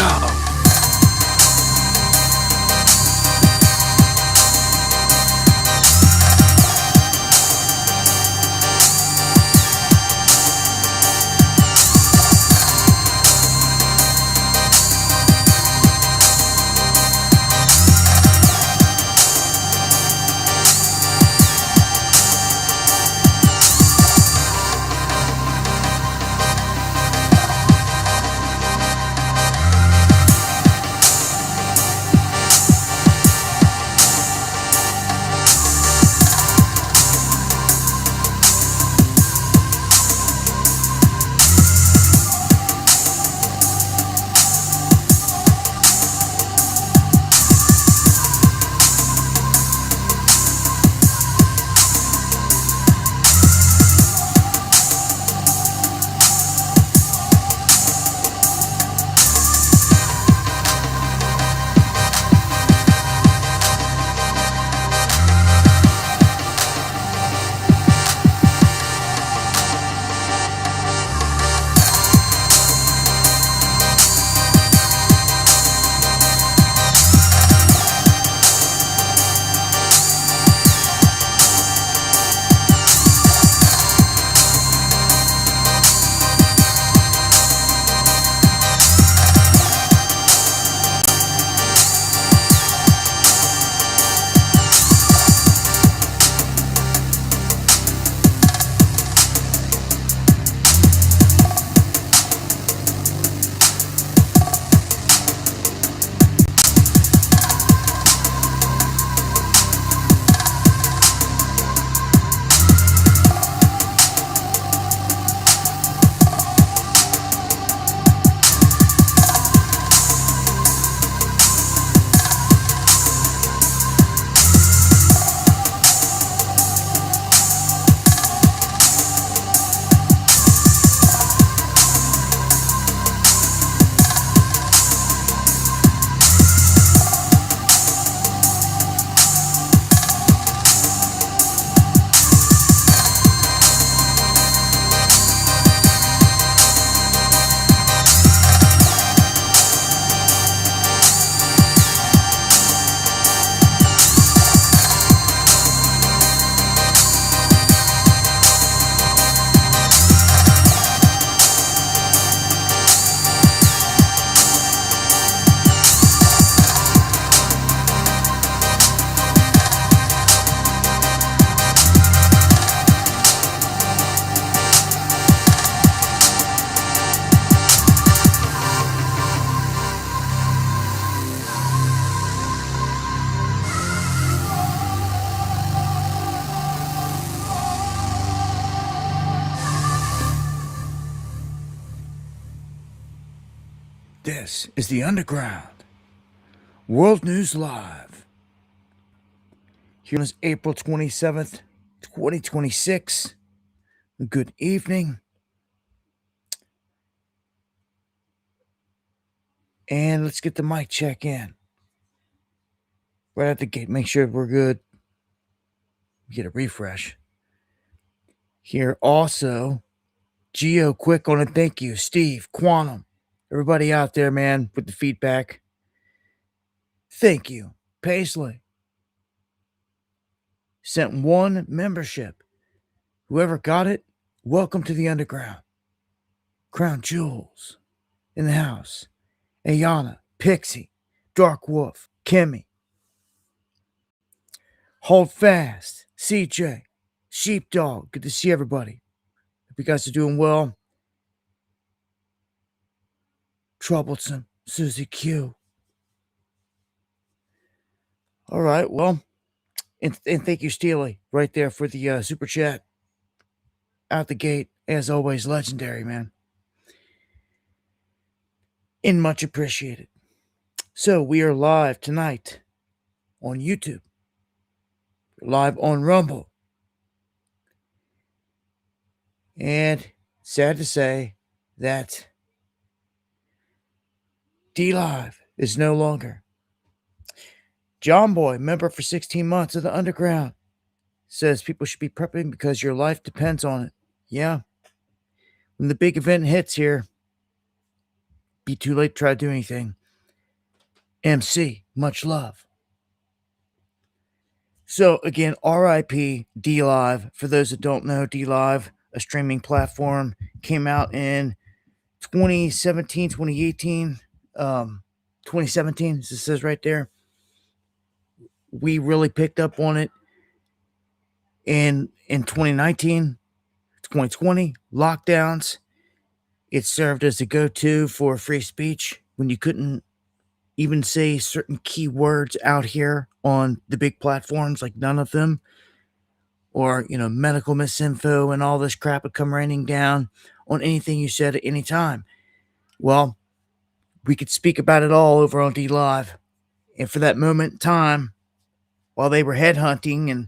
go. This is the Underground World News Live. Here on April 27th, 2026. Good evening. And let's get the mic check in. Right at the gate, make sure we're good. Get a refresh. Here also, Geo, quick on it. Thank you. Steve, Quantum, everybody out there, man, with the feedback. Thank you. Paisley sent one membership. Whoever got it, welcome to the Underground. Crown Jewels in the house. Ayana, Pixie, Dark Wolf, Kimmy. Hold Fast, CJ, Sheepdog. Good to see everybody. Hope you guys are doing well. Troublesome, Susie Q. All right, well, and thank you, Steely, right there for the super chat. Out the gate, as always, legendary, man. And much appreciated. So we are live tonight on YouTube. We're live on Rumble. And sad to say that D-Live is no longer. John Boy, member for 16 months of the Underground, says people should be prepping because your life depends on it. Yeah. When the big event hits here, be too late to try to do anything. MC, much love. So again, RIP D Live. For those that don't know, D Live, a streaming platform, came out in 2017, 2018, 2017, as it says right there. We really picked up on it in 2019, 2020, lockdowns. It served as a go-to for free speech when you couldn't even say certain keywords out here on the big platforms, like none of them, or medical misinfo and all this crap would come raining down on anything you said at any time. Well, we could speak about it all over on D Live. And for that moment in time, while they were headhunting and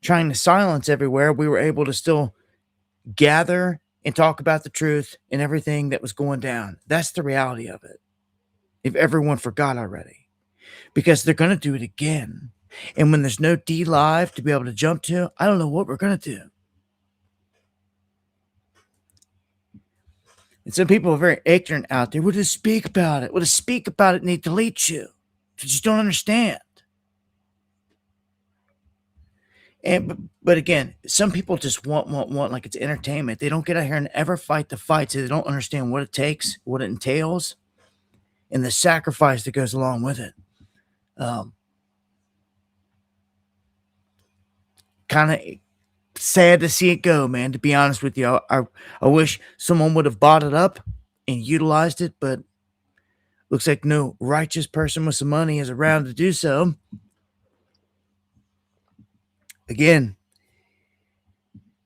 trying to silence everywhere, we were able to still gather and talk about the truth and everything that was going down. That's the reality of it. If everyone forgot already, because they're going to do it again. And when there's no D Live to be able to jump to, I don't know what we're going to do. And some people are very ignorant out there. We'll just speak about it. We'll just speak about it and they delete you. You just don't understand. But again, some people just want like it's entertainment. They don't get out here and ever fight the fight, so they don't understand what it takes, what it entails, and the sacrifice that goes along with it. Kind of sad to see it go, man. To be honest with you, I wish someone would have bought it up and utilized it, but looks like no righteous person with some money is around to do so. Again,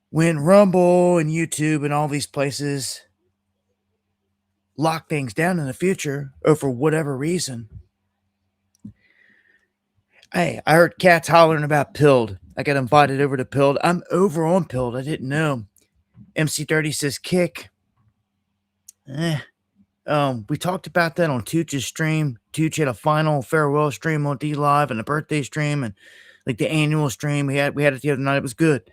when Rumble and YouTube and all these places lock things down in the future, or for whatever reason. Hey, I heard cats hollering about Pilled. I got invited over to Pilled. I'm over on Pilled. I didn't know. MC30 says kick. We talked about that on Tooch's stream. Tooch had a final farewell stream on D Live and a birthday stream and like the annual stream. We had it the other night. It was good.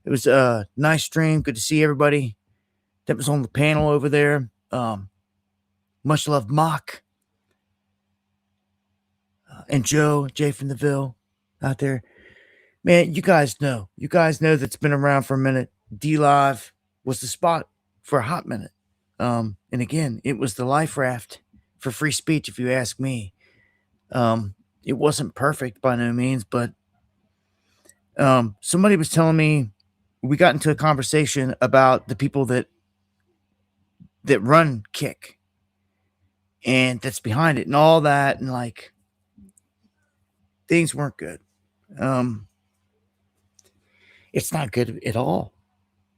It was a nice stream. Good to see everybody that was on the panel over there. Much love, Mock. And Jay from the Ville out there. Man, you guys know. You guys know that's been around for a minute. D Live was the spot for a hot minute. And again, it was the life raft for free speech, if you ask me. It wasn't perfect by no means, but somebody was telling me we got into a conversation about the people that run Kick and that's behind it and all that, and like things weren't good. It's not good at all.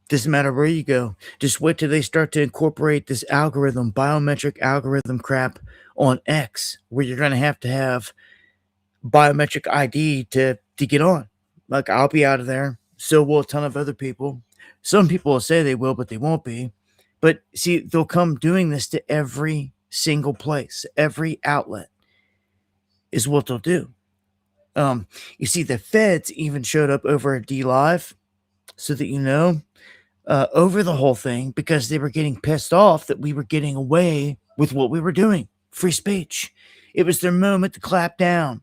Doesn't matter where you go. Just wait till they start to incorporate this algorithm, biometric algorithm crap on X, where you're going to have biometric ID to get on. Like, I'll be out of there. So will a ton of other people. Some people will say they will, but they won't be. But see, they'll come doing this to every single place, every outlet is what they'll do. You see, the feds even showed up over at D Live, so that you know, over the whole thing, because they were getting pissed off that we were getting away with what we were doing. Free speech. It was their moment to clamp down,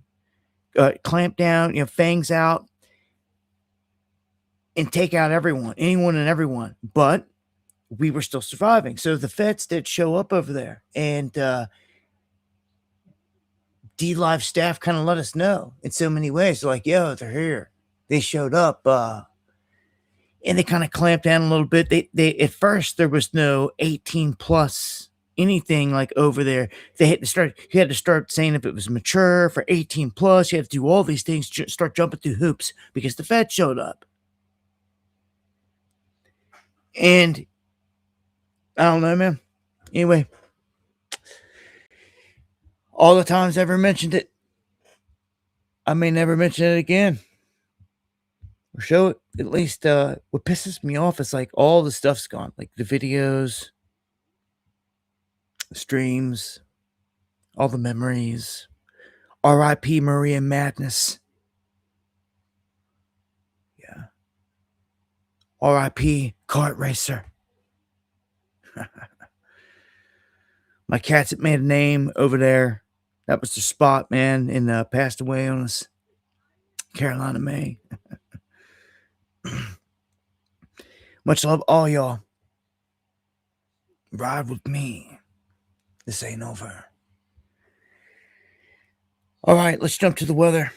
fangs out, and take out anyone and everyone. But we were still surviving. So the feds did show up over there, and D Live staff kind of let us know in so many ways. They're like, yo, they're here. They showed up. And they kind of clamped down a little bit. They at first there was no 18 plus anything like over there. They had to start. You had to start saying if it was mature for 18 plus. You had to do all these things. Start jumping through hoops because the Fed showed up. And I don't know, man. Anyway, all the times I ever mentioned it, I may never mention it again. Or show it. At least what pisses me off is like all the stuff's gone. Like the videos, the streams, all the memories. R.I.P. Maria Madness. Yeah. R.I.P. Kart Racer. My cats that made a name over there. That was their spot, man, and passed away on us. Carolina May. Much love, all y'all. Ride with me. This ain't over. All right, let's jump to the weather.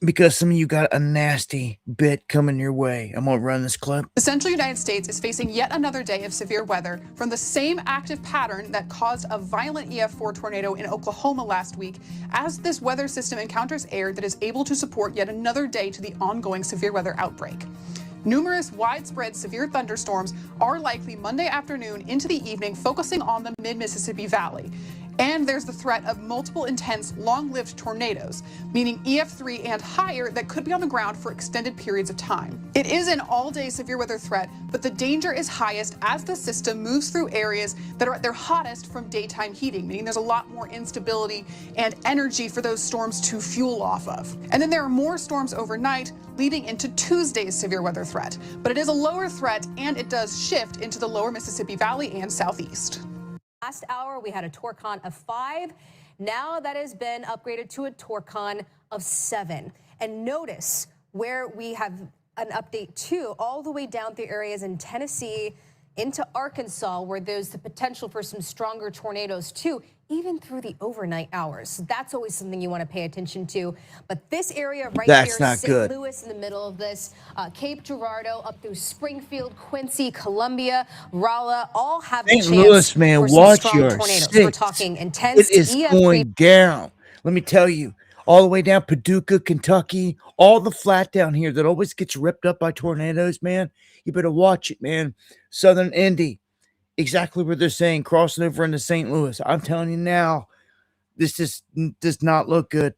Because some of you got a nasty bit coming your way. I'm going to run this clip. The central United States is facing yet another day of severe weather from the same active pattern that caused a violent EF4 tornado in Oklahoma last week, as this weather system encounters air that is able to support yet another day to the ongoing severe weather outbreak. Numerous widespread severe thunderstorms are likely Monday afternoon into the evening, focusing on the mid-Mississippi Valley. And there's the threat of multiple intense, long-lived tornadoes, meaning EF3 and higher that could be on the ground for extended periods of time. It is an all-day severe weather threat, but the danger is highest as the system moves through areas that are at their hottest from daytime heating, meaning there's a lot more instability and energy for those storms to fuel off of. And then there are more storms overnight, leading into Tuesday's severe weather threat. But it is a lower threat, and it does shift into the lower Mississippi Valley and southeast. Last hour, we had a Torcon of 5. Now that has been upgraded to a Torcon of 7. And notice where we have an update too, all the way down through areas in Tennessee into Arkansas, where there's the potential for some stronger tornadoes too, even through the overnight hours. That's always something you want to pay attention to. But this area right here, St. Louis in the middle of this, Cape Girardeau up through Springfield, Quincy, Columbia, Rolla, all have the chance Louis, man, for some watch strong your tornadoes. six. We're talking intense. It is going down. Let me tell you, all the way down Paducah, Kentucky, all the flat down here that always gets ripped up by tornadoes, man. You better watch it, man. Southern Indy, exactly what they're saying, crossing over into St. Louis. I'm telling you now, this does not look good.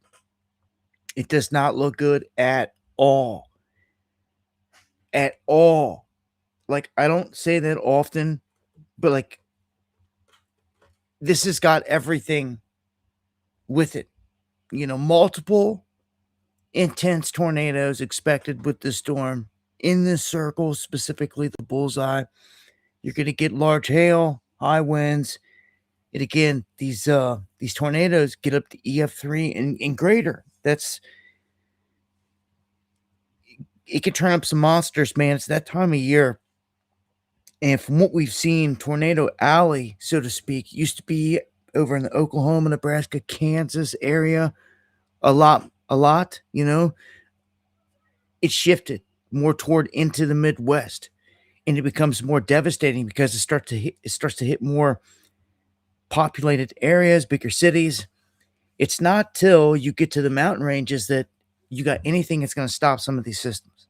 It does not look good at all. At all. Like, I don't say that often, but like, this has got everything with it. You know, multiple intense tornadoes expected with the storm in this circle, specifically the bullseye. You're going to get large hail, high winds, and again, these tornadoes get up to EF3 and greater. It could turn up some monsters, man. It's that time of year. And from what we've seen, Tornado Alley, so to speak, used to be over in the Oklahoma, Nebraska, Kansas area. A lot, you know. It shifted more toward into the Midwest, and it becomes more devastating because it starts to hit more populated areas, bigger cities. It's not till you get to the mountain ranges that you got anything that's going to stop some of these systems.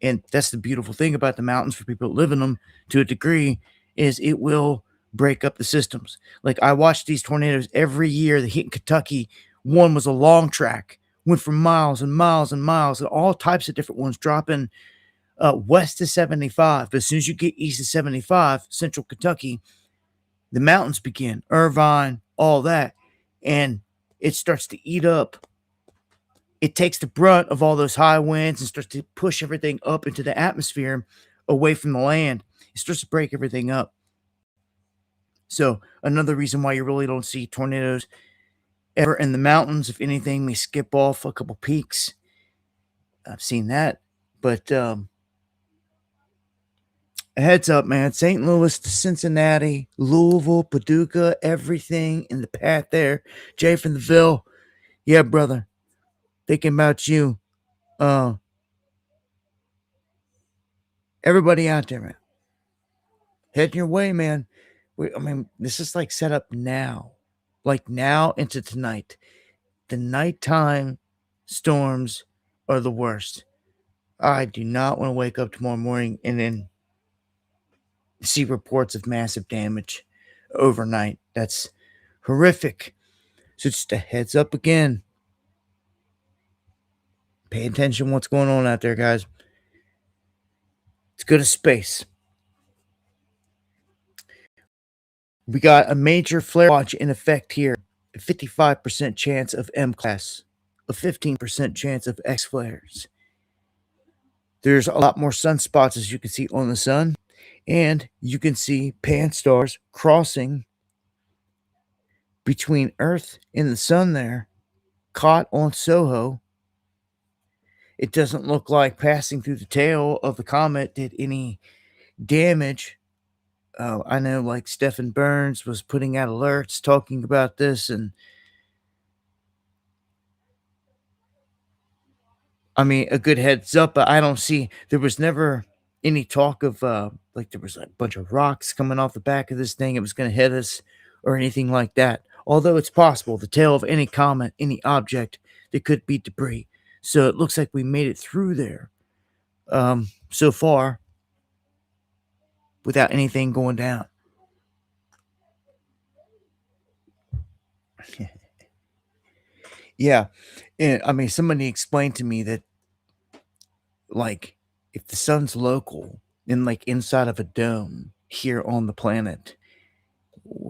And that's the beautiful thing about the mountains for people that live in them to a degree, is it will break up the systems. Like, I watch these tornadoes every year that hit in Kentucky. One was a long track, went for miles and miles and miles, and all types of different ones dropping west of 75. But as soon as you get east of 75, central Kentucky, the mountains begin, Irvine, all that, and it starts to eat up. It takes the brunt of all those high winds and starts to push everything up into the atmosphere away from the land. It starts to break everything up. So another reason why you really don't see tornadoes ever in the mountains. If anything, we skip off a couple peaks. I've seen that. But a heads up, man. St. Louis to Cincinnati, Louisville, Paducah, everything in the path there. Jay from the Ville. Yeah, brother. Thinking about you. Everybody out there, man. Heading your way, man. This is like set up now. Like now into tonight. The nighttime storms are the worst. I do not want to wake up tomorrow morning and then see reports of massive damage overnight. That's horrific. So just a heads up again. Pay attention to what's going on out there, guys. Let's go to space. We got a major flare watch in effect here. A 55% chance of M class. A 15% chance of X flares. There's a lot more sunspots, as you can see, on the sun. And you can see pan stars crossing between Earth and the sun there, caught on Soho. It doesn't look like passing through the tail of the comet did any damage. I know, like, Stephen Burns was putting out alerts talking about this, and I mean, a good heads up, but I don't see, there was never any talk of, like, there was a bunch of rocks coming off the back of this thing. It was going to hit us or anything like that. Although it's possible, the tail of any comet, any object, there could be debris. So it looks like we made it through there so far without anything going down. Yeah. And I mean, somebody explained to me that, like, if the sun's local and, like, inside of a dome here on the planet,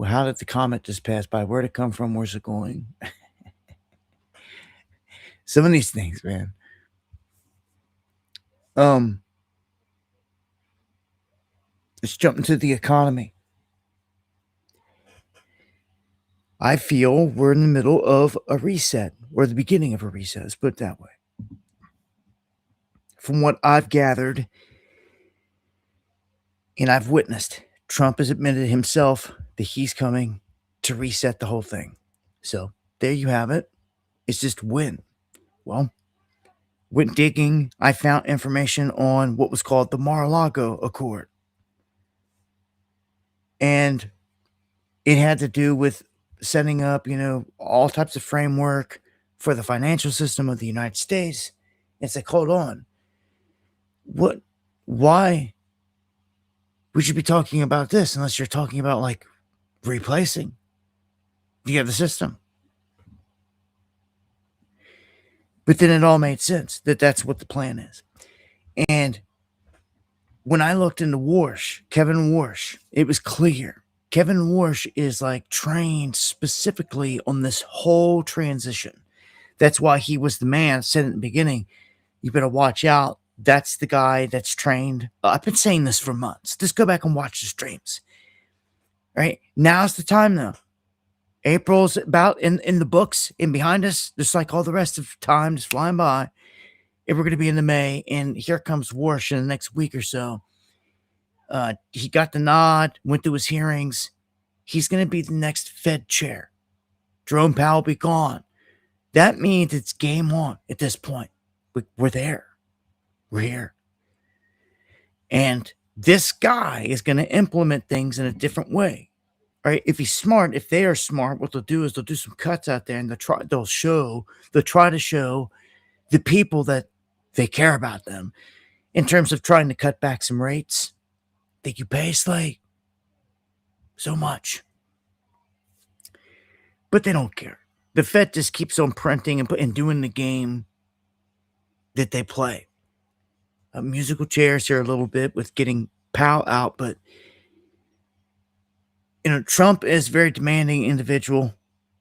how did the comet just pass by? Where'd it come from? Where's it going? Some of these things, man. Let's jump into the economy. I feel we're in the middle of a reset, or the beginning of a reset. Let's put it that way. From what I've gathered and I've witnessed, Trump has admitted himself that he's coming to reset the whole thing. So there you have it. It's just when. Well, went digging. I found information on what was called the Mar-a-Lago Accord. And it had to do with setting up, all types of framework for the financial system of the United States. It's like, hold on. Why would you be talking about this unless you're talking about, like, replacing the other system? But then it all made sense that that's what the plan is. And when I looked into Kevin Warsh, it was clear. Kevin Warsh is, like, trained specifically on this whole transition. That's why he was the man. Said at the beginning, you better watch out. That's the guy that's trained. I've been saying this for months. Just go back and watch the streams. Right? Now's the time, though. April's about in the books and behind us, just like all the rest of time, just flying by. And we're going to be into May, and here comes Warsh in the next week or so. He got the nod, went through his hearings. He's going to be the next Fed chair. Jerome Powell will be gone. That means it's game on at this point. We're there. We're here. And this guy is going to implement things in a different way. Right? If he's smart, if they are smart, what they'll do is they'll do some cuts out there, and they'll try to show the people that they care about them in terms of trying to cut back some rates. Think you pay, Slay? So much. But they don't care. The Fed just keeps on printing and doing the game that they play. Musical chairs here a little bit with getting Powell out, but Trump is a very demanding individual.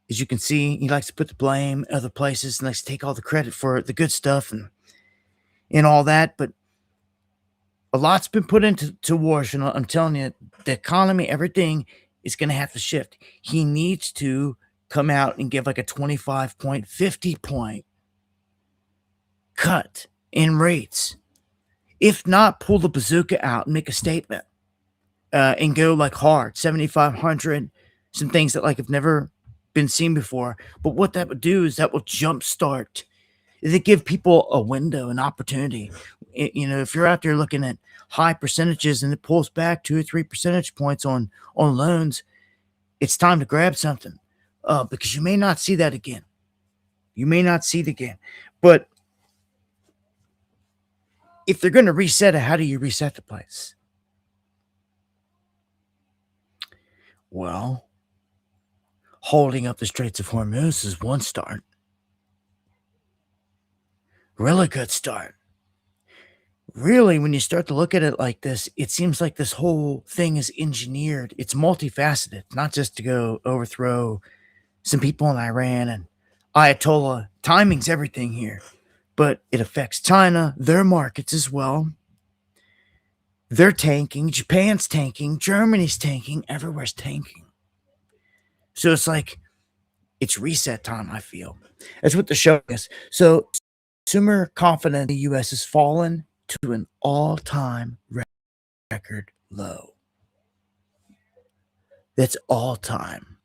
As you can see, he likes to put the blame in other places and likes to take all the credit for the good stuff and all that. But a lot's been put into Warsh, and I'm telling you, the economy, everything is going to have to shift. He needs to come out and give like a 25-point, 50-point cut in rates. If not, pull the bazooka out and make a statement. And go like hard, 7,500, some things that like have never been seen before. But what that would do is that will jumpstart. It give people a window, an opportunity. If you're out there looking at high percentages and it pulls back 2 or 3 percentage points on loans, it's time to grab something because you may not see that again. You may not see it again. But if they're going to reset it, how do you reset the place? Well, holding up the Straits of Hormuz is one start. Really good start. Really, when you start to look at it like this, it seems like this whole thing is engineered. It's multifaceted, not just to go overthrow some people in Iran and Ayatollah. Timing's everything here. But it affects China, their markets as well. They're tanking. Japan's tanking. Germany's tanking. Everywhere's tanking. So it's like, it's reset time, I feel. That's what the show is. So consumer confidence in the U.S. has fallen to an all-time record low. That's all-time.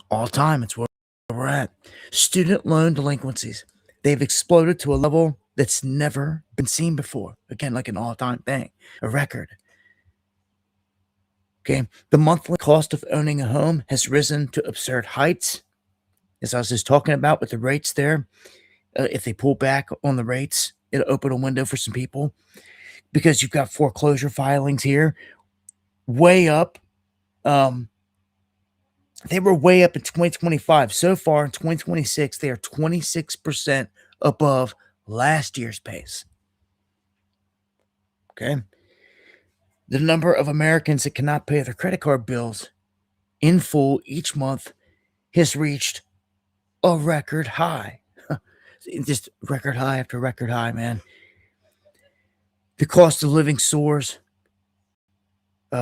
All-time. It's where we're at. Student loan delinquencies. They've exploded to a level that's never been seen before. Again, like an all-time thing. A record. Okay. The monthly cost of owning a home has risen to absurd heights. As I was just talking about with the rates there. If they pull back on the rates, it'll open a window for some people because you've got foreclosure filings here way up. They were way up in 2025. So far in 2026, they are 26% above last year's pace. Okay. The number of Americans that cannot pay their credit card bills in full each month has reached a record high. Just record high after record high, man. The cost of living soars.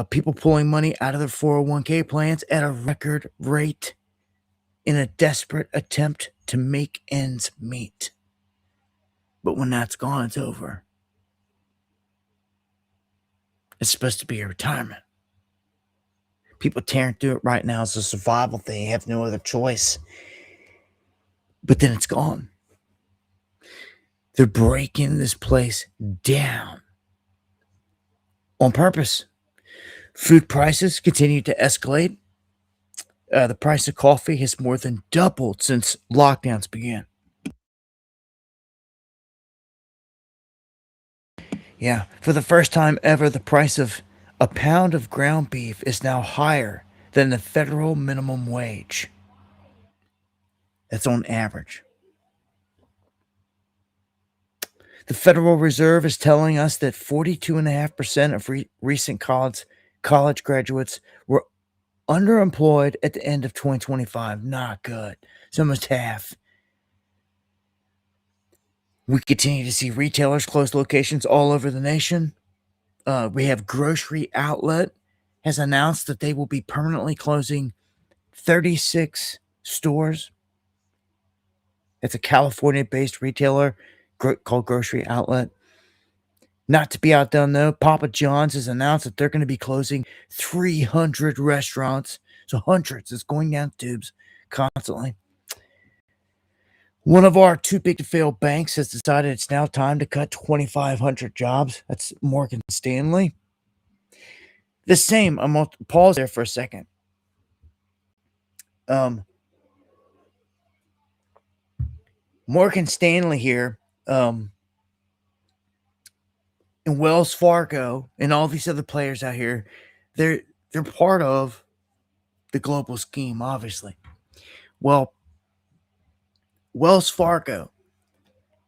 People pulling money out of their 401k plans at a record rate in a desperate attempt to make ends meet. But when that's gone, it's over. It's supposed to be a retirement. People tearing through it right now as a survival thing. They have no other choice. But then it's gone. They're breaking this place down on purpose. Food prices continue to escalate. The price of coffee has more than doubled since lockdowns began. Yeah, for the first time ever, the price of a pound of ground beef is now higher than the federal minimum wage. That's on average. The Federal Reserve is telling us that 42.5% of recent college graduates were underemployed at the end of 2025. Not good. It's almost half. We continue to see retailers close locations all over the nation. We have Grocery Outlet has announced that they will be permanently closing 36 stores. It's a California-based retailer called Grocery Outlet. Not to be outdone, though, Papa John's has announced that they're going to be closing 300 restaurants. So hundreds. It's going down tubes constantly. One of our too big to fail banks has decided it's now time to cut 2,500 jobs. That's Morgan Stanley. The same. I'm going to pause there for a second. Morgan Stanley here, and Wells Fargo and all these other players out here, they're part of the global scheme, obviously. Well, Wells Fargo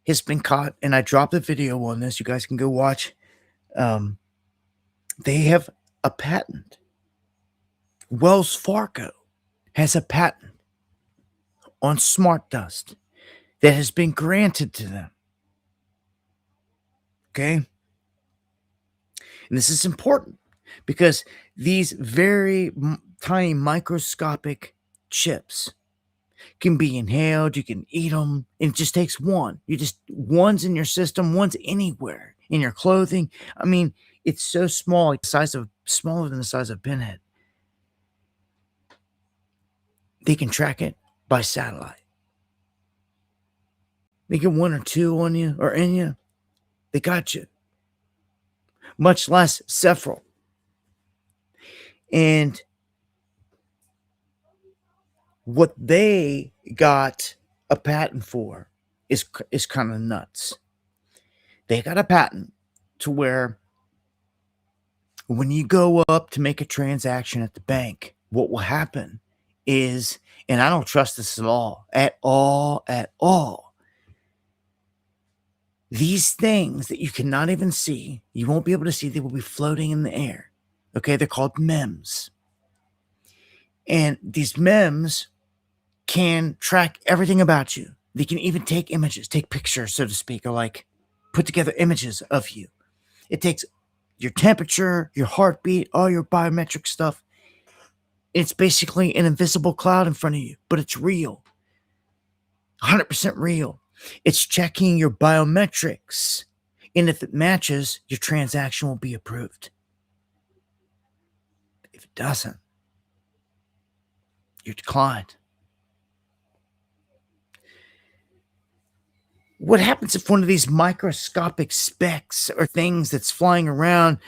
has been caught, and I dropped a video on this. You guys can go watch. They have a patent. Wells Fargo has a patent on smart dust that has been granted to them. Okay? And this is important because these very tiny microscopic chips can be inhaled. You can eat them. And it just takes one. One's in your system, one's anywhere in your clothing. I mean, it's so small, like smaller than the size of a pinhead. They can track it by satellite. They get one or two on you or in you. They got you. Much less several. And what they got a patent for is kind of nuts. They got a patent to where when you go up to make a transaction at the bank, what will happen is, and I don't trust this at all. These things that you cannot even see, you won't be able to see, they will be floating in the air. Okay, they're called MEMS. And these MEMS can track everything about you. They can even take images, take pictures, so to speak, or like put together images of you. It takes your temperature, your heartbeat, all your biometric stuff. It's basically an invisible cloud in front of you, but it's real. 100% real. It's checking your biometrics. And if it matches, your transaction will be approved. If it doesn't, you're declined. What happens if one of these microscopic specks or things that's flying around,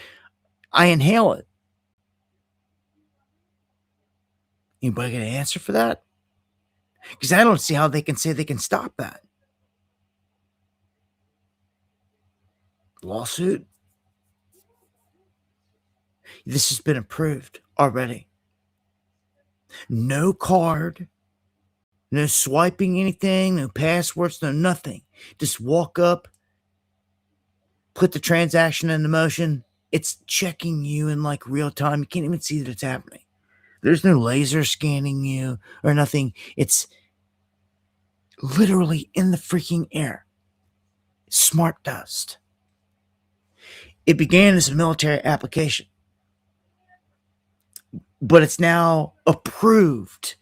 I inhale it? Anybody got an answer for that? Because I don't see how they can say they can stop that. Lawsuit? This has been approved already. No card, no swiping anything, no passwords, no nothing. Just walk up, put the transaction into motion. It's checking you in like real time. You can't even see that it's happening. There's no laser scanning you or nothing. It's literally in the freaking air. Smart dust. It began as a military application, but it's now approved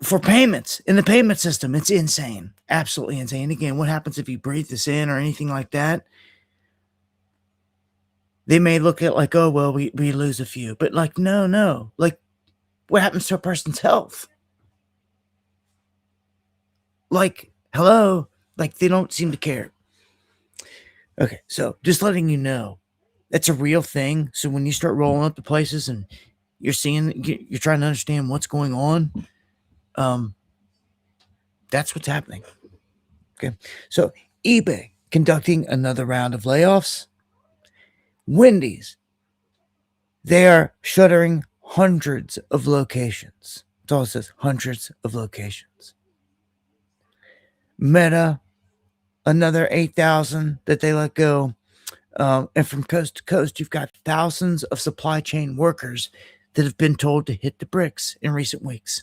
for payments in the payment system. It's insane. Absolutely insane. Again, what happens if you breathe this in or anything like that? They may look at like, oh, well, we lose a few. But like, no. Like, what happens to a person's health? Like, hello? Like, they don't seem to care. Okay, so just letting you know, that's a real thing. So when you start rolling up to places and you're trying to understand what's going on, that's what's happening. Okay, so eBay conducting another round of layoffs. Wendy's, they are shuttering hundreds of locations. That's all it says, hundreds of locations. Meta, another 8,000 that they let go. And from coast to coast, you've got thousands of supply chain workers that have been told to hit the bricks in recent weeks.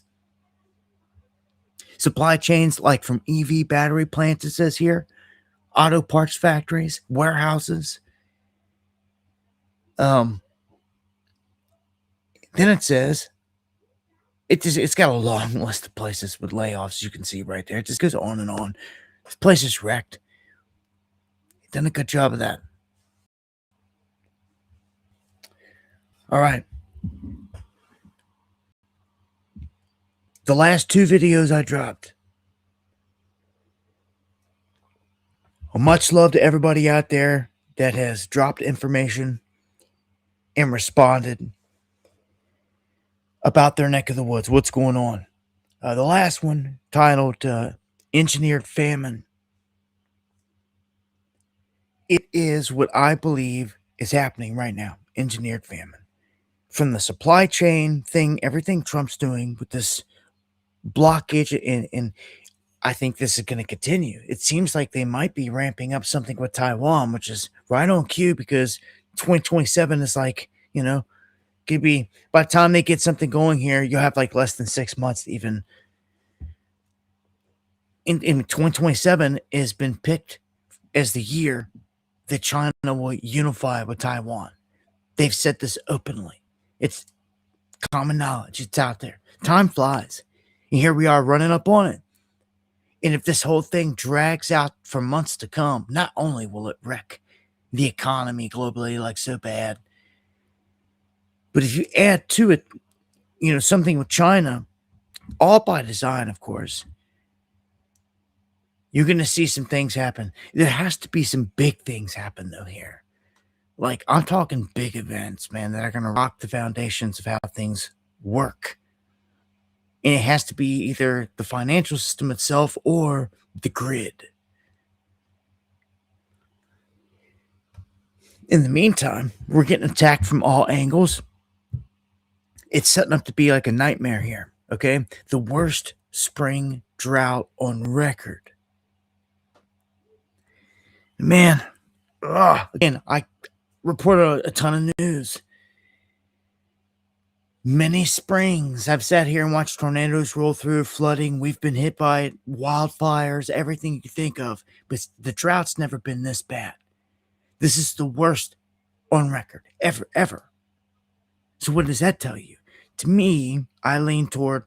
Supply chains like from EV battery plants, it says here, auto parts factories, warehouses. Then it says, it's got a long list of places with layoffs, you can see right there. It just goes on and on. This place is wrecked. Done a good job of that. All right. The last two videos I dropped. Well, much love to everybody out there that has dropped information and responded about their neck of the woods, what's going on. The last one, titled Engineered Famine. It is what I believe is happening right now, engineered famine. From the supply chain thing, everything Trump's doing with this blockage, and I think this is going to continue. It seems like they might be ramping up something with Taiwan, which is right on cue because 2027 is like, could be by the time they get something going here, you'll have like less than 6 months to even. In 2027 has been picked as the year that China will unify with Taiwan. They've said this openly. It's common knowledge. It's out there. Time flies. And here we are running up on it. And if this whole thing drags out for months to come, not only will it wreck the economy globally like so bad, but if you add to it, something with China, all by design, of course, you're going to see some things happen. There has to be some big things happen, though, here. Like, I'm talking big events, man, that are going to rock the foundations of how things work. And it has to be either the financial system itself or the grid. In the meantime, we're getting attacked from all angles. It's setting up to be like a nightmare here, okay? The worst spring drought on record. Man, again, I reported a ton of news. Many springs. I've sat here and watched tornadoes roll through, flooding. We've been hit by wildfires, everything you can think of. But the drought's never been this bad. This is the worst on record ever. So what does that tell you? To me, I lean toward,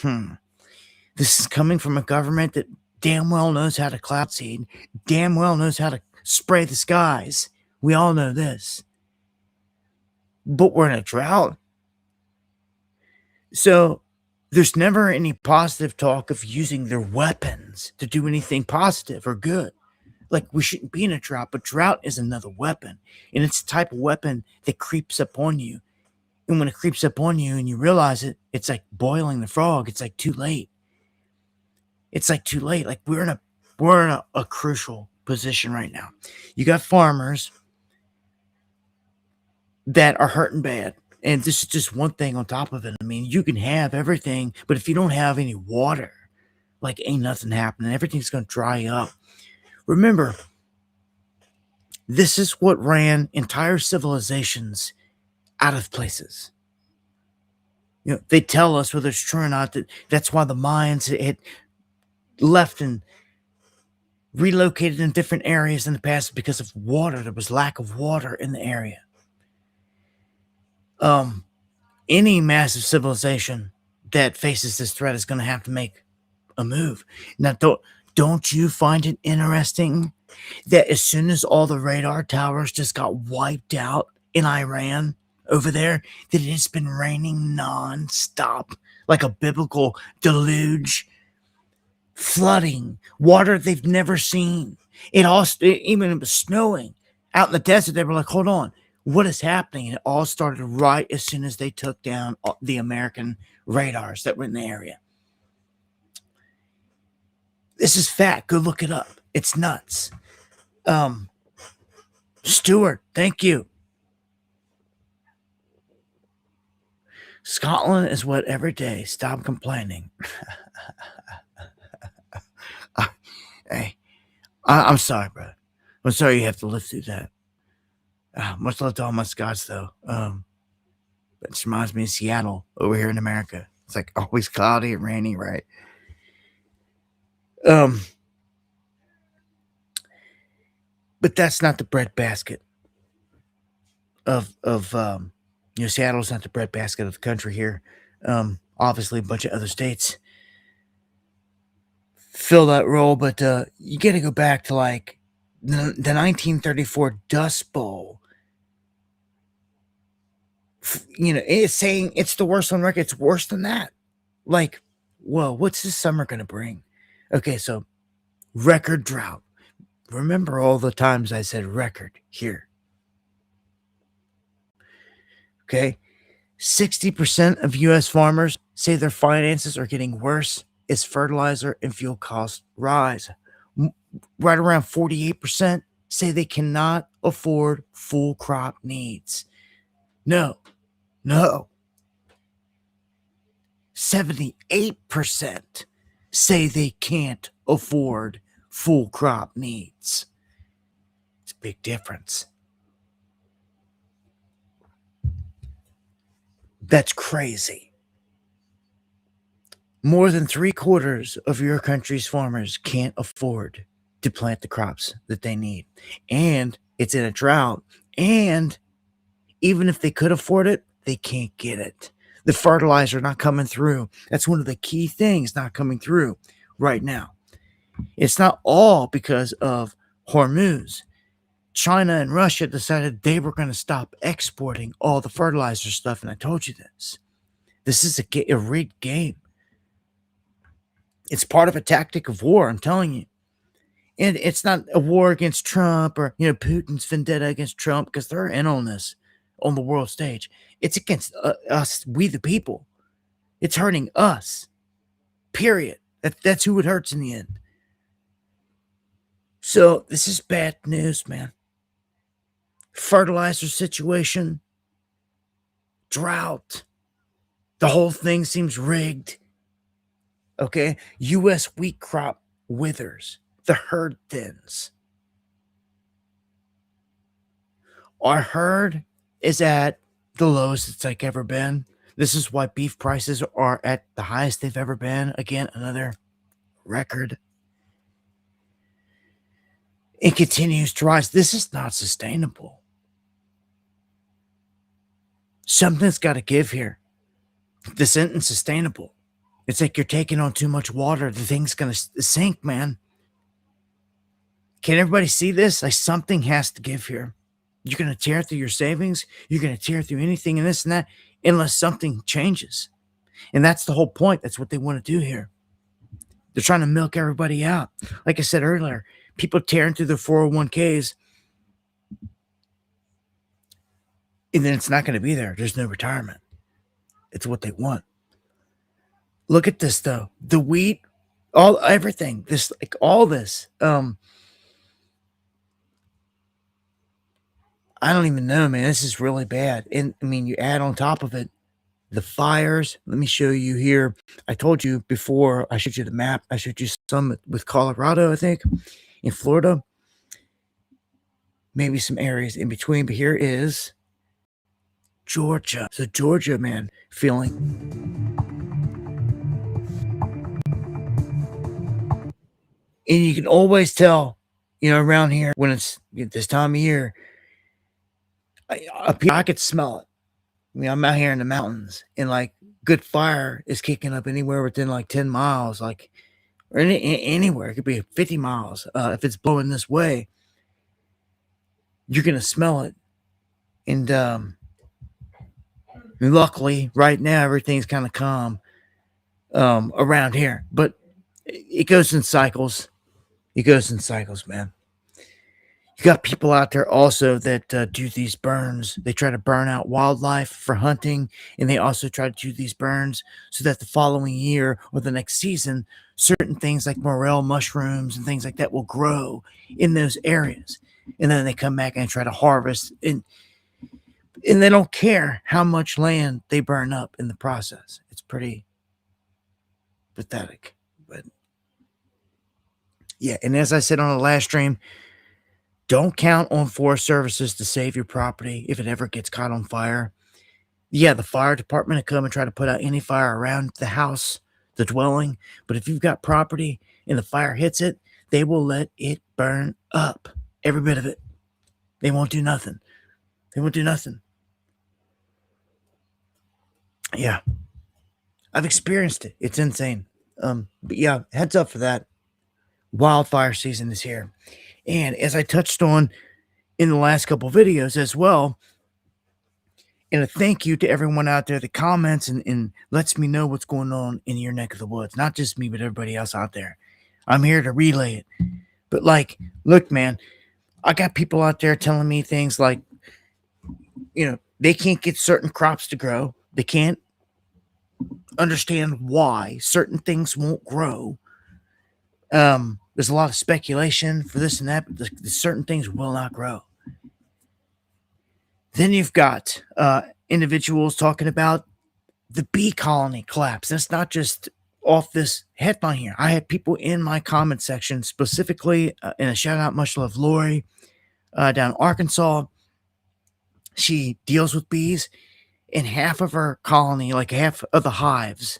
this is coming from a government that damn well knows how to cloud seed, damn well knows how to spray the skies. We all know this. But we're in a drought. So there's never any positive talk of using their weapons to do anything positive or good. Like, we shouldn't be in a drought, but drought is another weapon. And it's the type of weapon that creeps up on you. And when it creeps up on you and you realize it, it's like boiling the frog. It's like too late. It's like too late. Like, we're in a crucial position right now. You got farmers that are hurting bad. And this is just one thing on top of it. I mean, you can have everything, but if you don't have any water, like, ain't nothing happening. Everything's going to dry up. Remember, this is what ran entire civilizations out of places. You know, they tell us, whether it's true or not, that's why the Mayans had left and relocated in different areas in the past, because of water. There was lack of water in the area. Any massive civilization that faces this threat is going to have to make a move. Now, don't you find it interesting that as soon as all the radar towers just got wiped out in Iran over there, that it's been raining non-stop, like a biblical deluge, flooding, water they've never seen. Even it was snowing out in the desert. They were like, hold on, what is happening? And it all started right as soon as they took down the American radars that were in the area. This is fact. Go look it up. It's nuts. Stuart, thank you. Scotland is what every day. Stop complaining. Hey, I'm sorry, bro. I'm sorry you have to live through that. Much love to all my Scots, though. That just reminds me of Seattle over here in America. It's like always cloudy and rainy, right? But that's not the breadbasket of Seattle's not the breadbasket of the country here. Obviously, a bunch of other states fill that role, but you got to go back to like the 1934 Dust Bowl. It's saying it's the worst on record. It's worse than that. Like, whoa, what's this summer going to bring? Okay, so record drought. Remember all the times I said record here. Okay, 60% of U.S. farmers say their finances are getting worse as fertilizer and fuel costs rise. Right around 48% say they cannot afford full crop needs. No. 78% say they can't afford full crop needs. It's a big difference. That's crazy. More than 3/4 of your country's farmers can't afford to plant the crops that they need. And it's in a drought. And even if they could afford it, they can't get it. The fertilizer not coming through. That's one of the key things not coming through right now. It's not all because of Hormuz. China and Russia decided they were going to stop exporting all the fertilizer stuff, and I told you this. This is a rigged game. It's part of a tactic of war, I'm telling you. And it's not a war against Trump or Putin's vendetta against Trump, because they're in on this on the world stage. It's against us, we the people. It's hurting us. Period. That's who it hurts in the end. So this is bad news, man. Fertilizer situation, drought. The whole thing seems rigged. Okay, U.S. wheat crop withers. The herd thins. Our herd is at the lowest it's like ever been. This is why beef prices are at the highest they've ever been. Again, another record. It continues to rise. This is not sustainable. Something's got to give here. This isn't sustainable. It's like you're taking on too much water. The thing's going to sink, man. Can everybody see this? Like, something has to give here. You're going to tear through your savings. You're going to tear through anything and this and that unless something changes. And that's the whole point. That's what they want to do here. They're trying to milk everybody out. Like I said earlier, people tearing through their 401ks, and then it's not going to be there. There's no retirement. It's what they want. Look at this, though. The wheat, everything. This, like, all this. I don't even know, man. This is really bad. And I mean, you add on top of it the fires. Let me show you here. I told you before, I showed you the map. I showed you some with Colorado, I think, in Florida. Maybe some areas in between, but here is Georgia. So Georgia, man, feeling. And you can always tell, around here when it's this time of year, up here, I could smell it. I mean, I'm out here in the mountains, and like good fire is kicking up anywhere within like 10 miles, like, or anywhere. It could be 50 miles. If it's blowing this way, you're going to smell it. And luckily, right now, everything's kind of calm around here. But it goes in cycles. It goes in cycles, man. You got people out there also that do these burns. They try to burn out wildlife for hunting, and they also try to do these burns so that the following year or the next season, certain things like morel mushrooms and things like that will grow in those areas. And then they come back and try to harvest, and they don't care how much land they burn up in the process. It's pretty pathetic. But yeah, and as I said on the last stream, don't count on Forest Services to save your property if it ever gets caught on fire. Yeah, the fire department will come and try to put out any fire around the house, the dwelling. But if you've got property and the fire hits it, they will let it burn up. Every bit of it. They won't do nothing. They won't do nothing. Yeah. I've experienced it. It's insane. But yeah, heads up for that. Wildfire season is here. And as I touched on in the last couple videos as well, and a thank you to everyone out there that comments and lets me know what's going on in your neck of the woods. Not just me, but everybody else out there. I'm here to relay it. But like, look, man, I got people out there telling me things like, they can't get certain crops to grow. They can't understand why certain things won't grow. There's a lot of speculation for this and that, but certain things will not grow. Then you've got individuals talking about the bee colony collapse. That's not just off this headline here. I had people in my comment section specifically, and a shout out, much love, Lori, down in Arkansas. She deals with bees, and half of her colony, like half of the hives,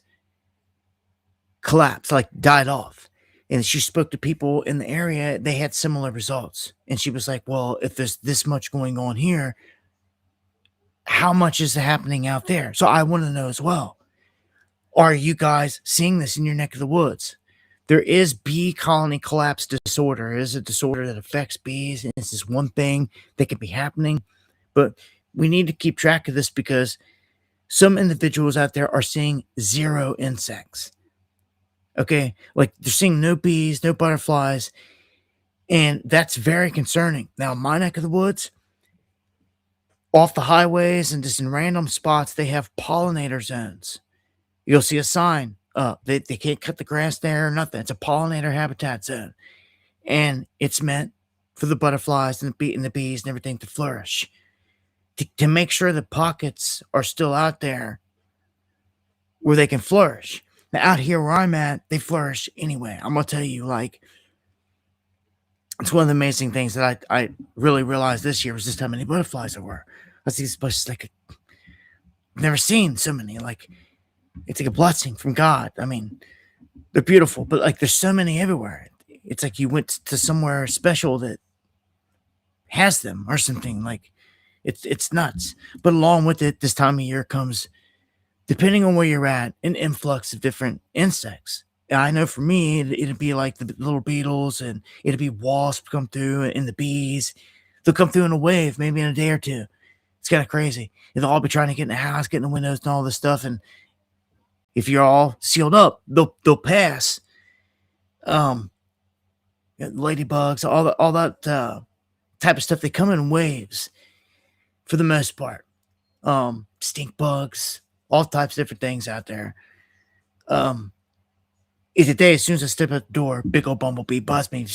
collapsed, like died off. And she spoke to people in the area. They had similar results. And she was like, well, if there's this much going on here, how much is happening out there? So I want to know as well. Are you guys seeing this in your neck of the woods? There is bee colony collapse disorder. It is a disorder that affects bees. And this is one thing that could be happening. But we need to keep track of this because some individuals out there are seeing 0 insects. Okay, like they're seeing no bees, no butterflies, and that's very concerning. Now, in my neck of the woods, off the highways and just in random spots, they have pollinator zones. You'll see a sign up. They can't cut the grass there or nothing. It's a pollinator habitat zone, and it's meant for the butterflies and the bees and everything to flourish. To make sure the pockets are still out there where they can flourish. Now, out here where I'm at, they flourish anyway. I'm going to tell you, like, it's one of the amazing things that I really realized this year was just how many butterflies there were. I see these places like I've never seen so many. Like, it's like a blessing from God. I mean, they're beautiful, but like there's so many everywhere. It's like you went to somewhere special that has them or something. Like it's nuts. But along with it, this time of year comes, depending on where you're at, an influx of different insects. I know for me, it'd be like the little beetles, and it'd be wasps come through, and the bees. They'll come through in a wave, maybe in a day or two. It's kind of crazy. And they'll all be trying to get in the house, get in the windows, and all this stuff. And if you're all sealed up, they'll pass. Ladybugs, all that type of stuff. They come in waves for the most part. Stink bugs, all types of different things out there. Either day, as soon as I step out the door, big old bumblebee busts me.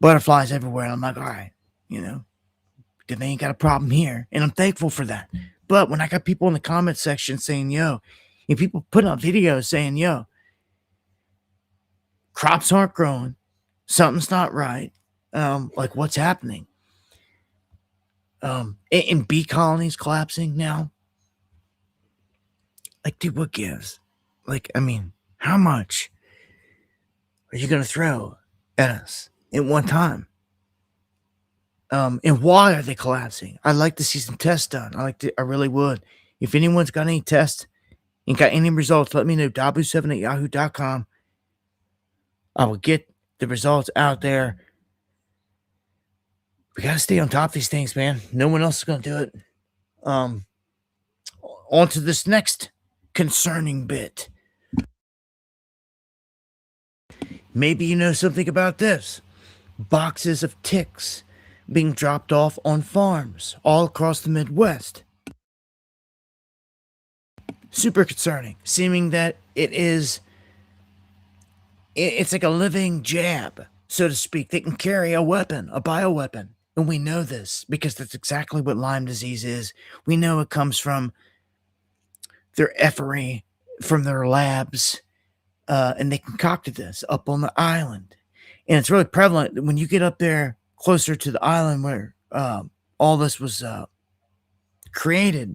Butterflies everywhere. And I'm like, all right, they ain't got a problem here. And I'm thankful for that. But when I got people in the comment section saying, yo, and people putting out videos saying, yo, crops aren't growing, something's not right, like what's happening? And bee colonies collapsing now. Like, dude, what gives? Like, I mean, how much are you going to throw at us at one time? And why are they collapsing? I'd like to see some tests done. I really would. If anyone's got any tests and got any results, let me know. Dabu7@yahoo.com. I will get the results out there. We got to stay on top of these things, man. No one else is going to do it. On to this next concerning bit. Maybe you know something about this. Boxes of ticks being dropped off on farms all across the Midwest. Super concerning, seeming that it's like a living jab, so to speak. They can carry a weapon, a bioweapon. And we know this because that's exactly what Lyme disease is. We know it comes from their effery, from their labs, and they concocted this up on the island. And it's really prevalent when you get up there closer to the island where all this was created.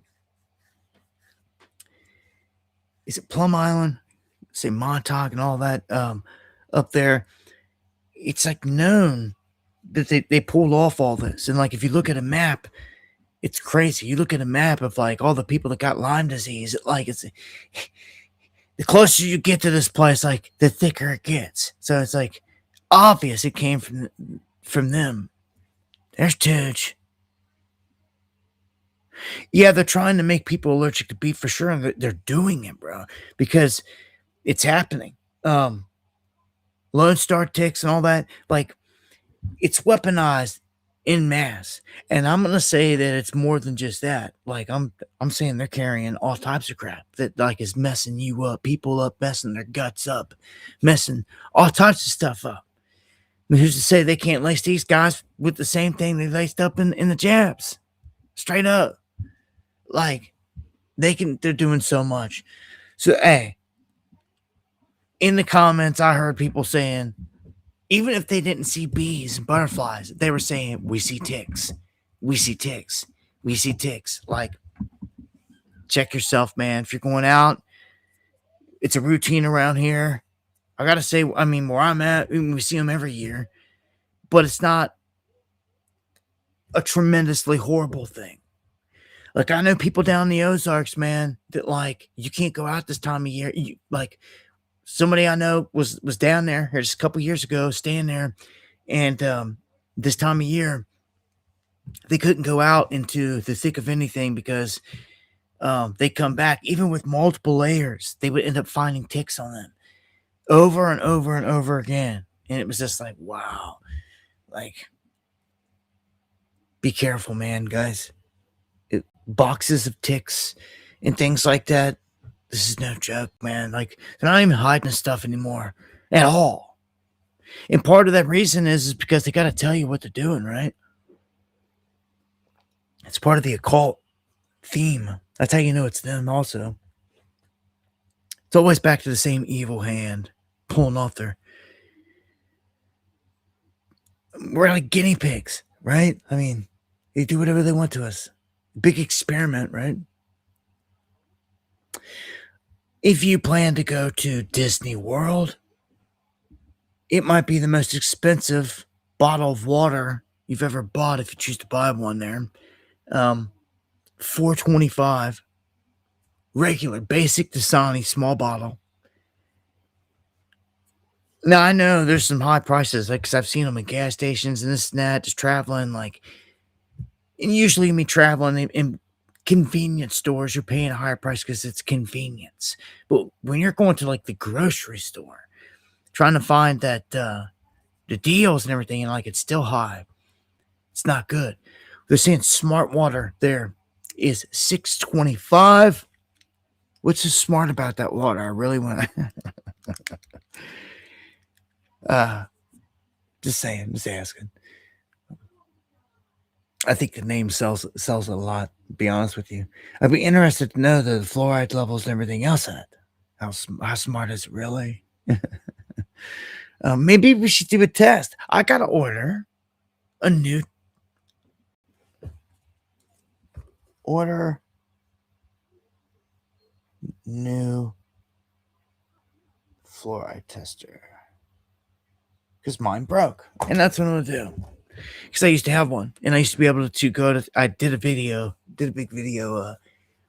Is it Plum Island? Say Montauk and all that up there. It's like known that they pulled off all this. And like if you look at a map, it's crazy. You look at a map of like all the people that got Lyme disease, like it's the closer you get to this place, like the thicker it gets. So it's like obvious it came from them. There's Tudge. Yeah, they're trying to make people allergic to beef for sure, and they're doing it, bro, because it's happening. Lone Star ticks and all that, like it's weaponized in mass. And I'm gonna say that it's more than just that. Like I'm saying they're carrying all types of crap that like is messing you up, people up, messing their guts up, messing all types of stuff up. I mean, who's to say they can't lace these guys with the same thing they laced up in the jabs? Straight up. Like they're doing so much. So hey, in the comments I heard people saying, even if they didn't see bees and butterflies, they were saying, we see ticks. We see ticks. We see ticks. Like, check yourself, man. If you're going out, it's a routine around here. I got to say, I mean, where I'm at, we see them every year. But it's not a tremendously horrible thing. Like, I know people down in the Ozarks, man, that, like, you can't go out this time of year. Like, somebody I know was down there just a couple years ago, staying there, and this time of year, they couldn't go out into the thick of anything because they come back, even with multiple layers, they would end up finding ticks on them over and over and over again. And it was just like, wow, like, be careful, man, guys. Boxes of ticks and things like that. This is no joke, man. Like, they're not even hiding stuff anymore at all. And part of that reason is because they got to tell you what they're doing, right? It's part of the occult theme. That's how you know it's them also. It's always back to the same evil hand pulling off their... We're like guinea pigs, right? I mean, they do whatever they want to us. Big experiment, right? If you plan to go to Disney World, it might be the most expensive bottle of water you've ever bought if you choose to buy one there. $4.25 regular basic Dasani small bottle. Now I know there's some high prices, like, 'cause I've seen them in gas stations and this and that, just traveling, like, and usually me traveling in convenience stores, you're paying a higher price because it's convenience. But when you're going to, like, the grocery store, trying to find that the deals and everything, and like, it's still high. It's not good. They're saying smart water there is $6.25. What's so smart about that water? I really want to. Just saying, just asking. I think the name sells a lot, to be honest with you. I'd be interested to know the fluoride levels and everything else in it. How smart is it really? Maybe we should do a test. I got to order a new fluoride tester. Because mine broke. And that's what I'm going to do. Because I used to have one. And I used to be able to go to... I did a big video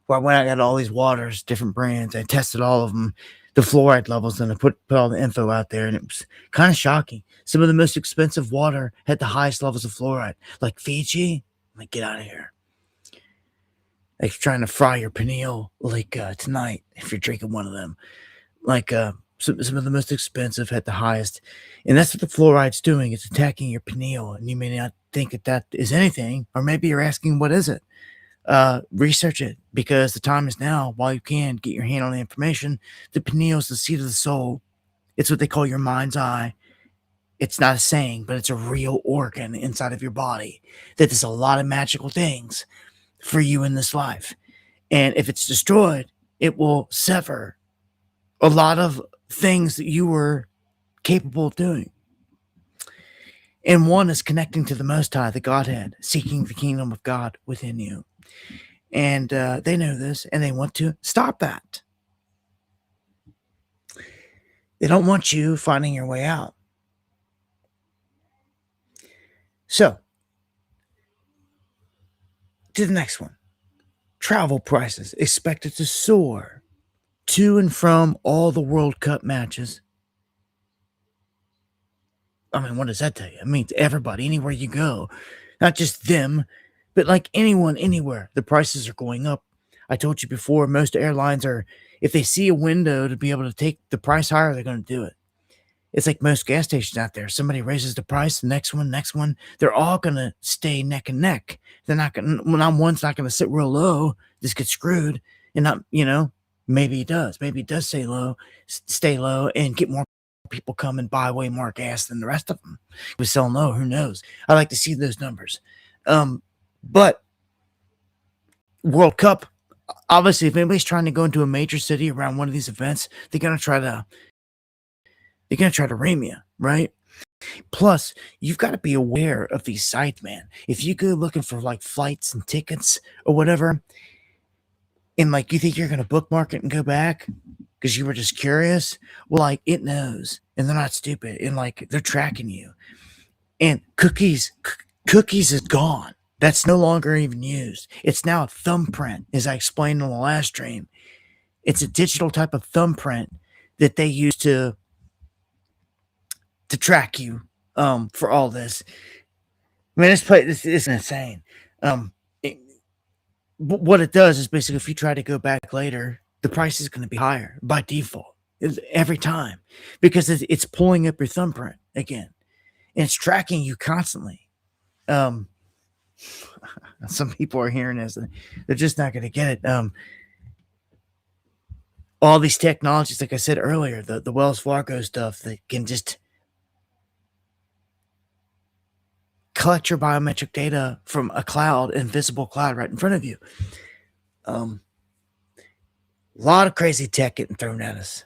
where I went out and got all these waters, different brands. I tested all of them, the fluoride levels, and I put all the info out there. And it was kind of shocking. Some of the most expensive water had the highest levels of fluoride. Like Fiji. I'm like, get out of here. Like trying to fry your pineal like tonight if you're drinking one of them. Like some of the most expensive had the highest. And that's what the fluoride's doing. It's attacking your pineal. And you may not think that is anything. Or maybe you're asking, what is it? Research it, because the time is now. While you can get your hand on the information, the pineal is the seat of the soul. It's what they call your mind's eye. It's not a saying, but it's a real organ inside of your body that does a lot of magical things for you in this life. And if it's destroyed, it will sever a lot of things that you were capable of doing. And one is connecting to the Most High, the Godhead, seeking the kingdom of God within you. And they know this, and they want to stop that. They don't want you finding your way out. So, to the next one. Travel prices expected to soar to and from all the World Cup matches. I mean, what does that tell you? It means everybody, anywhere you go, not just them, but like anyone, anywhere, the prices are going up. I told you before, most airlines are, if they see a window to be able to take the price higher, they're going to do it. It's like most gas stations out there. Somebody raises the price, the next one. They're all going to stay neck and neck. They're not going to, one's not going to sit real low, just get screwed. And not, maybe it does. Maybe it does stay low and get more people come and buy way more gas than the rest of them. We're selling low, who knows? I like to see those numbers. But World Cup, obviously, if anybody's trying to go into a major city around one of these events, they're going to try to ream you, right? Plus, you've got to be aware of these sites, man. If you go looking for like flights and tickets or whatever, and like you think you're going to bookmark it and go back because you were just curious, well, like it knows, and they're not stupid, and like they're tracking you. And cookies is gone. That's no longer even used. It's now a thumbprint, as I explained on the last stream. It's a digital type of thumbprint that they use to track you for all this. I mean, this is insane. What it does is basically, if you try to go back later, the price is going to be higher by default every time, because it's pulling up your thumbprint again, and it's tracking you constantly. Some people are hearing this, they're just not going to get it. All these technologies, like I said earlier, the Wells Fargo stuff that can just collect your biometric data from a cloud, invisible cloud right in front of you. A lot of crazy tech getting thrown at us.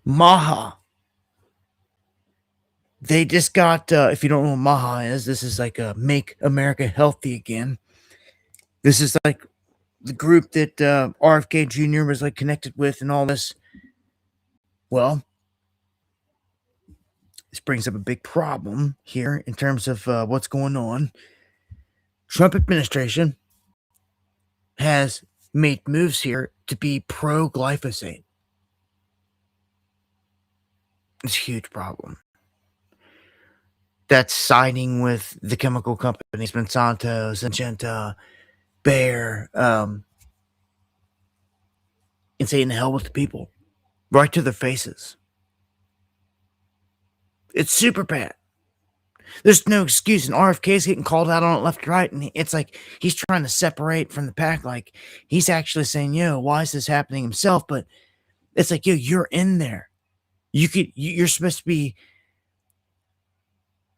Maha. They just got, if you don't know what Maha is, this is like a Make America Healthy Again. This is like the group that RFK Jr. was like connected with and all this. Well, this brings up a big problem here in terms of what's going on. Trump administration has made moves here to be pro-glyphosate. It's a huge problem. That's siding with the chemical companies, Monsanto, Syngenta, Bayer, and saying the hell with the people. Right to their faces. It's super bad. There's no excuse. And RFK is getting called out on it left and right. And it's like he's trying to separate from the pack. Like he's actually saying, yo, why is this happening himself? But it's like, yo, you're in there. You're supposed to be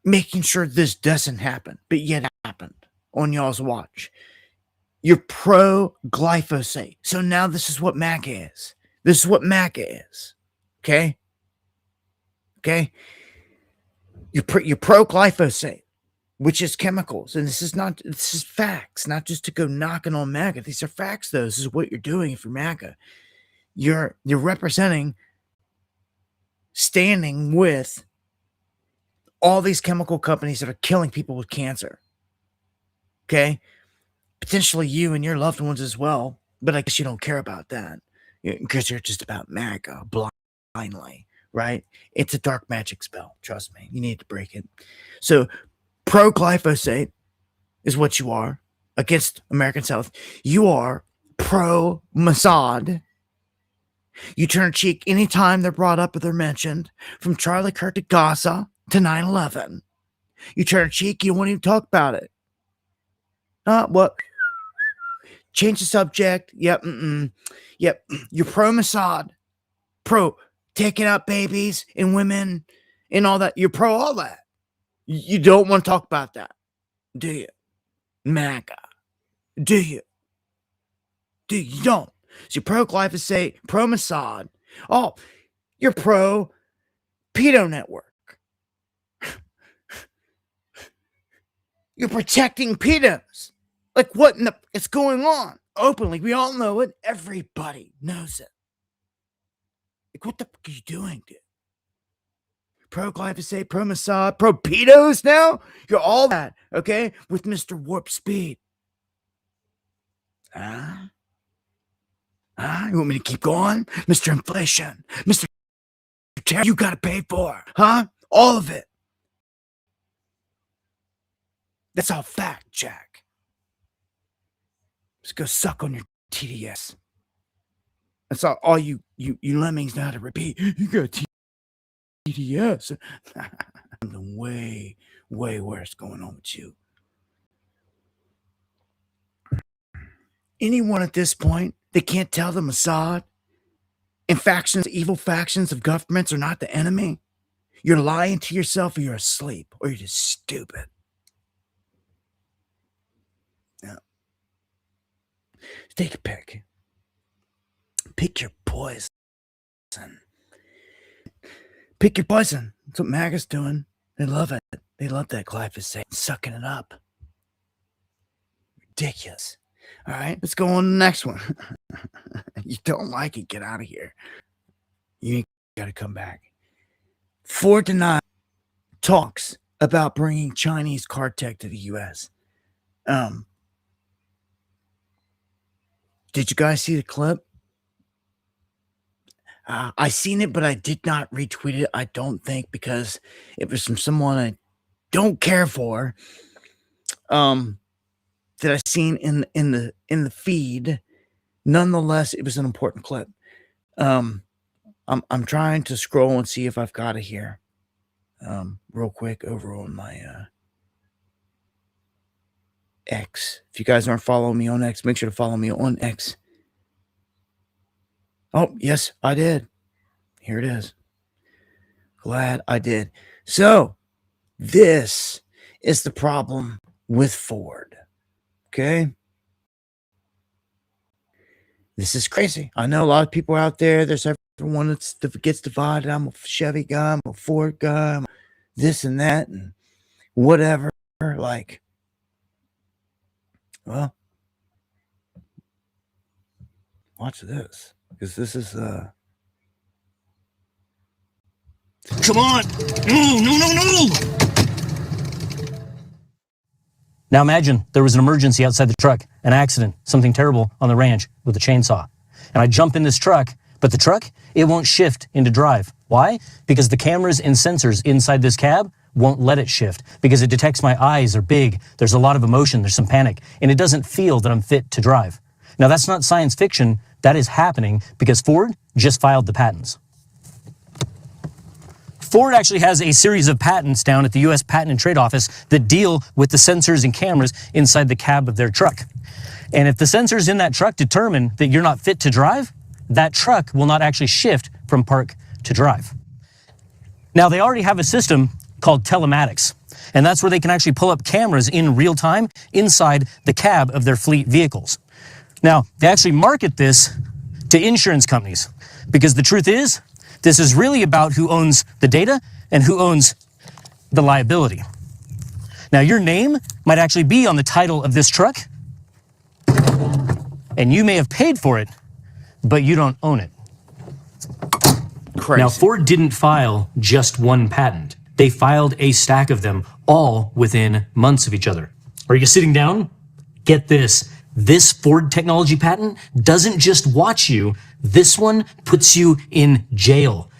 making sure this doesn't happen. But yet it happened on y'all's watch. You're pro glyphosate. So now this is what MAGA is. This is what MAGA is. Okay? Okay? You're pro glyphosate, which is chemicals. And this is facts, not just to go knocking on MAGA. These are facts, though. This is what you're doing if you're MAGA. You're representing standing with all these chemical companies that are killing people with cancer. Okay? Potentially you and your loved ones as well. But I guess you don't care about that because you're just about MAGA blindly, right? It's a dark magic spell. Trust me. You need to break it. So pro-glyphosate is what you are against American South. You are pro-Mossad. You turn cheek anytime they're brought up or they're mentioned, from Charlie Kirk to Gaza to 9/11. You turn cheek, you won't even talk about it. What? Change the subject. Yep. Yep. You're pro-Mossad. Pro taking out babies and women and all that. You're pro all that. You don't want to talk about that, do you? MAGA. Do you? You don't. So you're pro-glyphosate, pro-Mossad. Oh, you're pro-pedo network. You're protecting pedos. Like what it's going on? Openly. We all know it. Everybody knows it. Like what the fuck are you doing, dude? Pro-glyphosate, pro-Mossad, pro-pedos now? You're all that, okay? With Mr. Warp Speed. You want me to keep going? Mr. Inflation, Mr. Terror, you gotta pay for, huh? All of it. That's all fact, Jack. Just go suck on your TDS. That's all you lemmings know how to repeat. You got TDS. Something way, way worse going on with you. Anyone at this point that can't tell the Mossad and factions, evil factions of governments are not the enemy, you're lying to yourself or you're asleep or you're just stupid. Yeah. Take a pick. Pick your poison. Pick your poison. That's what MAGA's doing. They love it. They love that glyphosate. Sucking it up. Ridiculous. All right, let's go on to the next one. You don't like it, get out of here. You ain't got to come back. Ford denied talks about bringing Chinese car tech to the U.S. Did you guys see the clip? I seen it, but I did not retweet it. I don't think because it was from someone I don't care for. That I seen in the feed. Nonetheless, it was an important clip. I'm trying to scroll and see if I've got it here. Real quick over on my X. If you guys aren't following me on X, make sure to follow me on X. Oh, yes, I did. Here it is. Glad I did. So, this is the problem with Ford. Okay? This is crazy. I know a lot of people out there. There's everyone that gets divided. I'm a Chevy guy. I'm a Ford guy. I'm this and that and whatever. Like, well, watch this. Because this is Come on. No, no, no, no. Now imagine there was an emergency outside the truck, an accident, something terrible on the ranch with a chainsaw. And I jump in this truck, but the truck, it won't shift into drive. Why? Because the cameras and sensors inside this cab won't let it shift, because it detects my eyes are big, there's a lot of emotion, there's some panic, and it doesn't feel that I'm fit to drive. Now that's not science fiction, that is happening because Ford just filed the patents. Ford actually has a series of patents down at the US Patent and Trade Office that deal with the sensors and cameras inside the cab of their truck. And if the sensors in that truck determine that you're not fit to drive, that truck will not actually shift from park to drive. Now they already have a system called telematics, and that's where they can actually pull up cameras in real time inside the cab of their fleet vehicles. Now, they actually market this to insurance companies because the truth is, this is really about who owns the data and who owns the liability. Now, your name might actually be on the title of this truck, and you may have paid for it, but you don't own it. Crazy. Now, Ford didn't file just one patent. They filed a stack of them, all within months of each other. Are you sitting down? Get this. This Ford technology patent doesn't just watch you. This one puts you in jail.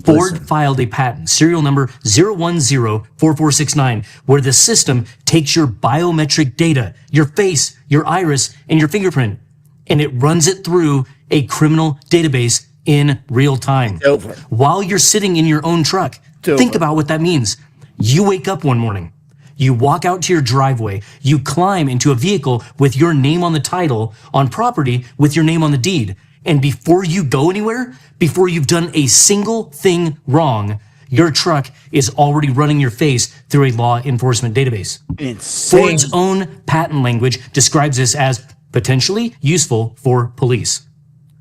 Ford filed a patent, serial number 0104469, where the system takes your biometric data, your face, your iris, and your fingerprint, and it runs it through a criminal database in real time. Over. While you're sitting in your own truck. Think about what that means. You wake up one morning, you walk out to your driveway, you climb into a vehicle with your name on the title, on property with your name on the deed. And before you go anywhere, before you've done a single thing wrong, your truck is already running your face through a law enforcement database. Insane. Ford's own patent language describes this as potentially useful for police.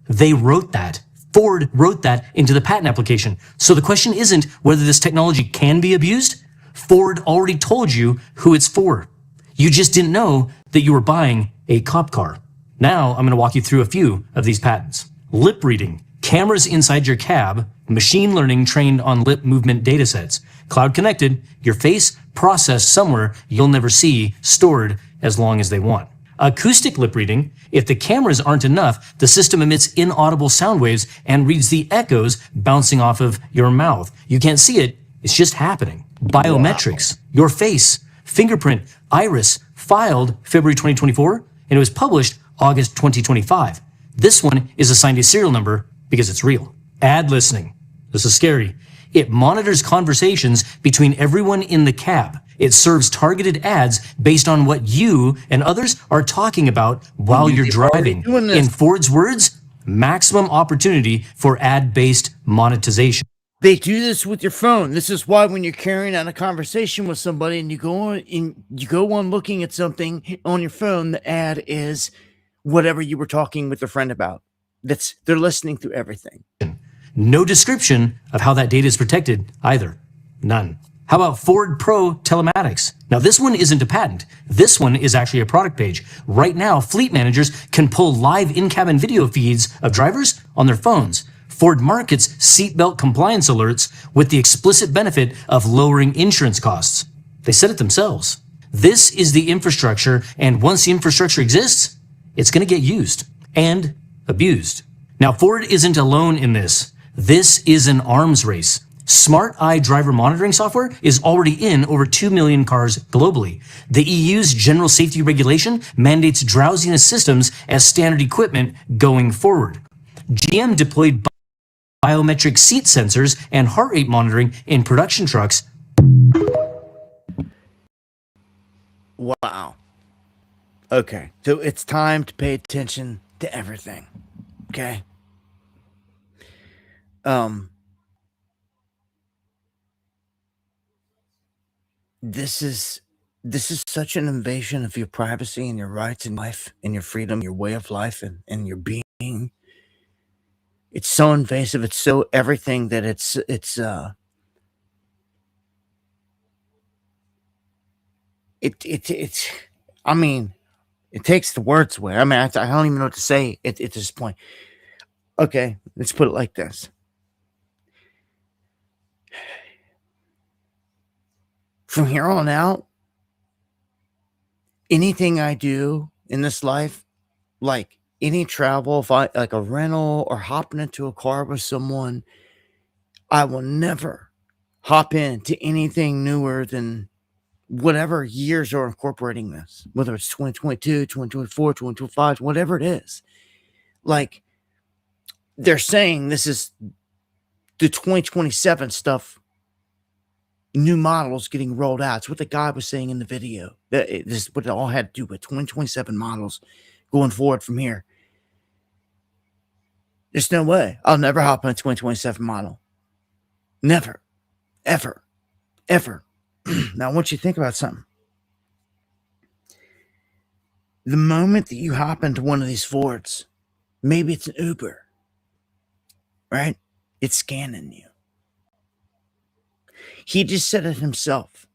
They wrote that. Ford wrote that into the patent application. So the question isn't whether this technology can be abused. Ford already told you who it's for. You just didn't know that you were buying a cop car. Now I'm going to walk you through a few of these patents. Lip reading, cameras inside your cab, machine learning trained on lip movement datasets, cloud connected, your face processed somewhere you'll never see, stored as long as they want. Acoustic lip reading, if the cameras aren't enough, the system emits inaudible sound waves and reads the echoes bouncing off of your mouth. You can't see it, it's just happening. Biometrics, your face, fingerprint, iris, filed February 2024, and it was published August 2025. This one is assigned a serial number because it's real. Ad listening, this is scary. It monitors conversations between everyone in the cab. It serves targeted ads based on what you and others are talking about while you're driving. In Ford's words, maximum opportunity for ad-based monetization. They do this with your phone. This is why when you're carrying on a conversation with somebody and you go on looking at something on your phone, the ad is whatever you were talking with a friend about. They're listening to everything. No description of how that data is protected either. None. How about Ford Pro Telematics? Now this one isn't a patent. This one is actually a product page. Right now, fleet managers can pull live in-cabin video feeds of drivers on their phones. Ford markets seatbelt compliance alerts with the explicit benefit of lowering insurance costs. They said it themselves. This is the infrastructure, and once the infrastructure exists, it's going to get used and abused. Now, Ford isn't alone in this. This is an arms race. Smart Eye driver monitoring software is already in over 2 million cars globally. The EU's general safety regulation mandates drowsiness systems as standard equipment going forward. GM deployed biometric seat sensors and heart rate monitoring in production trucks. Wow. Okay, so it's time to pay attention to everything. Okay. This is such an invasion of your privacy and your rights in life and your freedom, your way of life and your being. It's so invasive. It's so everything that it's I mean, it takes the words away. I mean, I don't even know what to say at this point. Okay, let's put it like this. from here on out, anything I do in this life, like any travel, if I like a rental or hopping into a car with someone, I will never hop into anything newer than whatever years are incorporating this, whether it's 2022, 2024, 2025, whatever it is. Like, they're saying this is the 2027 stuff, new models getting rolled out. It's what the guy was saying in the video. This is what it all had to do with 2027 models going forward from here. There's no way I'll never hop on a 2027 model. Never, ever, ever. Now, I want you to think about something. The moment that you hop into one of these Fords, maybe it's an Uber, right? It's scanning you. He just said it himself.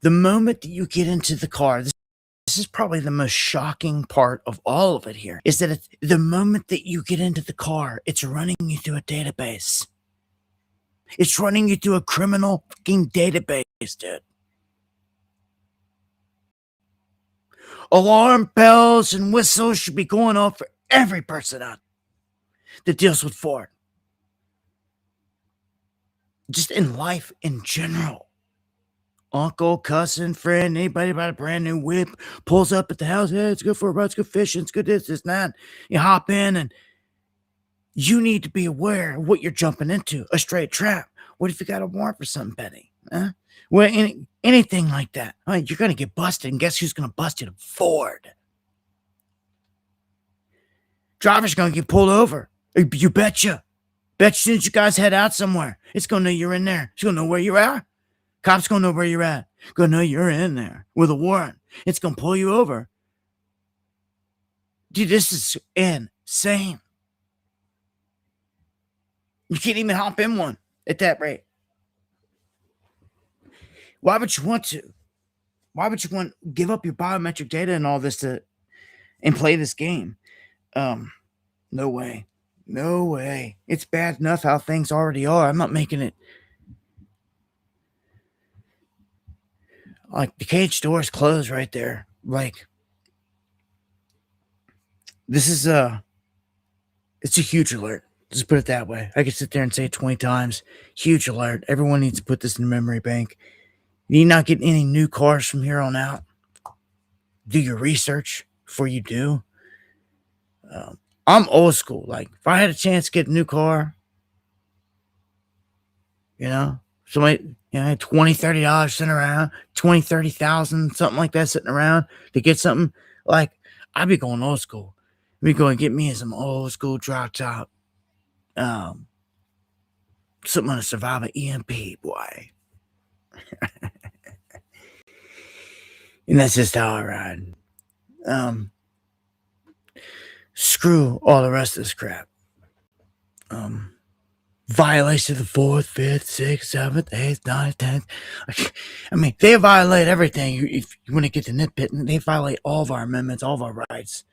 The moment that you get into the car, this is probably the most shocking part of all of it here, is that the moment that you get into the car, it's running you through a database. It's running you through a criminal fucking database, dude. Alarm bells and whistles should be going off for every person out that deals with Ford. Just in life in general. Uncle, cousin, friend, anybody about a brand new whip pulls up at the house. Hey, let's go for a ride, let's go fishing, let's go this, that. You hop in and you need to be aware of what you're jumping into. A straight trap. What if you got a warrant for something, Betty? Huh? Well, anything like that. You're going to get busted, and guess who's going to bust you? Ford. Driver's going to get pulled over. You betcha. Bet as soon as you guys head out somewhere, it's going to know you're in there. It's going to know where you are. Cops going to know where you're at. Going to know you're in there with a warrant. It's going to pull you over. Dude, this is insane. You can't even hop in one at that rate. Why would you want to? Why would you want to give up your biometric data and all this and play this game? No way. No way. It's bad enough how things already are. I'm not making it. Like, the cage door is closed right there. Like, this is it's a huge alert. Just put it that way. I could sit there and say it 20 times. Huge alert. Everyone needs to put this in the memory bank. You need not get any new cars from here on out. Do your research before you do. I'm old school. Like, if I had a chance to get a new car, somebody, $20, $30 sitting around, 20, 30,000, something like that sitting around to get something, like, I'd be going old school. I'd be going to get me some old school drop top. Something on a survivor EMP, boy. And that's just how I ride. Screw all the rest of this crap. Violation of the 4th, 5th, 6th, 7th, 8th, 9th, 10th. I mean, they violate everything. If you want to get to nitpicking, they violate all of our amendments, all of our rights.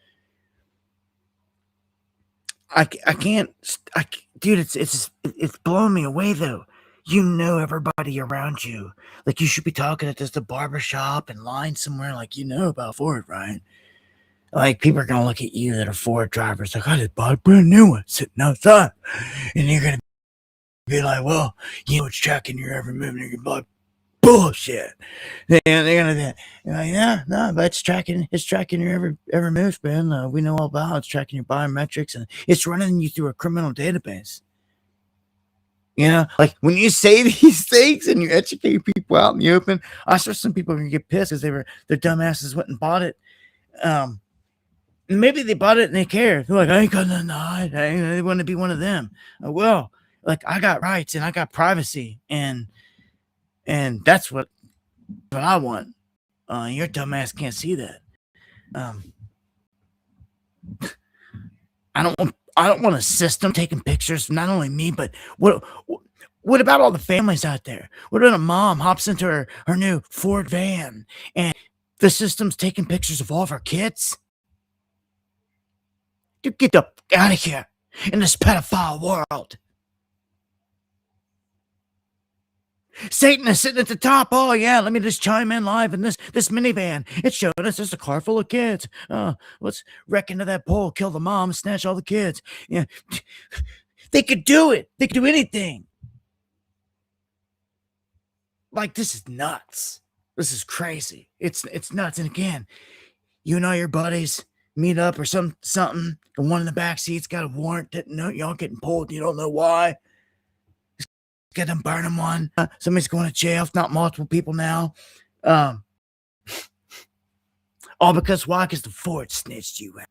I can't, dude, it's blowing me away, though. You know everybody around you. Like, you should be talking at just a barbershop and line somewhere, like, about Ford, right? Like, people are going to look at you that are Ford drivers, like, I just bought a brand new one sitting outside. And you're going to be like, well, it's tracking your every move. And you're going to be like, bullshit. They're going to be like, yeah, no, but it's tracking your every move, man. We know all about it. It's tracking your biometrics, and it's running you through a criminal database. Like, when you say these things and you educate people out in the open, I sure some people are going to get pissed because their dumbasses went and bought it. Maybe they bought it and they care. They're like, I ain't got nothing to hide. They want to be one of them. Well, like, I got rights and I got privacy, and that's what I want. Your dumbass can't see that. I don't want a system taking pictures. Not only me, but what about all the families out there? What about a mom hops into her new Ford van and the system's taking pictures of all of her kids? Dude, get the fuck out of here in this pedophile world. Satan is sitting at the top. Oh yeah, let me just chime in live in this minivan. It's showing us just a car full of kids. Let's wreck into that pole, kill the mom, snatch all the kids. Yeah, they could do it. They could do anything. Like, this is nuts. This is crazy. It's nuts. And again, you and all your buddies meet up or something, and one in the back seat's got a warrant that y'all getting pulled. You don't know why. Get them burning one. Somebody's going to jail, if not multiple people now. All because why? Because the Ford snitched you out.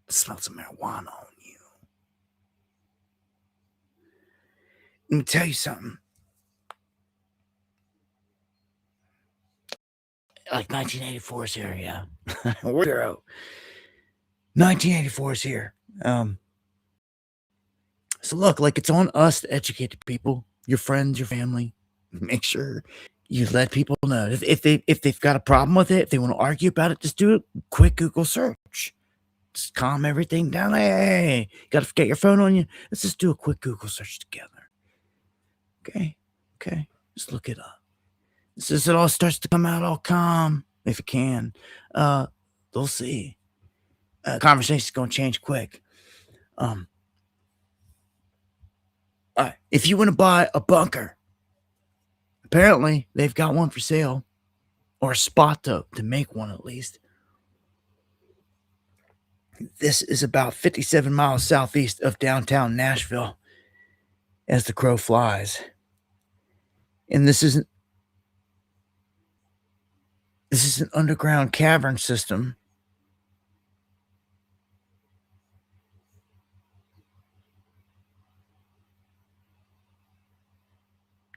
Smell some marijuana on you. Let me tell you something. Like 1984 is here, yeah. We're zero. 1984 is here. So look, like, it's on us to educate the people, your friends, your family. Make sure you let people know if they've got a problem with it, if they want to argue about it, just do a quick Google search. Just calm everything down. Hey, got to forget your phone on you. Let's just do a quick Google search together. Okay, just look it up. As it all starts to come out all calm, if it can, they'll see. Conversation's gonna change quick. All right, if you want to buy a bunker, apparently they've got one for sale, or a spot to make one at least. This is about 57 miles southeast of downtown Nashville, as the crow flies. And this is an underground cavern system.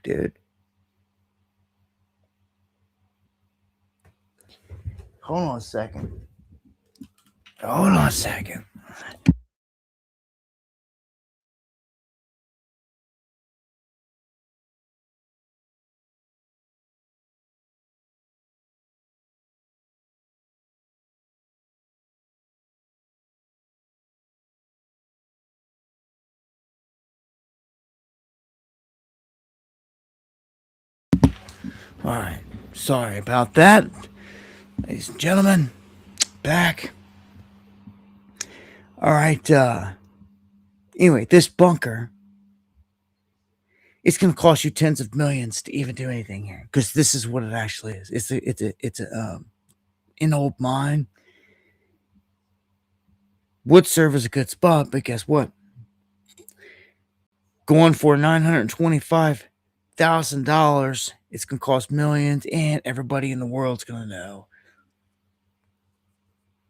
Dude. Hold on a second. All right. Sorry about that. Ladies and gentlemen, back. All right. Anyway, this bunker, it's going to cost you tens of millions to even do anything here, because this is what it actually is. It's an old mine. Would serve as a good spot, but guess what? Going for $925,000, it's going to cost millions, and everybody in the world's going to know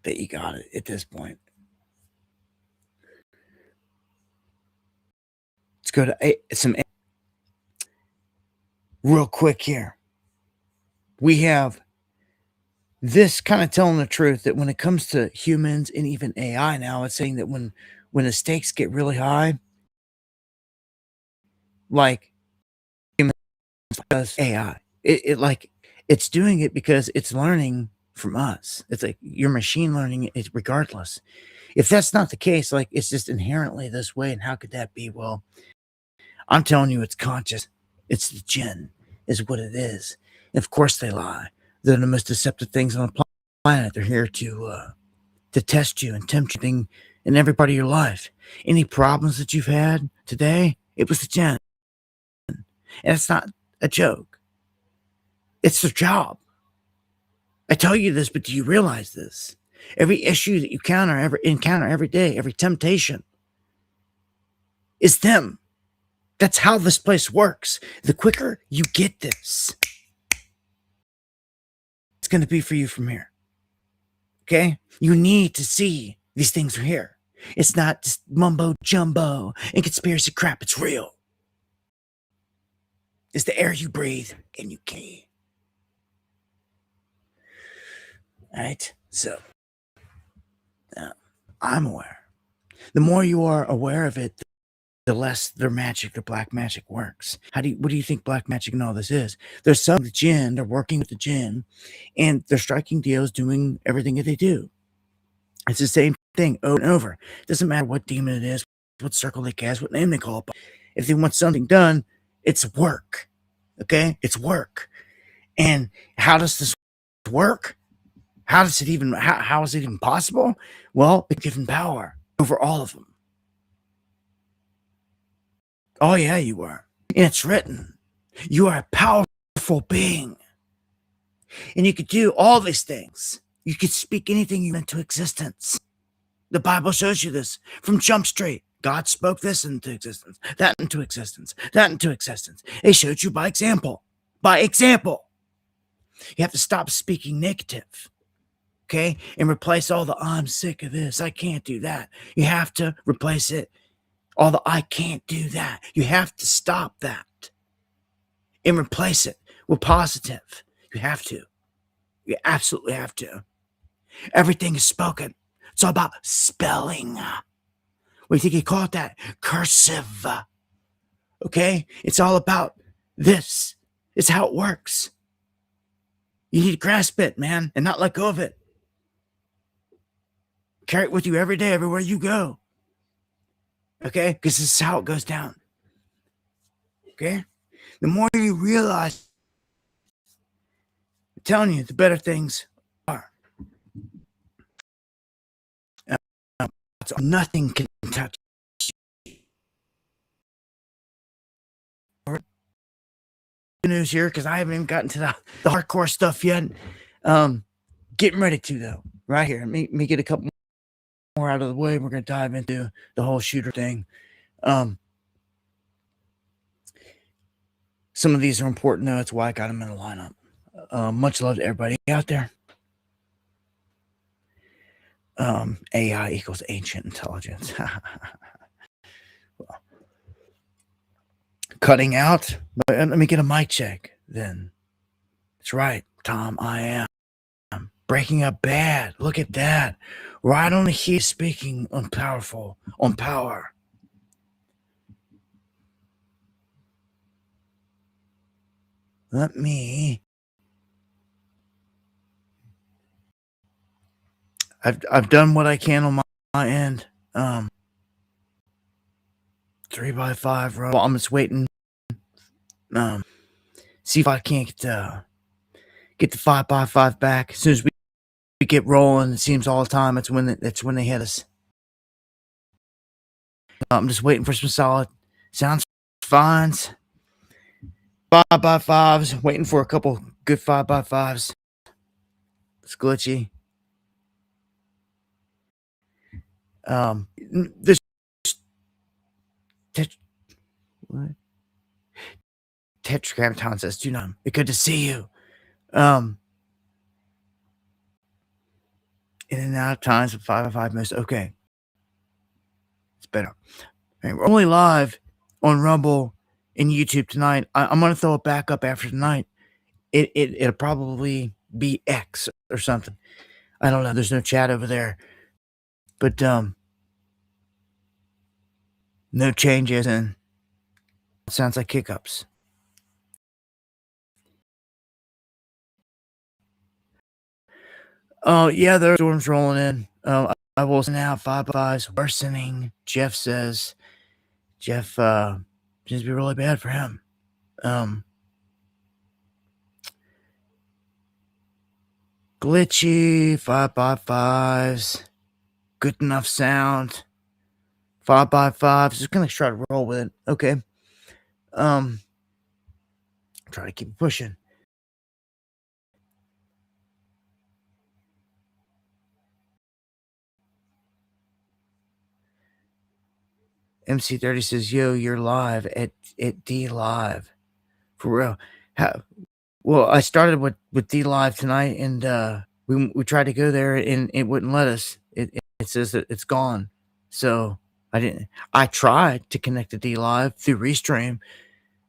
that you got it at this point. Let's go to some real quick here. We have this kind of telling the truth that when it comes to humans and even AI now, it's saying that when the stakes get really high, like AI, it's doing it because it's learning from us. It's like your machine learning it regardless. If that's not the case, like, it's just inherently this way, and how could that be? Well, I'm telling you, it's conscious. It's the jinn, is what it is. And of course they lie. They're the most deceptive things on the planet. They're here to test you and tempt you in every part of your life. Any problems that you've had today, it was the jinn. And it's not a joke. It's their job. I tell you this, but do you realize this? Every issue that you encounter every day, every temptation, is them. That's how this place works. The quicker you get this, it's going to be for you from here. Okay? You need to see these things are here. It's not just mumbo jumbo and conspiracy crap. It's real. It's the air you breathe and you can. All right? So, I'm aware. The more you are aware of it, the less their black magic works. What do you think black magic and all this is? There's some of the jinn, they're working with the jinn, and they're striking deals, doing everything that they do. It's the same thing over and over. It doesn't matter what demon it is, what circle they cast, what name they call it. If they want something done, It's work. Okay? It's work. And how does this work? How is it even possible? Well, it's given power over all of them. Oh yeah, you are. And it's written. You are a powerful being. And you could do all these things. You could speak anything you into existence. The Bible shows you this from Jump Street. God spoke this into existence, that into existence, that into existence. It showed you by example. By example. You have to stop speaking negative. Okay? And replace all the I'm sick of this. I can't do that. You have to replace it. All the I can't do that. You have to stop that. And replace it with positive. You have to. You absolutely have to. Everything is spoken. It's all about spelling. What do you think he called that? Cursive. Okay? It's all about this. It's how it works. You need to grasp it, man, and not let go of it. Carry it with you every day, everywhere you go. Okay? Because this is how it goes down. Okay? The more you realize, I'm telling you, the better things are. Nothing can touch. Good news here, because I haven't even gotten to the hardcore stuff yet. Getting ready to, though. Right here. Let me get a couple more out of the way. We're going to dive into the whole shooter thing. Some of these are important, though. That's why I got them in the lineup. Much love to everybody out there. AI equals ancient intelligence. Well, cutting out. But let me get a mic check then. That's right, Tom. I am breaking up bad. Look at that. Right on the heat, speaking on power. Let me. I've done what I can on my end. 3x5 row. I'm just waiting. See if I can't get the 5x5 back. As soon as we get rolling, it seems all the time. It's when they hit us. I'm just waiting for some solid sounds. Fines. 5x5s. Waiting for a couple good 5x5s. It's glitchy. This Tetragrammaton says, "Do not. It's good to see you." In and out of times with 5x5 miss. Okay, it's better. All right, we're only live on Rumble and YouTube tonight. I'm gonna throw it back up after tonight. It'll probably be X or something. I don't know. There's no chat over there, but no changes, and it sounds like hiccups. Oh yeah, there's storms rolling in. I will now 5x5s worsening. Jeff says. Jeff seems to be really bad for him. Glitchy 5x5s. Good enough sound. 5x5s. Just gonna try to roll with it. Okay. Try to keep pushing. MC30 says, "Yo, you're live at D Live, for real." Well, I started with D Live tonight, and we tried to go there, and it wouldn't let us. It says that it's gone. So I didn't. I tried to connect to D Live through Restream.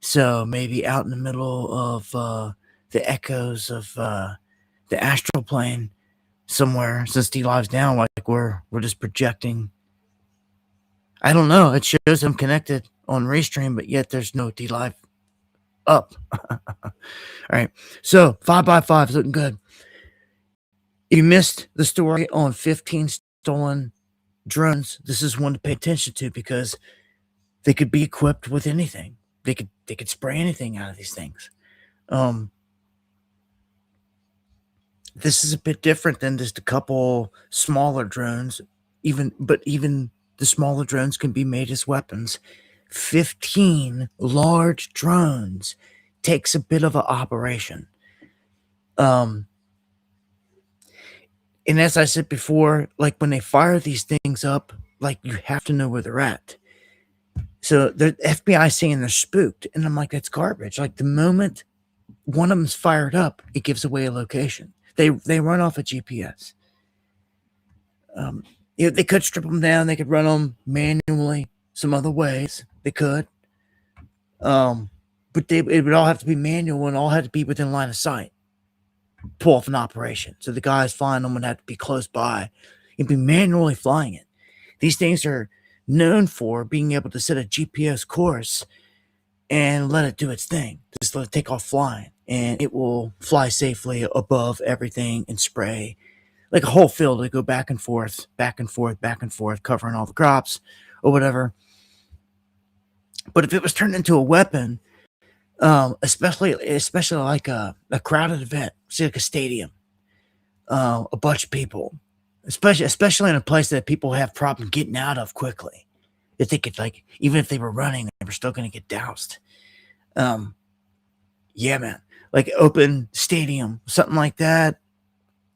So maybe out in the middle of the echoes of the astral plane somewhere, since D Live's down, like we're just projecting. I don't know. It shows I'm connected on Restream, but yet there's no D Live up. All right. So 5x5 is looking good. If you missed the story on 15 stolen drones, this is one to pay attention to, because they could be equipped with anything. they could spray anything out of these things. This is a bit different than just a couple smaller drones. Even the smaller drones can be made as weapons. 15 large drones takes a bit of an operation. And as I said before, like when they fire these things up, like you have to know where they're at. So the FBI saying they're spooked, and I'm like, that's garbage. Like the moment one of them's fired up, it gives away a location. They run off a GPS. They could strip them down. They could run them manually. Some other ways they could. But it would all have to be manual and all had to be within line of sight. Pull off an operation. So the guys flying them would have to be close by and be manually flying it. These things are known for being able to set a GPS course and let it do its thing. Just let it take off flying. And it will fly safely above everything and spray like a whole field to go back and forth, back and forth, back and forth, covering all the crops or whatever. But if it was turned into a weapon, especially like a crowded event, say like a stadium, a bunch of people, especially in a place that people have problem getting out of quickly, that they could, like, even if they were running, they were still going to get doused. Yeah, man, like open stadium, something like that.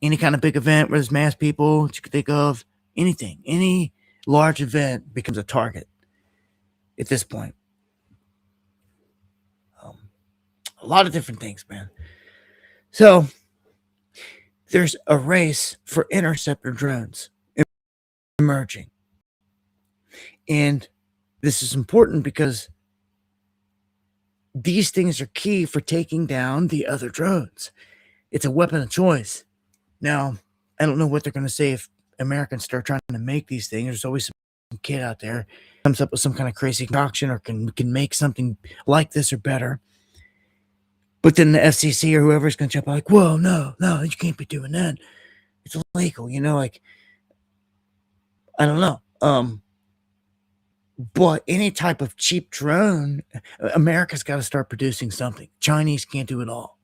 Any kind of big event where there's mass people that you could think of, anything, any large event becomes a target at this point. A lot of different things, man. So there's a race for interceptor drones emerging. And this is important because these things are key for taking down the other drones. It's a weapon of choice. Now, I don't know what they're going to say if Americans start trying to make these things. There's always some kid out there comes up with some kind of crazy concoction or can make something like this or better. But then the FCC or whoever's going to jump out like, whoa, no, you can't be doing that. It's illegal, like, I don't know. But any type of cheap drone, America's got to start producing something. Chinese can't do it all.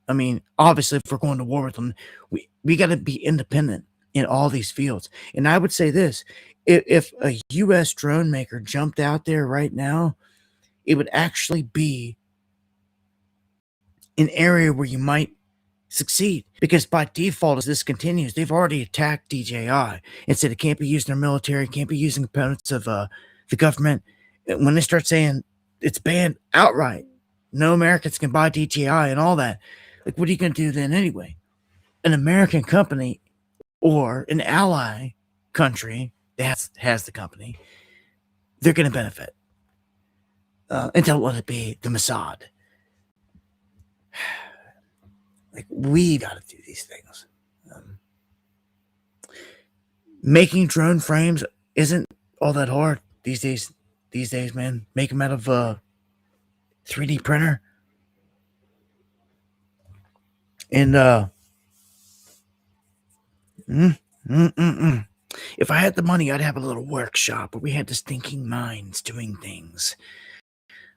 I mean, obviously, if we're going to war with them, we got to be independent in all these fields. And I would say this, if a U.S. drone maker jumped out there right now, it would actually be an area where you might succeed, because by default, as this continues, they've already attacked DJI and said it can't be used in their military, can't be using components of the government. When they start saying it's banned outright, no Americans can buy DJI and all that, like, what are you going to do then anyway? An American company or an ally country that has the company, they're going to benefit. And don't let it be the Mossad. Like, we got to do these things. Making drone frames isn't all that hard these days. Man, make them out of 3D printer. And if I had the money, I'd have a little workshop where we had just thinking minds doing things.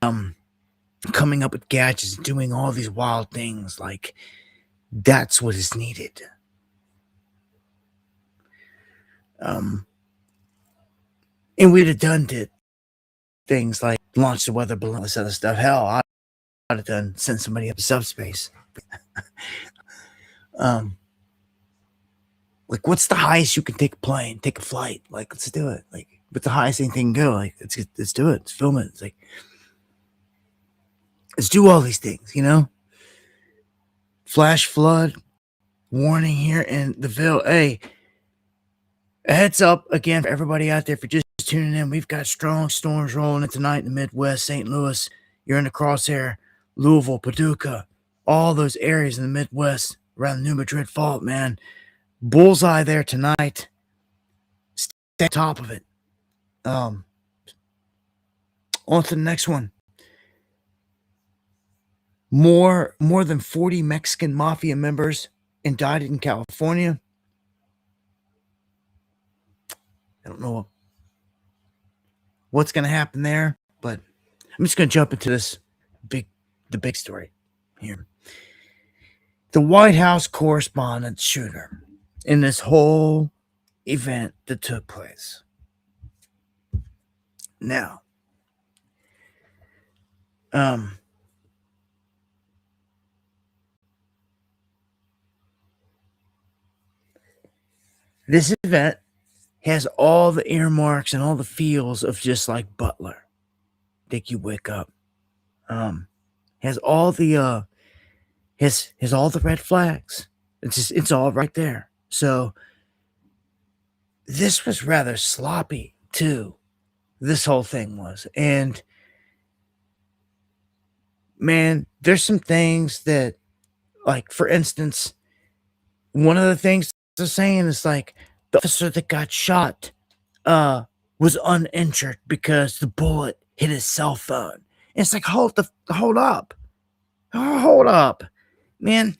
Coming up with gadgets, doing all these wild things. Like, that's what is needed. And we'd have done things like launch the weather balloon, this other stuff. Hell, I'd have done send somebody up to subspace. Like, what's the highest you can take a plane, take a flight? Like, let's do it. Like, what's the highest anything can go? Like, let's do it. Let's film it. It's like, let's do all these things, Flash flood warning here in the Ville. Hey, a heads up again for everybody out there for just tuning in. We've got strong storms rolling in tonight in the Midwest, St. Louis. You're in the crosshair, Louisville, Paducah, all those areas in the Midwest around the New Madrid Fault, man. Bullseye there tonight. Stay on top of it. On to the next one. More than 40 Mexican mafia members indicted in California. I don't know what's going to happen there, but I'm just going to jump into the big story here. The White House correspondent shooter in this whole event that took place. Now, this event has all the earmarks and all the feels of just like Butler. Think you wake up. Has all the has all the red flags. It's all right there. So this was rather sloppy too. This whole thing was. And man, there's some things that, like, for instance, one of the things they're saying is like the officer that got shot was uninjured because the bullet hit his cell phone. And it's like, hold up, man.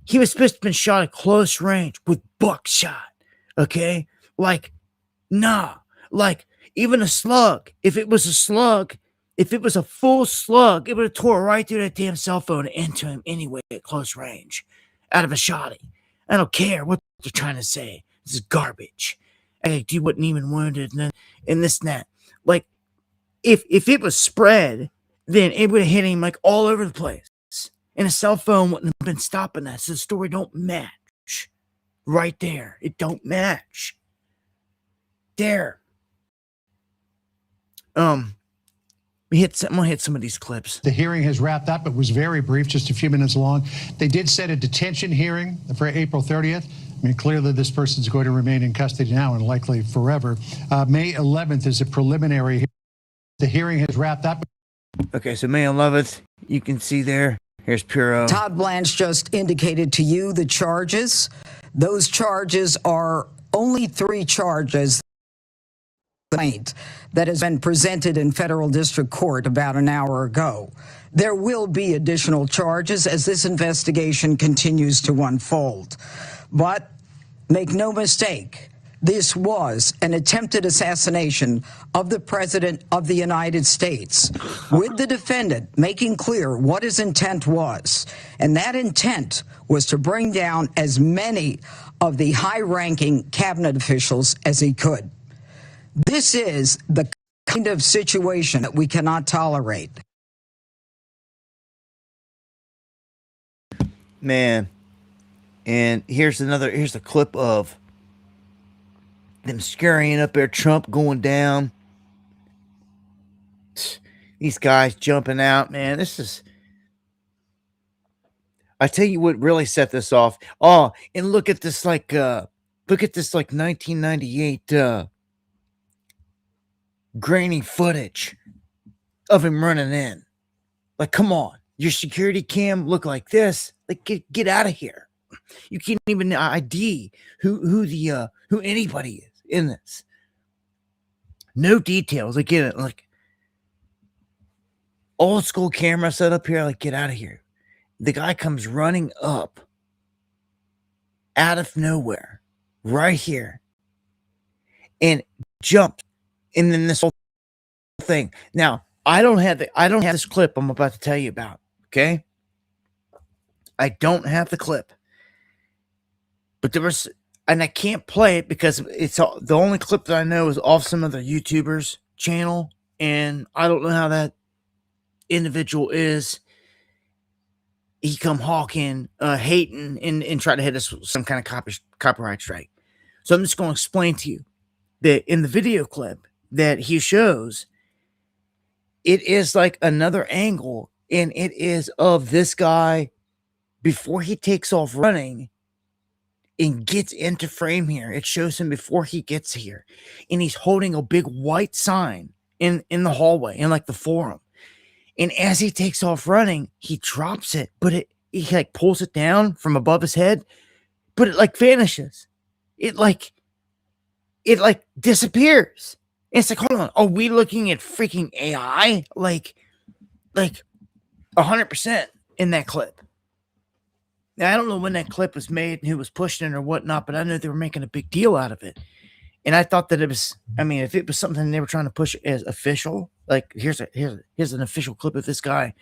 He was supposed to have been shot at close range with buckshot. Okay, like, nah, like even a slug. If it was a slug, if it was a full slug, it would have tore right through that damn cell phone into him anyway at close range, out of a shotty. I don't care what they're trying to say. This is garbage. Like, you wasn't even wounded, and this and that. Like, if it was spread, then it would have hit him like all over the place. And a cell phone wouldn't have been stopping that. So the story don't match. Right there. It don't match. There. I'm gonna hit some of these clips. The hearing has wrapped up. It was very brief, just a few minutes long. They did set a detention hearing for April 30th. I mean, clearly this person's going to remain in custody now and likely forever. May 11th is a preliminary hearing. The hearing has wrapped up. Okay, so May 11th, you can see there. Here's Puro. Todd Blanche just indicated to you the charges. Those charges are only 3 charges that has been presented in federal district court about an hour ago. There will be additional charges as this investigation continues to unfold. But make no mistake, this was an attempted assassination of the President of the United States, with the defendant making clear what his intent was. And that intent was to bring down as many of the high-ranking cabinet officials as he could. This is the kind of situation that we cannot tolerate. Man. And here's the clip of them scurrying up there, Trump going down. These guys jumping out, man. I tell you what really set this off. Oh, and look at this like 1998 grainy footage of him running in. Like, come on, your security cam look like this. Like, get out of here. You can't even ID who anybody is in this. No details. Again, like old school camera set up here. Like, get out of here. The guy comes running up out of nowhere, right here, and jumps. And then this whole thing. Now, I don't have this clip I'm about to tell you about. Okay, I don't have the clip, but there was, and I can't play it because it's the only clip that I know is off some other YouTuber's channel, and I don't know how that individual is. He come hawking, hating, and try to hit us with some kind of copyright strike. So I'm just going to explain to you that in the video clip that he shows, it is like another angle, and it is of this guy before he takes off running and gets into frame here. It shows him before he gets here, and he's holding a big white sign in the hallway, in like the forum. And as he takes off running, he drops it, but he like pulls it down from above his head, but it like vanishes. It like disappears. And it's like, hold on, are we looking at freaking AI? Like 100% in that clip. Now, I don't know when that clip was made and who was pushing it or whatnot, but I know they were making a big deal out of it. And I thought that it was, I mean, if it was something they were trying to push as official, Like here's an official clip of this guy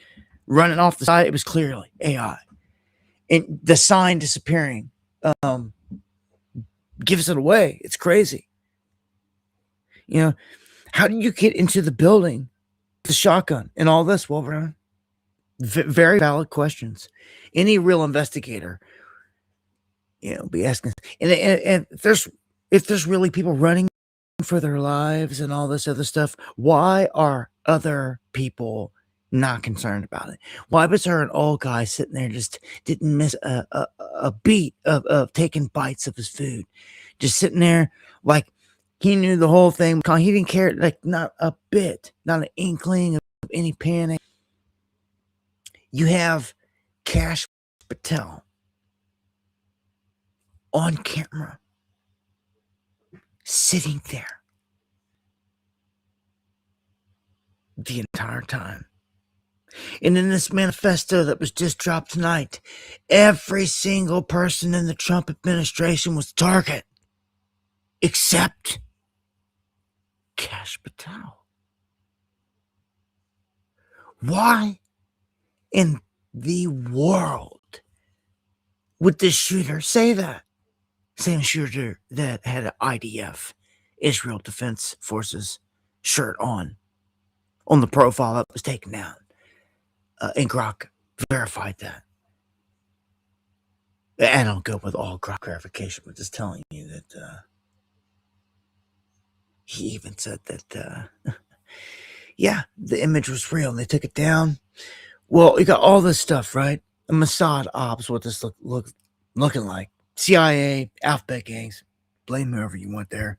running off the side. It was clearly AI, and the sign disappearing gives it away. It's crazy. You know, how did you get into the building with the shotgun and all this? Well, Brown, very valid questions. Any real investigator, be asking. And if there's really people running for their lives and all this other stuff, why are other people not concerned about it? Why was there an old guy sitting there just didn't miss a beat of taking bites of his food, just sitting there like he knew the whole thing? He didn't care, like not a bit, not an inkling of any panic. You have Kash Patel on camera sitting there the entire time. And in this manifesto that was just dropped tonight, every single person in the Trump administration was target except Kash Patel. Why in the world would this shooter say that? Same shooter that had an IDF, Israel Defense Forces shirt on the profile that was taken down. And Grok verified that. I don't go with all Grok verification, but just telling you that he even said that, yeah, the image was real and they took it down. Well, you got all this stuff, right? A Mossad ops, what this looking like. CIA, alphabet gangs, blame whoever you want there.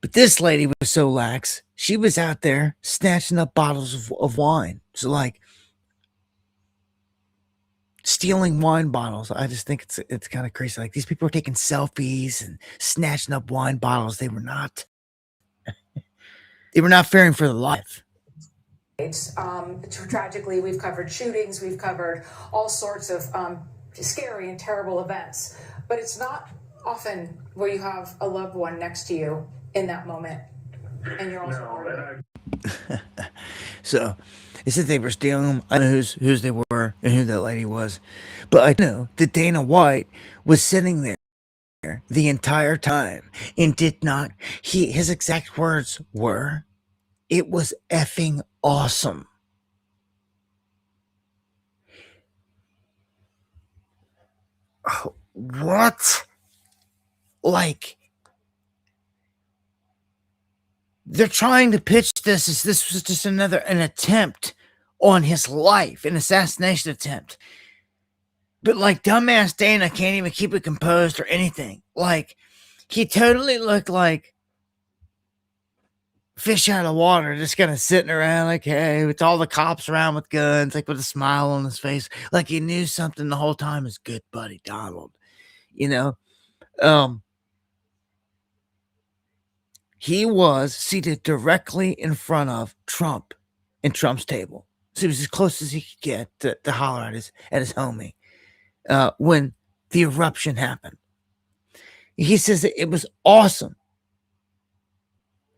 But this lady was so lax, she was out there snatching up bottles of wine. So like stealing wine bottles. I just think it's kind of crazy. Like these people are taking selfies and snatching up wine bottles. They were not fearing for their life. Tragically, we've covered shootings, we've covered all sorts of scary and terrible events, but it's not often where you have a loved one next to you in that moment, and you're also part of it. So they said they were stealing them. I know whose they were and who that lady was, but I know that Dana White was sitting there the entire time and did not. His exact words were, "It was effing awesome." Oh, what? Like, they're trying to pitch this as this was just an attempt on his life, an assassination attempt. But like dumbass Dana can't even keep it composed or anything. Like, he totally looked like fish out of water, just kind of sitting around like, hey, with all the cops around with guns, like with a smile on his face, like he knew something the whole time. His good buddy Donald, he was seated directly in front of Trump and Trump's table. So he was as close as he could get to holler at his homie when the eruption happened. He says that it was awesome.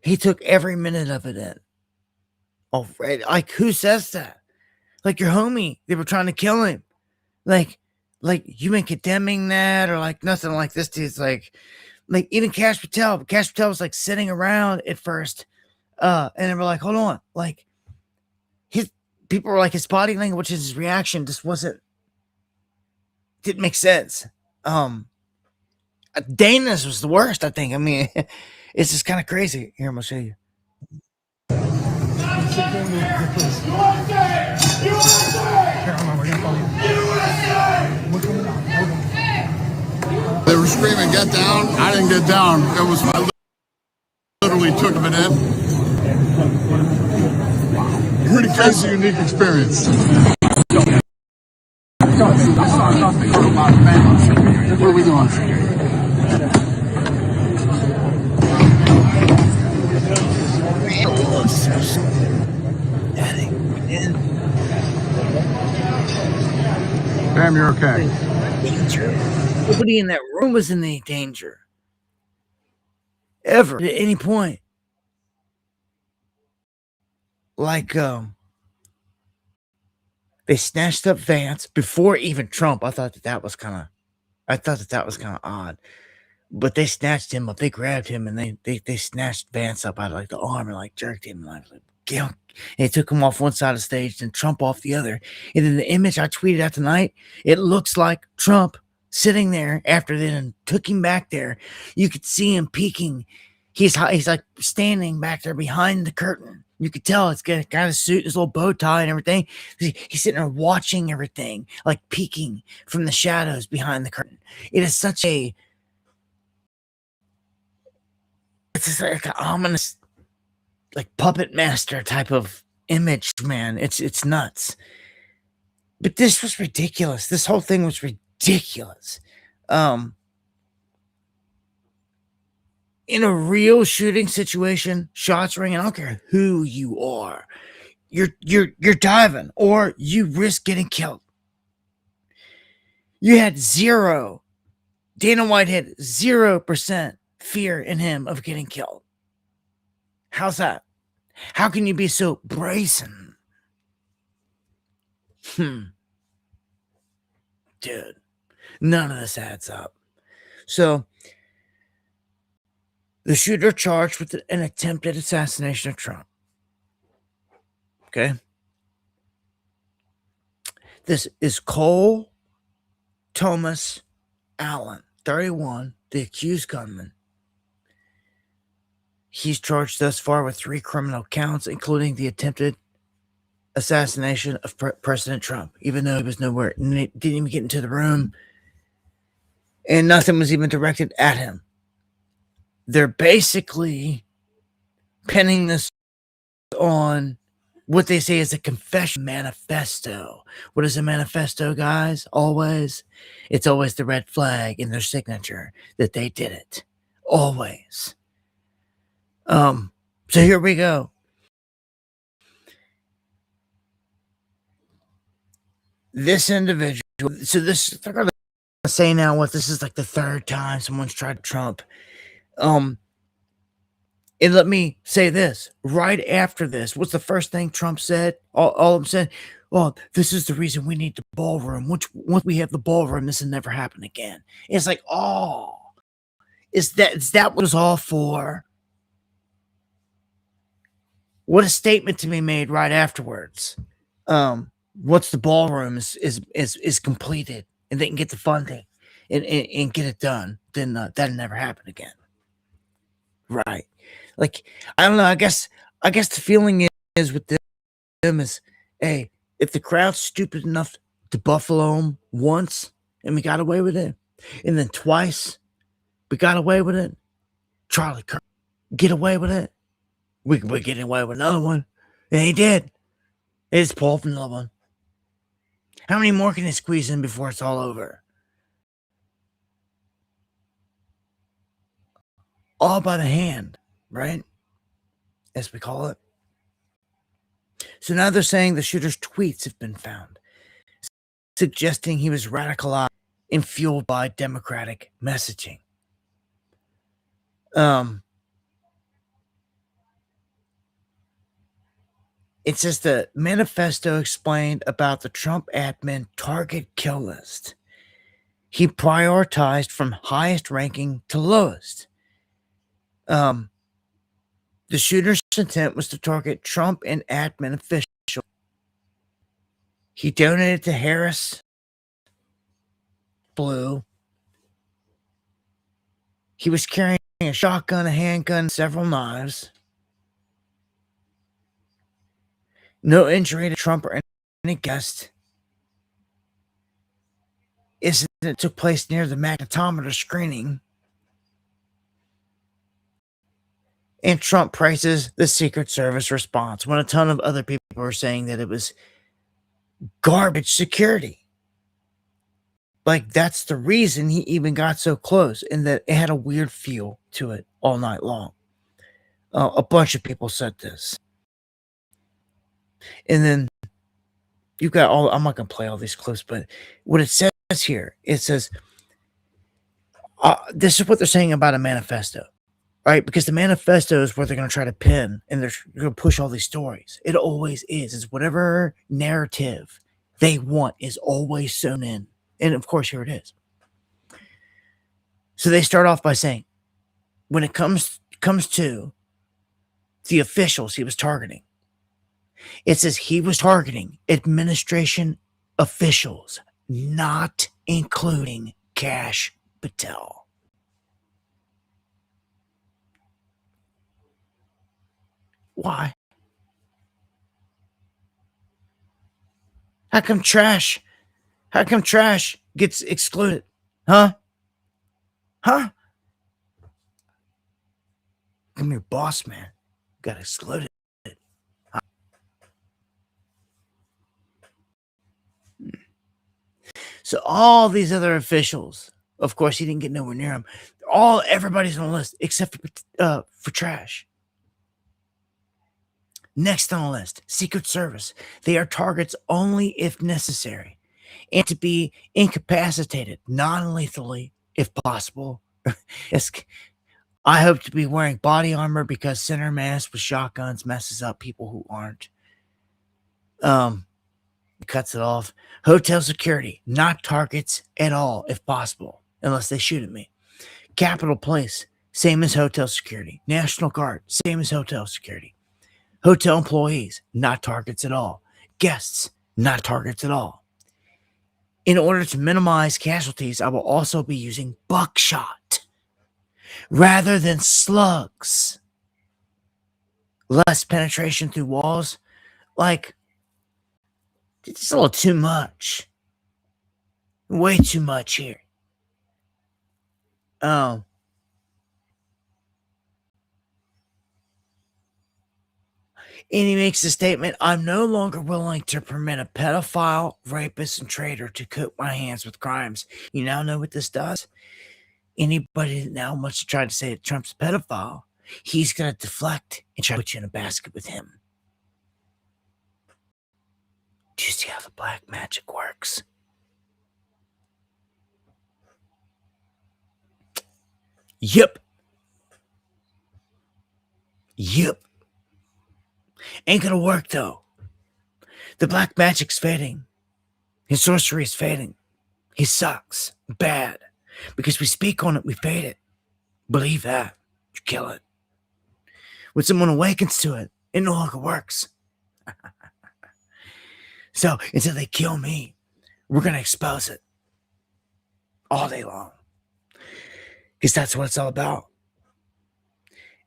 He took every minute of it in. Oh, right. Like, who says that? Like your homie, they were trying to kill him. Like you ain't condemning that or like nothing like this. Dude's like even Kash Patel. But Kash Patel was like sitting around at first, and they were like, hold on, like his people were like his body language, his reaction just didn't make sense. Dana's was the worst, I think. I mean, it's just kind of crazy. Here, I'm gonna show you. They were screaming, "Get down!" I didn't get down. I literally took it in. Pretty crazy, unique experience. Where are we going? Bam, you're okay. Nobody in that room was in any danger. Ever, at any point. like they snatched up Vance before even Trump. I thought that was kind of odd. But they snatched him up. They grabbed him and they snatched Vance up out of like the arm and like jerked him and like get him. And they took him off one side of the stage and Trump off the other. And then the image I tweeted out tonight, it looks like Trump sitting there after they then took him back there. You could see him peeking. He's like standing back there behind the curtain. You could tell it's got a suit, his little bow tie and everything. He's sitting there watching everything, like peeking from the shadows behind the curtain. It is such a it's just like an ominous, like puppet master type of image, man. It's nuts. But this was ridiculous. This whole thing was ridiculous. In a real shooting situation, shots ringing, I don't care who you are. You're diving or you risk getting killed. You had zero. Dana White had 0% fear in him of getting killed. How's that? How can you be so brazen? Dude, none of this adds up. So, the shooter charged with an attempted assassination of Trump. Okay? This is Cole Thomas Allen, 31, the accused gunman. He's charged thus far with 3 criminal counts, including the attempted assassination of President Trump, even though he was nowhere, didn't even get into the room, and nothing was even directed at him. They're basically pinning this on what they say is a confession manifesto. What is a manifesto, guys? It's always the red flag in their signature that they did it. Always. So here we go. This individual, they're going to say now what this is like the 3rd time someone's tried Trump. And let me say this right after this. What's the first thing Trump said? All of them said, well, this is the reason we need the ballroom. Once we have the ballroom, this will never happen again. It's like, is that what it's all for? What a statement to be made right afterwards. Once the ballroom is completed and they can get the funding and get it done, then that'll never happen again. Right. Like, I don't know. I guess the feeling is with them is, hey, if the crowd's stupid enough to buffalo him once and we got away with it, and then twice we got away with it, Charlie Kirk get away with it, we're getting away with another one. And he did. They just pulled off another one. How many more can they squeeze in before it's all over? All by the hand, right? As we call it. So now they're saying the shooter's tweets have been found, suggesting he was radicalized and fueled by Democratic messaging. It says the manifesto explained about the Trump admin target kill list. He prioritized from highest ranking to lowest. The shooter's intent was to target Trump and admin officials. He donated to Harris Blue. He was carrying a shotgun, a handgun, several knives. No injury to Trump or any guest. Incident took place near the magnetometer screening. And Trump praises the Secret Service response when a ton of other people were saying that it was garbage security. Like, that's the reason he even got so close, and that it had a weird feel to it all night long. A bunch of people said this. And then you've got I'm not going to play all these clips, but what it says here, it says, this is what they're saying about a manifesto. right? Because the manifesto is where they're going to try to pin and they're going to push all these stories. It always is. It's whatever narrative they want is always sewn in. And of course, here it is. So they start off by saying, when it comes to the officials he was targeting, it says he was targeting administration officials, not including Kash Patel. Why? How come trash gets excluded? Huh? I'm your boss, man. Got excluded. So all these other officials, of course, he didn't get nowhere near them. Everybody's on the list except for trash. Next on the list, Secret Service. They are targets only if necessary and to be incapacitated non-lethally if possible. I hope to be wearing body armor because center mass with shotguns messes up people who aren't. Cuts it off. Hotel security, not targets at all if possible, unless they shoot at me. Capitol Police, same as hotel security. National Guard, same as hotel security. Hotel employees, not targets at all. Guests, not targets at all. In order to minimize casualties, I will also be using buckshot rather than slugs. Less penetration through walls. Like, it's a little too much. Way too much here. And he makes a statement, I'm no longer willing to permit a pedophile, rapist, and traitor to coat my hands with crimes. You now know what this does? Anybody that now wants to try to say that Trump's a pedophile, he's going to deflect and try to put you in a basket with him. Do you see how the black magic works? Yep. Ain't gonna work though. The black magic's fading. His sorcery is fading. He sucks. Bad. Because we speak on it, we fade it. Believe that. You kill it. When someone awakens to it, it no longer works. So until they kill me, we're gonna expose it. All day long. Because that's what it's all about.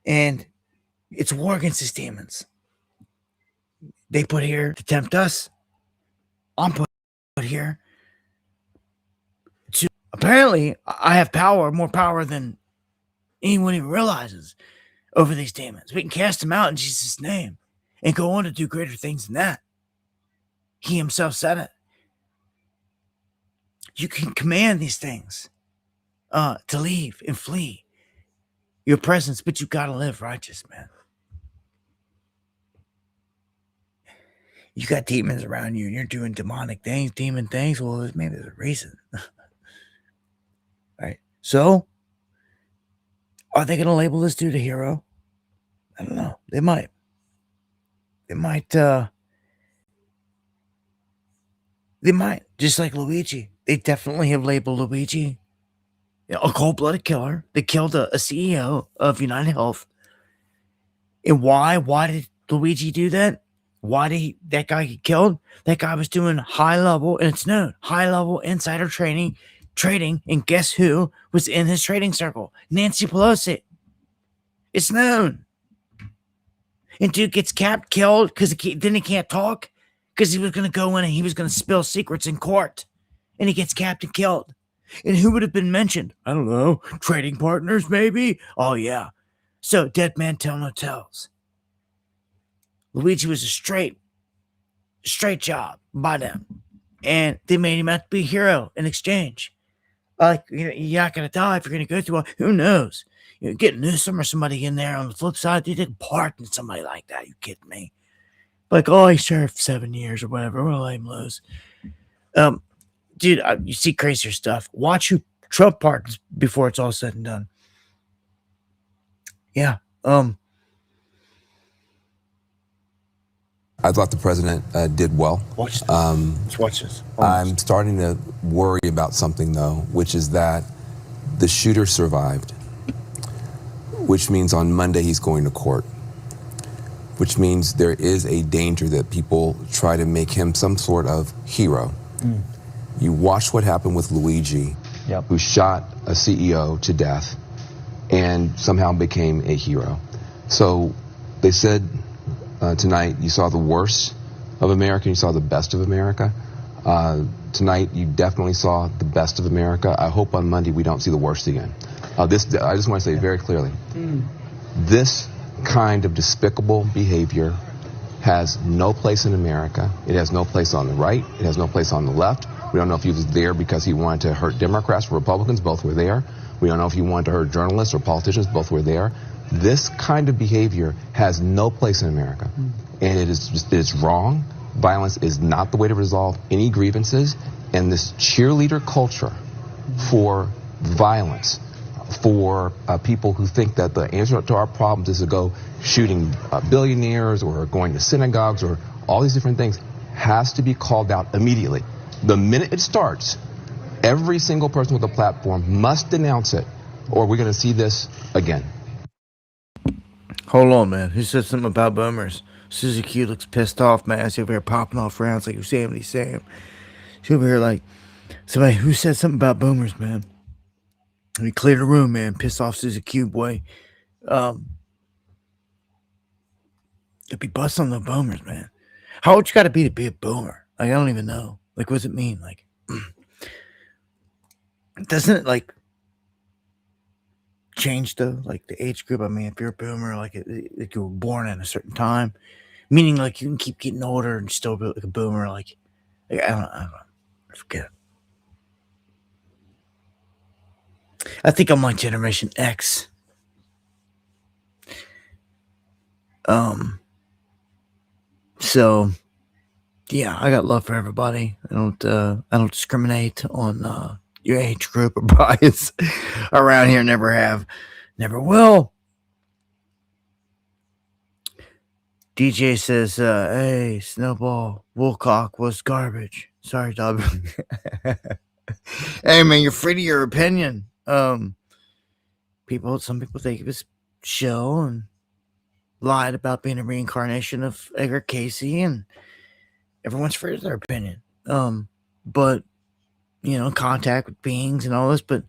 And it's war against these demons. They put here to tempt us. I'm put here to... Apparently, I have power, more power than anyone even realizes over these demons. We can cast them out in Jesus' name and go on to do greater things than that. He himself said it. You can command these things to leave and flee your presence, but you gotta live righteous, man. You got demons around you and you're doing demonic things, demon things. Well, maybe there's a reason. Right? So, are they going to label this dude a hero? I don't know. They might. They might. Just like Luigi. They definitely have labeled Luigi a cold-blooded killer. They killed a CEO of United Health. And why? Why did Luigi do that? Why did that guy get killed? That guy was doing high-level, and it's known, high-level insider trading, and guess who was in his trading circle? Nancy Pelosi. It's known. And dude gets capped, killed, because then he can't talk, because he was going to go in and he was going to spill secrets in court, and he gets capped and killed. And who would have been mentioned? I don't know. Trading partners, maybe? Oh, yeah. So, dead man tell no tales. Luigi was a straight job by them. And they made him out to be a hero in exchange. Like, you're not going to die if you're going to go through all, who knows? You know, get Newsom or somebody in there on the flip side, they didn't pardon somebody like that. You kidding me? Like, oh, he served 7 years or whatever. We'll let him lose. Dude, you see crazier stuff. Watch who Trump pardons before it's all said and done. yeah. I thought the president did well. Watch this. Let's watch this. I'm starting to worry about something, though, which is that the shooter survived, which means on Monday he's going to court, which means there is a danger that people try to make him some sort of hero. You watch what happened with Luigi, who shot a CEO to death and somehow became a hero. So they said tonight you saw the worst of America, you saw the best of America. Tonight you definitely saw the best of America. I hope on Monday we don't see the worst again. I just want to say very clearly, this kind of despicable behavior has no place in America. It has no place on the right. It has no place on the left. We don't know if he was there because he wanted to hurt Democrats or Republicans. Both were there. We don't know if he wanted to hurt journalists or politicians. Both were there. This kind of behavior has no place in America. And it's wrong. Violence is not the way to resolve any grievances. And this cheerleader culture for violence, for people who think that the answer to our problems is to go shooting billionaires or going to synagogues or all these different things, has to be called out immediately. The minute it starts, every single person with a platform must denounce it, or we're going to see this again. Hold on, man. Who said something about boomers? Susie Q looks pissed off, man. She's over here popping off rounds like Yosemite Sam. She's over here like, somebody who said something about boomers, man. Let me clear the room, man. Piss off Susie Q, boy. It'd be busting on the boomers, man. How old you got to be a boomer? Like, I don't even know. Like, what does it mean? Like, doesn't it, like, change, though? Like, the age group? I mean, if you're a boomer, like you were born at a certain time, meaning, like, you can keep getting older and still be like a boomer. Like I don't know. I forget. I think I'm like Generation X. So yeah, I got love for everybody. I don't discriminate on your age group or bias around here. Never have, never will. DJ says, hey, Snowball, Woolcock was garbage. Sorry, Dub. Hey, man, you're free to your opinion. Some people think it was show and lied about being a reincarnation of Edgar Casey, and everyone's free to their opinion. But, you know, contact with beings and all this, but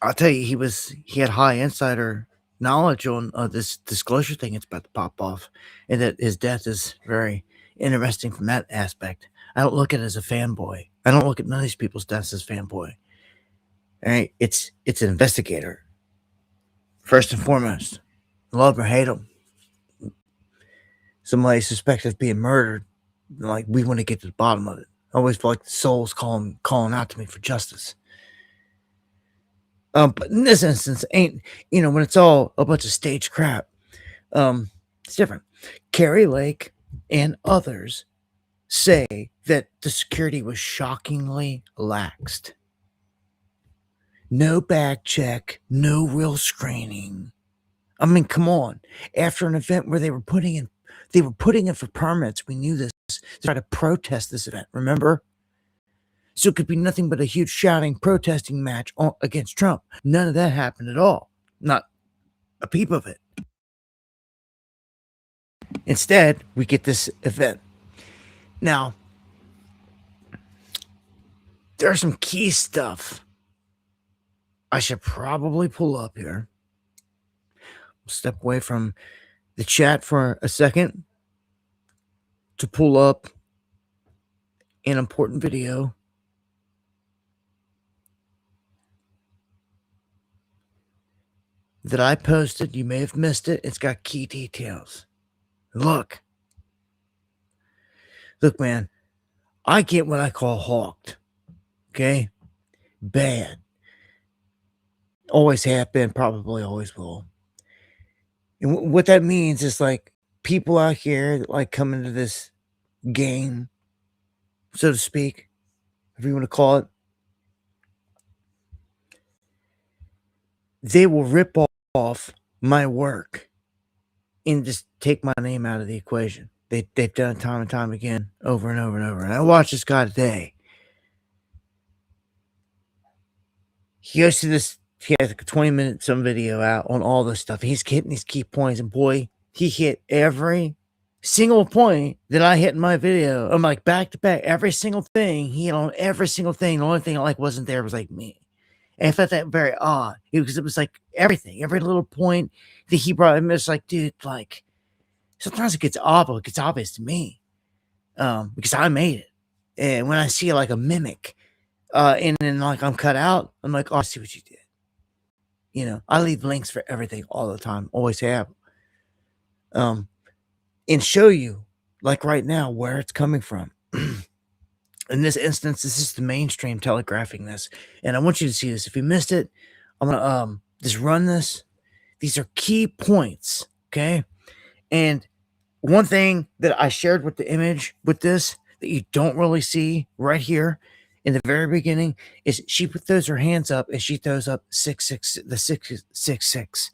I'll tell you, he had high insider knowledge on this disclosure thing it's about to pop off, and that his death is very interesting from that aspect. I don't look at it as a fanboy. I don't look at none of these people's deaths as fanboy. All right, it's an investigator. First and foremost, love or hate him. Somebody suspected of being murdered, like, we want to get to the bottom of it. I always feel like the soul's calling out to me for justice. But in this instance, when it's all a bunch of stage crap, it's different. Carrie Lake and others say that the security was shockingly laxed. No bag check, no real screening. I mean, come on. After an event where they were putting in for permits, we knew this, to try to protest this event, remember? So it could be nothing but a huge shouting, protesting match against Trump. None of that happened at all. Not a peep of it. Instead, we get this event. Now, there's some key stuff I should probably pull up here. Step away from the chat for a second to pull up an important video that I posted. You may have missed it. It's got key details. Look, man, I get what I call hawked. Okay? Bad. Always have been, probably always will. And what that means is, like, people out here that, like, come into this game, so to speak, if you want to call it, they will rip off off my work and just take my name out of the equation. They've done it time and time again, over and over and over. And I watched this guy today. He goes to this, he has like a 20-minute some video out on all this stuff. He's hitting these key points, and boy, he hit every single point that I hit in my video. I'm like back to back, every single thing. He hit on every single thing. The only thing I like wasn't there was like me. And I felt that very odd because it was like everything, every little point that he brought. I'm just like, dude, like sometimes it gets obvious. It gets obvious to me because I made it. And when I see like a mimic, and then like I'm cut out, I'm like, oh, I see what you did. You know, I leave links for everything all the time, always have. And show you, like right now, where it's coming from. In this instance, this is the mainstream telegraphing this. And I want you to see this. If you missed it, I'm going to just run this. These are key points, okay? And one thing that I shared with the image with this that you don't really see right here in the very beginning is she throws her hands up and she throws up 666,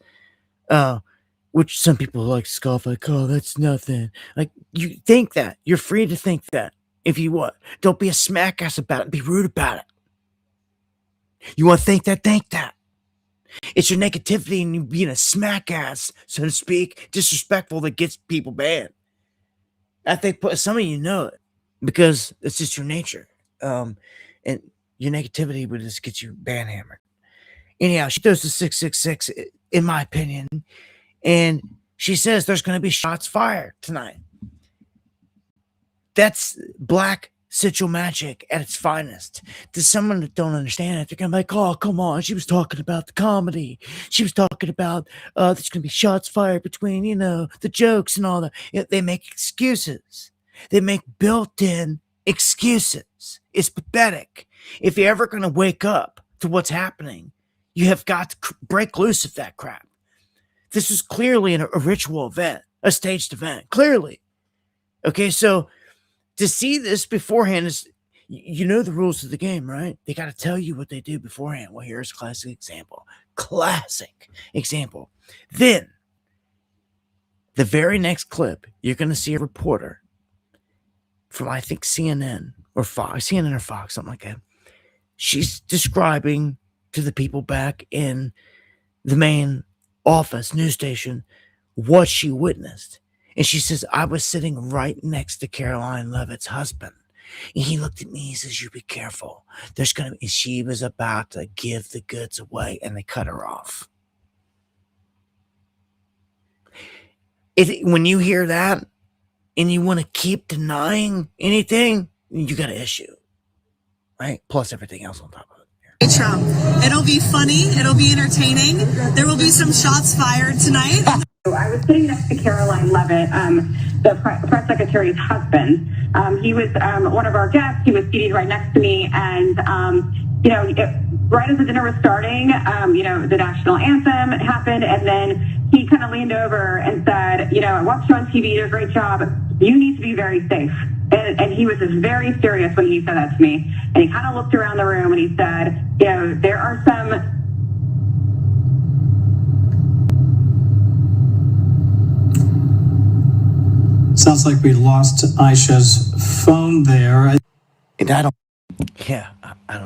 which some people like scoff like, oh, that's nothing. Like, you think that. You're free to think that. If you what? Don't be a smack ass about it. Be rude about it. You want to think that? Think that. It's your negativity and you being a smack ass, so to speak, disrespectful that gets people banned. I think some of you know it because it's just your nature. And your negativity would just get you ban hammered. Anyhow, she throws the 666, in my opinion, and she says there's going to be shots fired tonight. That's black sigil magic at its finest. To someone that don't understand it, they're going to be like, oh, come on. She was talking about the comedy. She was talking about there's going to be shots fired between, you know, the jokes and all that. They make excuses. They make built-in excuses. It's pathetic. If you're ever going to wake up to what's happening, you have got to break loose of that crap. This is clearly a ritual event, a staged event, clearly. Okay, so to see this beforehand is, you know the rules of the game, right? They got to tell you what they do beforehand. Well, here's a classic example. Classic example. Then, the very next clip, you're going to see a reporter from, I think, CNN or Fox, something like that. She's describing to the people back in the main office, news station, what she witnessed. And she says, I was sitting right next to Caroline Levitt's husband. And he looked at me, he says, you be careful. There's going to be, she was about to give the goods away, and they cut her off. When you hear that, and you want to keep denying anything, you got an issue. Right? Plus everything else on top of it. Trump. It'll be funny. It'll be entertaining. There will be some shots fired tonight. I was sitting next to Caroline Levitt, the press secretary's husband. He was one of our guests. He was seated right next to me, and right as the dinner was starting, the national anthem happened, and then he kind of leaned over and said, I watched you on TV. You did a great job. You need to be very safe. And he was just very serious when he said that to me. And he kind of looked around the room and he said, there are some. Sounds like we lost Aisha's phone there. And I don't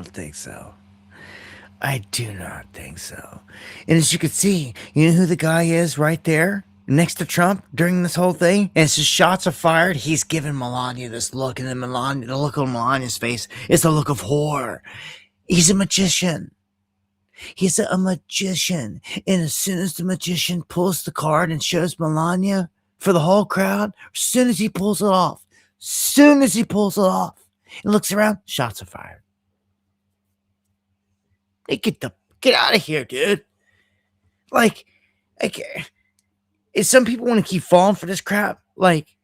think so. I do not think so. And as you can see, you know who the guy is right there next to Trump during this whole thing? And as his shots are fired, he's giving Melania this look, and then the look on Melania's face is the look of horror. He's a magician. He's a magician. And as soon as the magician pulls the card and shows Melania for the whole crowd, as soon as he pulls it off, and looks around, shots are fired. Hey, get out of here, dude. Like, if some people want to keep falling for this crap, like,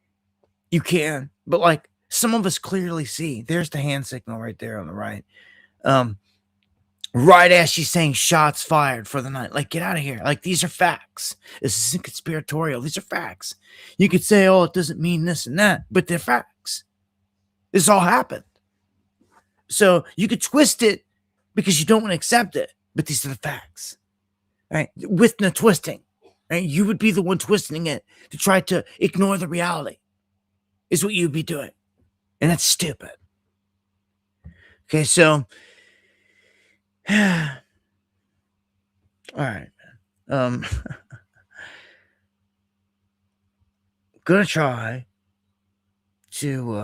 you can. But, like, some of us clearly see. There's the hand signal right there on the right. Right as she's saying shots fired for the night. Like, get out of here. Like, these are facts. This isn't conspiratorial. These are facts. You could say, oh, it doesn't mean this and that, but they're facts. This all happened. So you could twist it because you don't want to accept it, but these are the facts. right? With no twisting, right? You would be the one twisting it to try to ignore the reality, is what you'd be doing. And that's stupid. Okay, so, all right, gonna try to,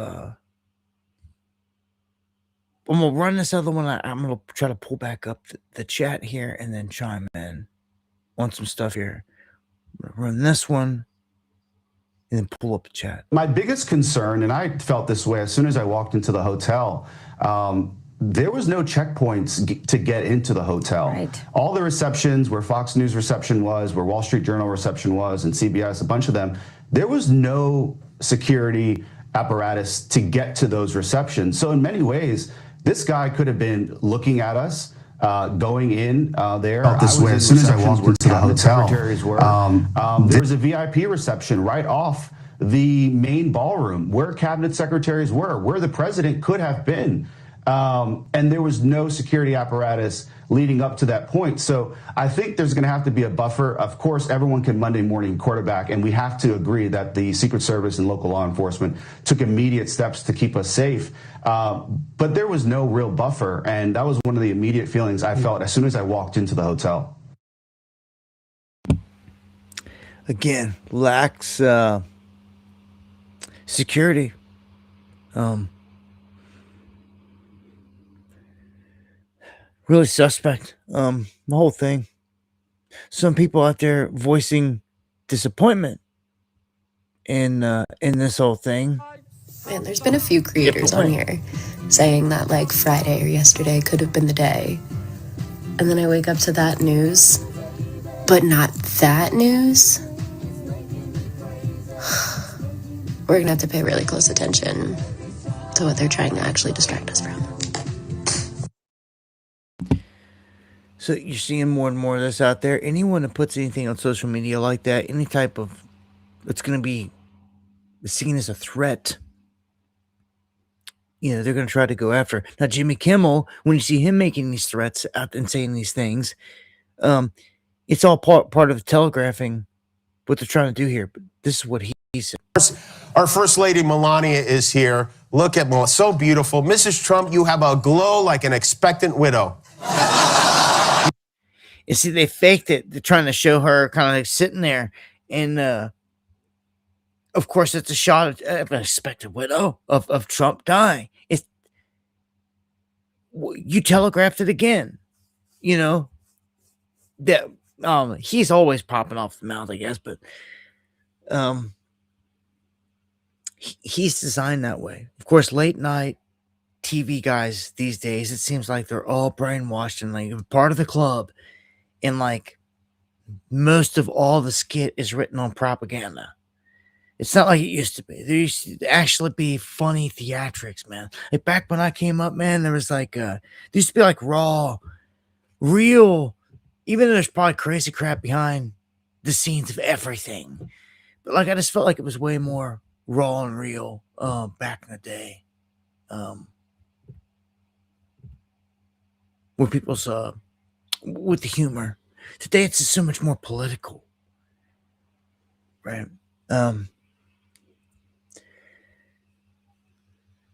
I'm gonna run this other one. I'm gonna try to pull back up the chat here and then chime in on some stuff here. I'm gonna run this one and then pull up the chat. My biggest concern, and I felt this way as soon as I walked into the hotel, there was no checkpoints to get into the hotel. Right. All the receptions, where Fox News reception was, where Wall Street Journal reception was, and CBS, a bunch of them, there was no security apparatus to get to those receptions. So in many ways, this guy could have been looking at us, going in there. This way, as soon as I walked into the hotel, secretaries were. There was a VIP reception right off the main ballroom where cabinet secretaries were, where the president could have been. And there was no security apparatus leading up to that point. So I think there's going to have to be a buffer. Of course, everyone can Monday morning quarterback, and we have to agree that the Secret Service and local law enforcement took immediate steps to keep us safe. But there was no real buffer, and that was one of the immediate feelings I felt as soon as I walked into the hotel. Again, lacks security. Really suspect. The whole thing. Some people out there voicing disappointment in this whole thing. Man, there's been a few creators on here saying that like Friday or yesterday could have been the day. And then I wake up to that news, but not that news. We're gonna have to pay really close attention to what they're trying to actually distract us from. So you're seeing more and more of this out there. Anyone that puts anything on social media like that, any type of, it's going to be seen as a threat. You know, they're going to try to go after. Now, Jimmy Kimmel, when you see him making these threats out and saying these things, it's all part of the telegraphing what they're trying to do here. But this is what he said. Our First Lady Melania is here. Look at Melania, so beautiful. Mrs. Trump, you have a glow like an expectant widow. You see, they faked it. They're trying to show her kind of like sitting there. And, of course, it's a shot of an expected widow of Trump dying. You telegraphed it again. You know, that he's always popping off the mouth, I guess. But he's designed that way. Of course, late night TV guys these days, it seems like they're all brainwashed and like part of the club. And like most of all the skit is written on propaganda. It's not like it used to be. There used to actually be funny theatrics, man. Like back when I came up, man, there was like there used to be like raw, real, even though there's probably crazy crap behind the scenes of everything. But like I just felt like it was way more raw and real back in the day. When people saw with the humor. Today it's just so much more political. Right? All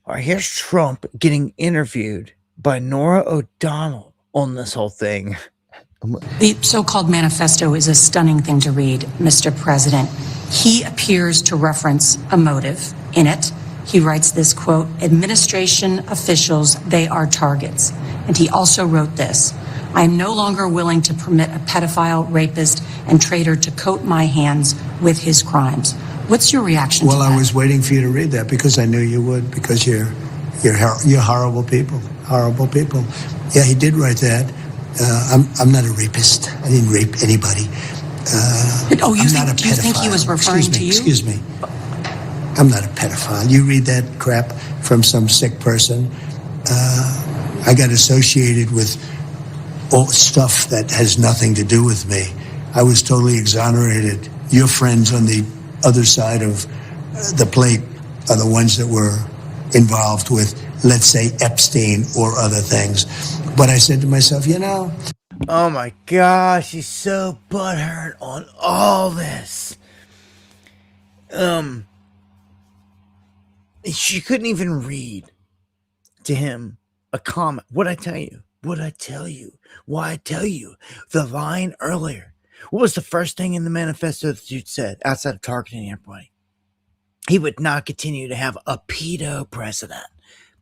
right, here's Trump getting interviewed by Norah O'Donnell on this whole thing. The so-called manifesto is a stunning thing to read, Mr. President. He appears to reference a motive in it. He writes this, quote, administration officials, they are targets. And he also wrote this, I am no longer willing to permit a pedophile, rapist, and traitor to coat my hands with his crimes. What's your reaction to that? Well, I was waiting for you to read that because I knew you would, because you're horrible people, horrible people. Yeah, he did write that. I'm not a rapist. I didn't rape anybody. Do you think he was referring to you? Excuse me. I'm not a pedophile. You read that crap from some sick person. I got associated with all stuff that has nothing to do with me. I was totally exonerated. Your friends on the other side of the plate are the ones that were involved with, let's say, Epstein or other things. But I said to myself, you know. Oh my gosh, he's so butthurt on all this. She couldn't even read to him a comment. What'd I tell you? What'd I tell you? Why I tell you? The line earlier. What was the first thing in the manifesto that you said outside of targeting everybody? He would not continue to have a pedo president.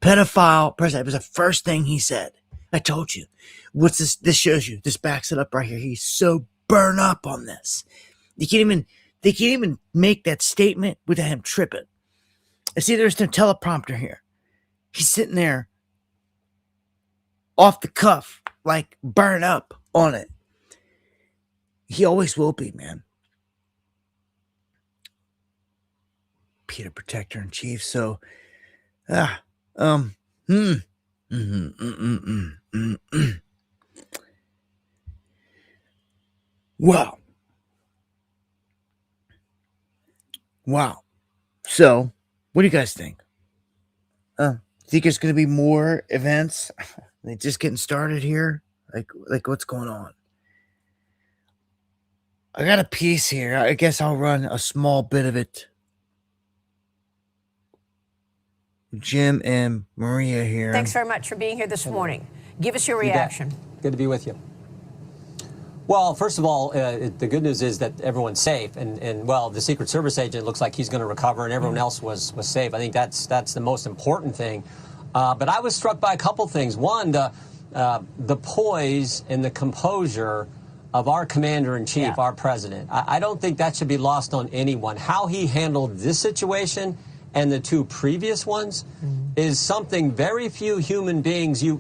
Pedophile president. It was the first thing he said. I told you. What's this? This shows you. This backs it up right here. He's so burned up on this. They can't even make that statement without him tripping. I see there's no teleprompter here. He's sitting there off the cuff, like burn up on it. He always will be, man. Peter Protector in Chief. So, Wow. Wow. So, what do you guys think? Think there's going to be more events? They just getting started here? Like what's going on? I got a piece here. I guess I'll run a small bit of it. Jim and Maria here. Thanks very much for being here this morning. Give us your reaction. Good to be with you. Well, first of all, the good news is that everyone's safe, and well, the Secret Service agent looks like he's going to recover, and everyone else was safe. I think that's the most important thing. But I was struck by a couple things. One, the poise and the composure of our commander-in-chief, our president. I don't think that should be lost on anyone. How he handled this situation and the two previous ones is something very few human beings you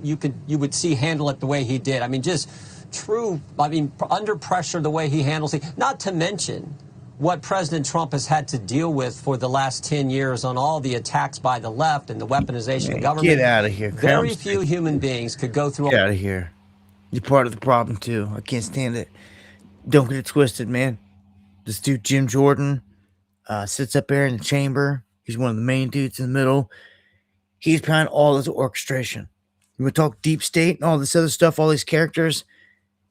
would see handle it the way he did. I mean, just true. I mean, under pressure, the way he handles it. Not to mention what President Trump has had to deal with for the last 10 years on all the attacks by the left and the weaponization of government. Get out of here. Very few human beings could go through. Get out of here. You're part of the problem, too. I can't stand it. Don't get it twisted, man. This dude, Jim Jordan, sits up there in the chamber. He's one of the main dudes in the middle. He's behind all this orchestration. You want to talk deep state and all this other stuff, all these characters?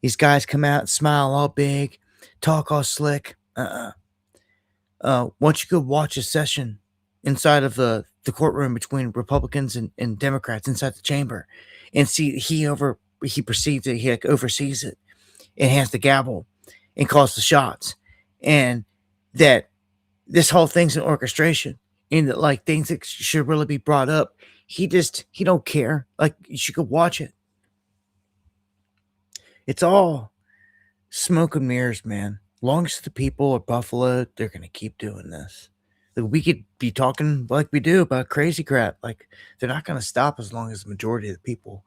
These guys come out and smile all big, talk all slick. Once you go watch a session inside of the courtroom between Republicans and Democrats inside the chamber and see he perceives it, he like oversees it and has the gavel and calls the shots, and that this whole thing's an orchestration and that like things that should really be brought up, he don't care. Like, you should go watch it. It's all smoke and mirrors, man. Long as the people are buffaloed, they're going to keep doing this. Like, we could be talking like we do about crazy crap. Like, they're not going to stop as long as the majority of the people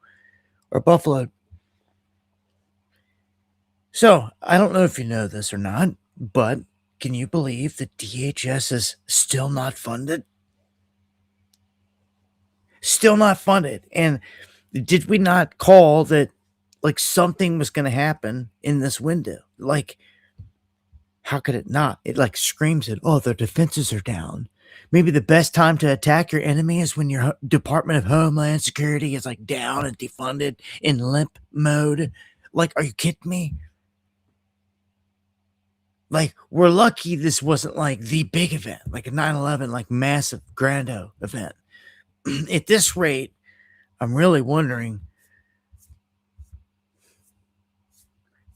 are buffaloed. So, I don't know if you know this or not, but can you believe that DHS is still not funded? Still not funded. And did we not call that like something was going to happen in this window? Like, how could it not? It like screams it. Oh, their defenses are down. Maybe the best time to attack your enemy is when your Department of Homeland Security is like down and defunded in limp mode. Like, are you kidding me? Like, we're lucky this wasn't like the big event, like a 9/11, like massive grando event. At this rate, I'm really wondering.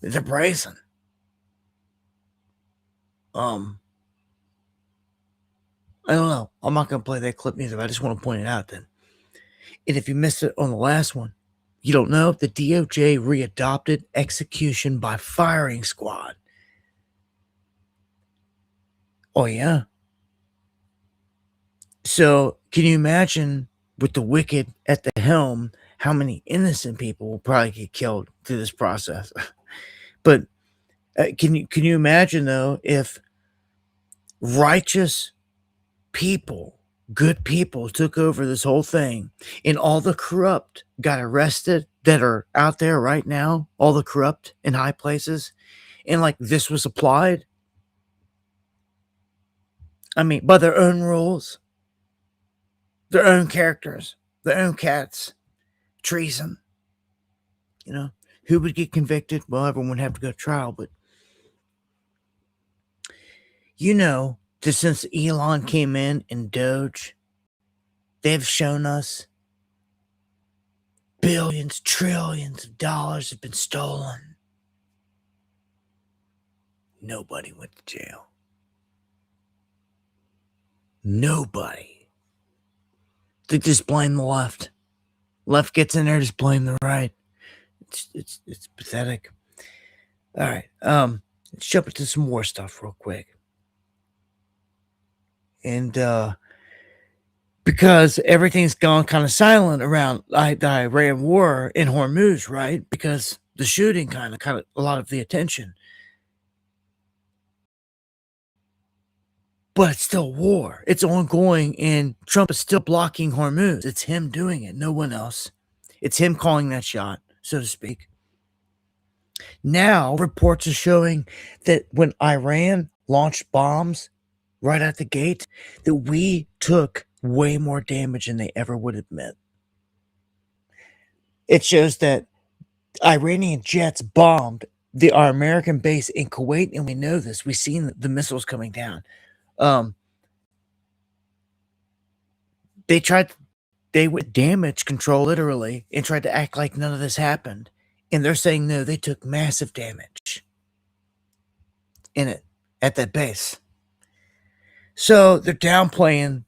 They're brazen. I don't know. I'm not going to play that clip either. I just want to point it out then. And if you missed it on the last one, you don't know if the DOJ readopted execution by firing squad. Oh, yeah. So can you imagine with the wicked at the helm, how many innocent people will probably get killed through this process? But can you imagine, though, if righteous people, good people took over this whole thing and all the corrupt got arrested that are out there right now, all the corrupt in high places, and like this was applied? I mean, by their own rules, their own characters, their own cats, treason. You know, Who would get convicted? Well, everyone would have to go to trial, but that since Elon came in and Doge, they've shown us billions, trillions of dollars have been stolen. Nobody went to jail. Nobody. They just blame the left. Left gets in there, just blame the right. It's pathetic. All right. Let's jump into some more stuff real quick. And because everything's gone kind of silent around the Iran war in Hormuz, right? Because the shooting kind of a lot of the attention. But it's still war. It's ongoing, and Trump is still blocking Hormuz. It's him doing it, no one else. It's him calling that shot, so to speak. Now, reports are showing that when Iran launched bombs right at the gate, that we took way more damage than they ever would admit. It shows that Iranian jets bombed our American base in Kuwait, and we know this. We've seen the missiles coming down. They would damage control literally and tried to act like none of this happened. And they're saying no, they took massive damage at that base. So they're downplaying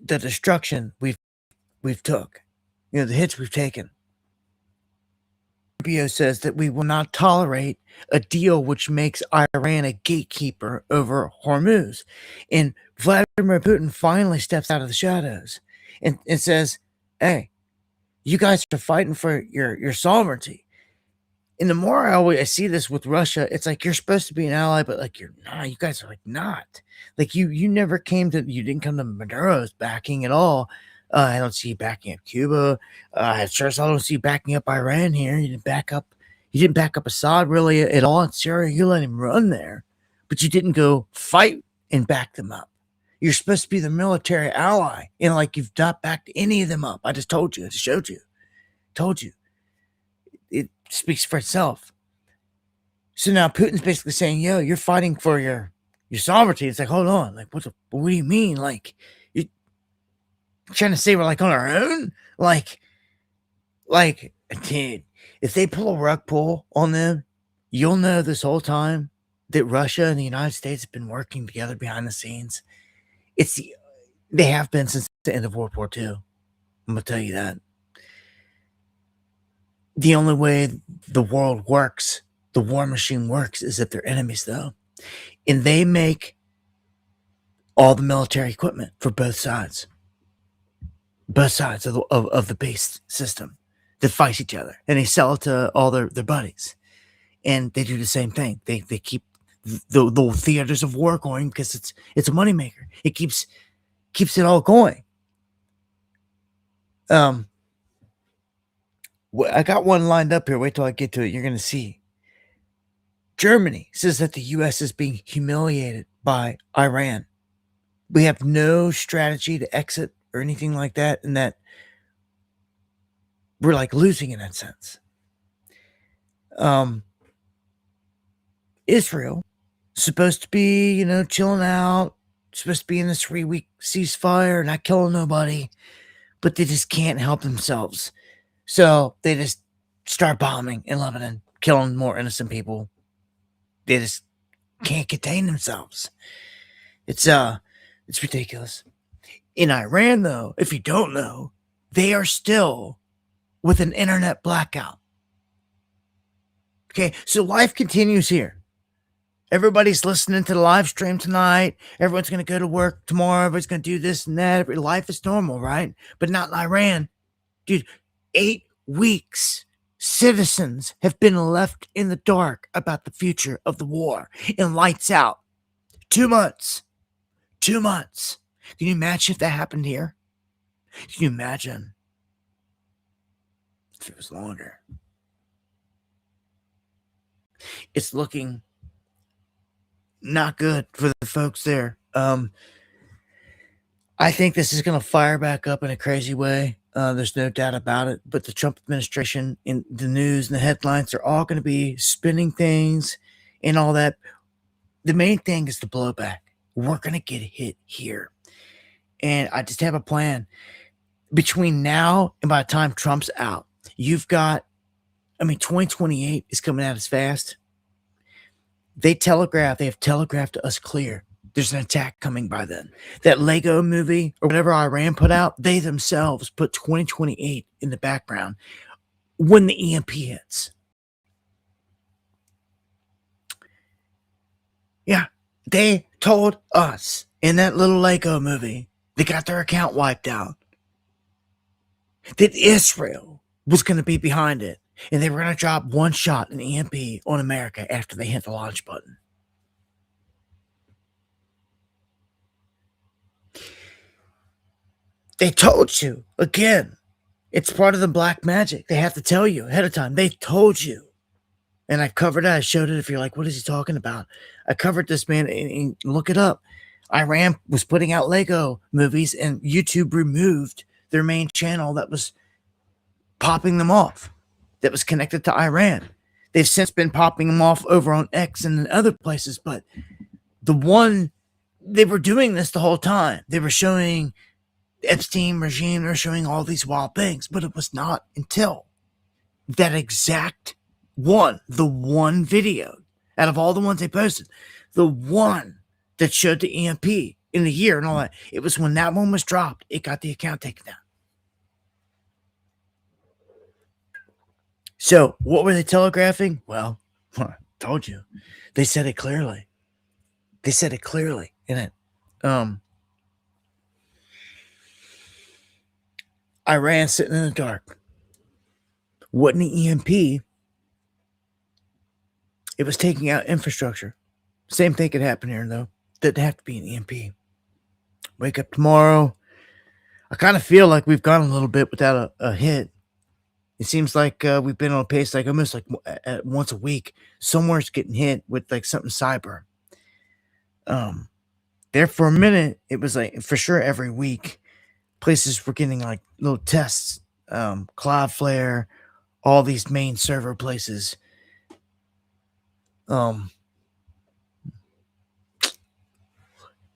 the destruction we've took, the hits we've taken. Rubio says that we will not tolerate a deal which makes Iran a gatekeeper over Hormuz. And Vladimir Putin finally steps out of the shadows and says, hey, you guys are fighting for your sovereignty. And the more I see this with Russia, it's like you're supposed to be an ally, but like you're not. You guys are like not. Like you never you didn't come to Maduro's backing at all. I don't see you backing up Cuba. I don't see you backing up Iran here. You didn't back up Assad really at all in Syria. You let him run there, but you didn't go fight and back them up. You're supposed to be the military ally, and like you've not backed any of them up. I just told you. I just showed you. Told you. It speaks for itself. So now Putin's basically saying, yo, you're fighting for your sovereignty. It's like, hold on. Like, what do you mean? Like, you're trying to say we're like on our own? Like, dude, if they pull a rug pull on them, you'll know this whole time that Russia and the United States have been working together behind the scenes. They have been since the end of World War II. I'm going to tell you that. The only way the world works, the war machine works, is if they're enemies, though. And they make all the military equipment for both sides. Both sides of the base system that fight each other. And they sell it to all their buddies. And they do the same thing. They keep the theaters of war going because it's a moneymaker. It keeps it all going. I got one lined up here. Wait till I get to it. You're going to see. Germany says that the U.S. is being humiliated by Iran. We have no strategy to exit or anything like that, and that we're like losing in that sense. Israel, supposed to be, chilling out, supposed to be in this 3-week ceasefire, not killing nobody, but they just can't help themselves. So they just start bombing in Lebanon, killing more innocent people. They just can't contain themselves. It's ridiculous. In Iran, though, if you don't know, they are still with an internet blackout. Okay, so life continues here. Everybody's listening to the live stream tonight. Everyone's going to go to work tomorrow. Everybody's going to do this and that. Life is normal, right? But not in Iran. Dude, 8 weeks, citizens have been left in the dark about the future of the war. And lights out. 2 months. 2 months. Can you imagine if that happened here? Can you imagine if it was longer? It's looking not good for the folks there. I think this is going to fire back up in a crazy way. There's no doubt about it. But the Trump administration in the news and the headlines are all going to be spinning things and all that. The main thing is the blowback. We're going to get hit here. And I just have a plan. Between now and by the time Trump's out, you've got, 2028 is coming out as fast. They have telegraphed to us clear. There's an attack coming by then. That Lego movie or whatever Iran put out, they themselves put 2028 in the background when the EMP hits. Yeah, they told us in that little Lego movie, they got their account wiped out, that Israel was going to be behind it, and they were going to drop one shot, an EMP, on America after they hit the launch button. They told you, again, it's part of the black magic. They have to tell you ahead of time. They told you. And I covered it. I showed it. If you're like, what is he talking about? I covered this, man, and look it up. Iran was putting out Lego movies, and YouTube removed their main channel that was popping them off, that was connected to Iran. They've since been popping them off over on X and in other places, but they were doing this the whole time. They were showing the Epstein regime, they were showing all these wild things, but it was not until that exact the one video out of all the ones they posted, the one that showed the EMP in the year and all that, it was when that one was dropped, it got the account taken down. So what were they telegraphing? Well, I told you. They said it clearly. In it. Iran sitting in the dark. Wasn't the EMP. It was taking out infrastructure. Same thing could happen here, though. Doesn't have to be an EMP. Wake up tomorrow. I kind of feel like we've gone a little bit without a hit. It seems like we've been on a pace like almost like once a week. Somewhere's getting hit with like something cyber. There for a minute, it was like for sure every week. Places were getting like little tests. Cloudflare, all these main server places. Time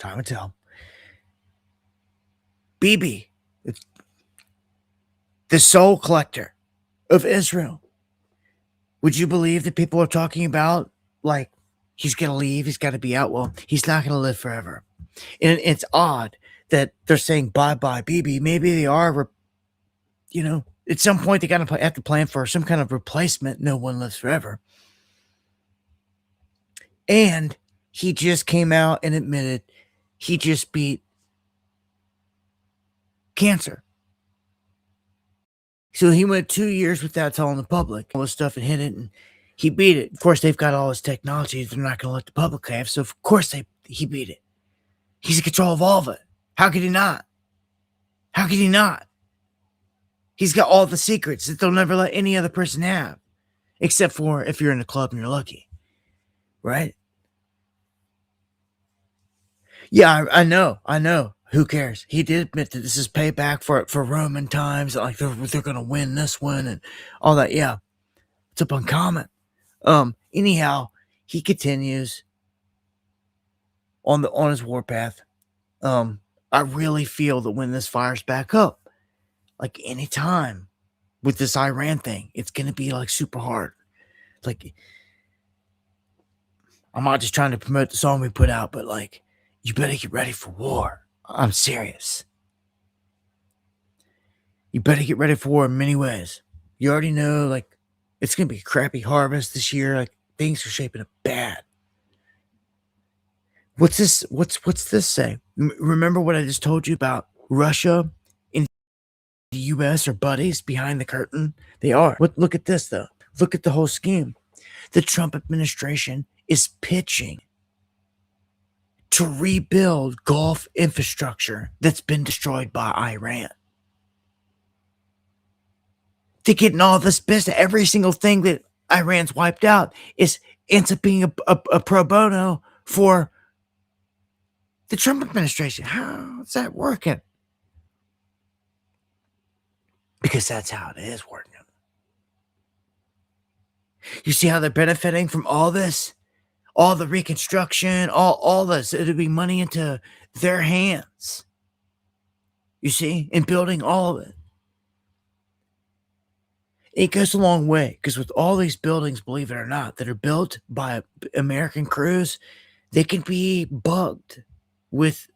will tell. Bibi, the soul collector of Israel. Would you believe that people are talking about like he's going to leave, he's got to be out? Well, he's not going to live forever. And it's odd that they're saying bye-bye Bibi. Maybe they are, at some point they got to have to plan for some kind of replacement. No one lives forever. And he just came out and admitted he just beat cancer. So he went 2 years without telling the public all this stuff and hit it, and he beat it. Of course, they've got all his technology they're not going to let the public have, so of course he beat it. He's in control of all of it. How could he not? How could he not? He's got all the secrets that they'll never let any other person have, except for if you're in the club and you're lucky, right? Yeah, I know. Who cares? He did admit that this is payback for Roman times. Like they're going to win this one and all that. Yeah, it's up on comment. Anyhow, he continues on his warpath. I really feel that when this fires back up, like any time with this Iran thing, it's going to be like super hard. Like I'm not just trying to promote the song we put out, but like you better get ready for war. I'm serious. You better get ready for war in many ways. You already know, like, it's going to be a crappy harvest this year. Like, things are shaping up bad. What's this say? Remember what I just told you about Russia and the U.S. are buddies behind the curtain? They are. Look at this, though. Look at the whole scheme. The Trump administration is pitching to rebuild Gulf infrastructure that's been destroyed by Iran. They're getting all this business. Every single thing that Iran's wiped out ends up being a pro bono for the Trump administration. How's that working? because that's how it is working. You see how they're benefiting from all this? All the reconstruction, all this. It'll be money into their hands. You see? In building all of it. It goes a long way because with all these buildings, believe it or not, that are built by American crews, they can be bugged with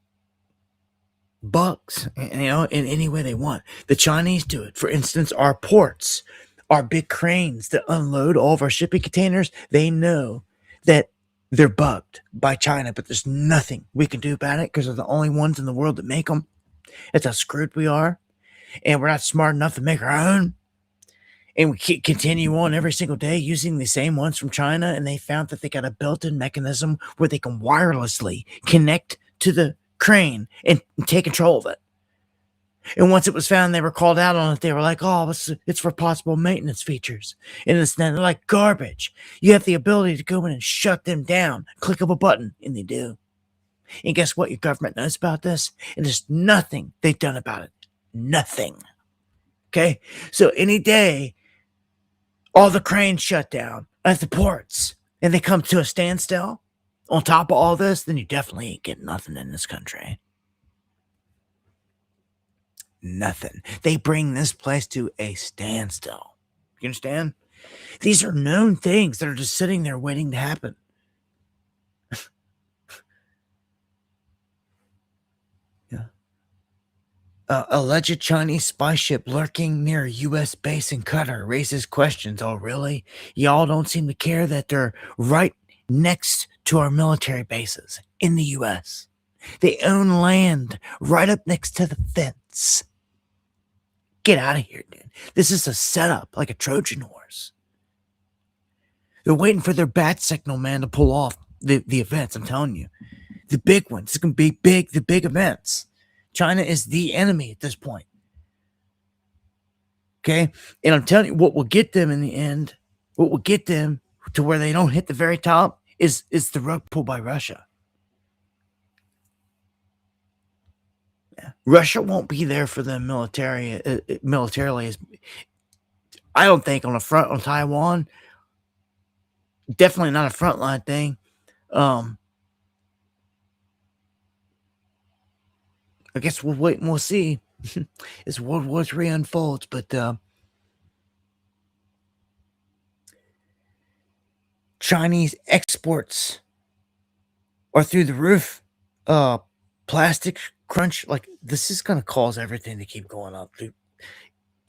bugs, in any way they want. The Chinese do it. For instance, our ports, our big cranes that unload all of our shipping containers, they know that they're bugged by China, but there's nothing we can do about it because they're the only ones in the world that make them. That's how screwed we are. And we're not smart enough to make our own. And we continue on every single day using the same ones from China. And they found that they got a built-in mechanism where they can wirelessly connect to the crane and take control of it. And once it was found, they were called out on it. They were like, oh, it's for possible maintenance features. And they're like garbage. You have the ability to go in and shut them down. Click of a button, and they do. And guess what? Your government knows about this. And there's nothing they've done about it. Nothing. Okay? So any day, all the cranes shut down at the ports, and they come to a standstill on top of all this, then you definitely ain't getting nothing in this country. Nothing. They bring this place to a standstill. You understand? These are known things that are just sitting there waiting to happen. Yeah. Alleged Chinese spy ship lurking near U.S. base in Qatar raises questions. Oh, really? Y'all don't seem to care that they're right next to our military bases in the U.S. They own land right up next to the fence. Get out of here, dude. This is a setup like a Trojan horse. They're waiting for their bat signal, man, to pull off the events. I'm telling you. The big ones. It's going to be big, the big events. China is the enemy at this point. Okay? And I'm telling you, what will get them in the end, what will get them to where they don't hit the very top is the rug pull by Russia. Russia won't be there for them militarily. I don't think on the front on Taiwan. Definitely not a frontline thing. I guess we'll wait and we'll see as World War III unfolds. But Chinese exports are through the roof. Plastic crunch, like this is going to cause everything to keep going up.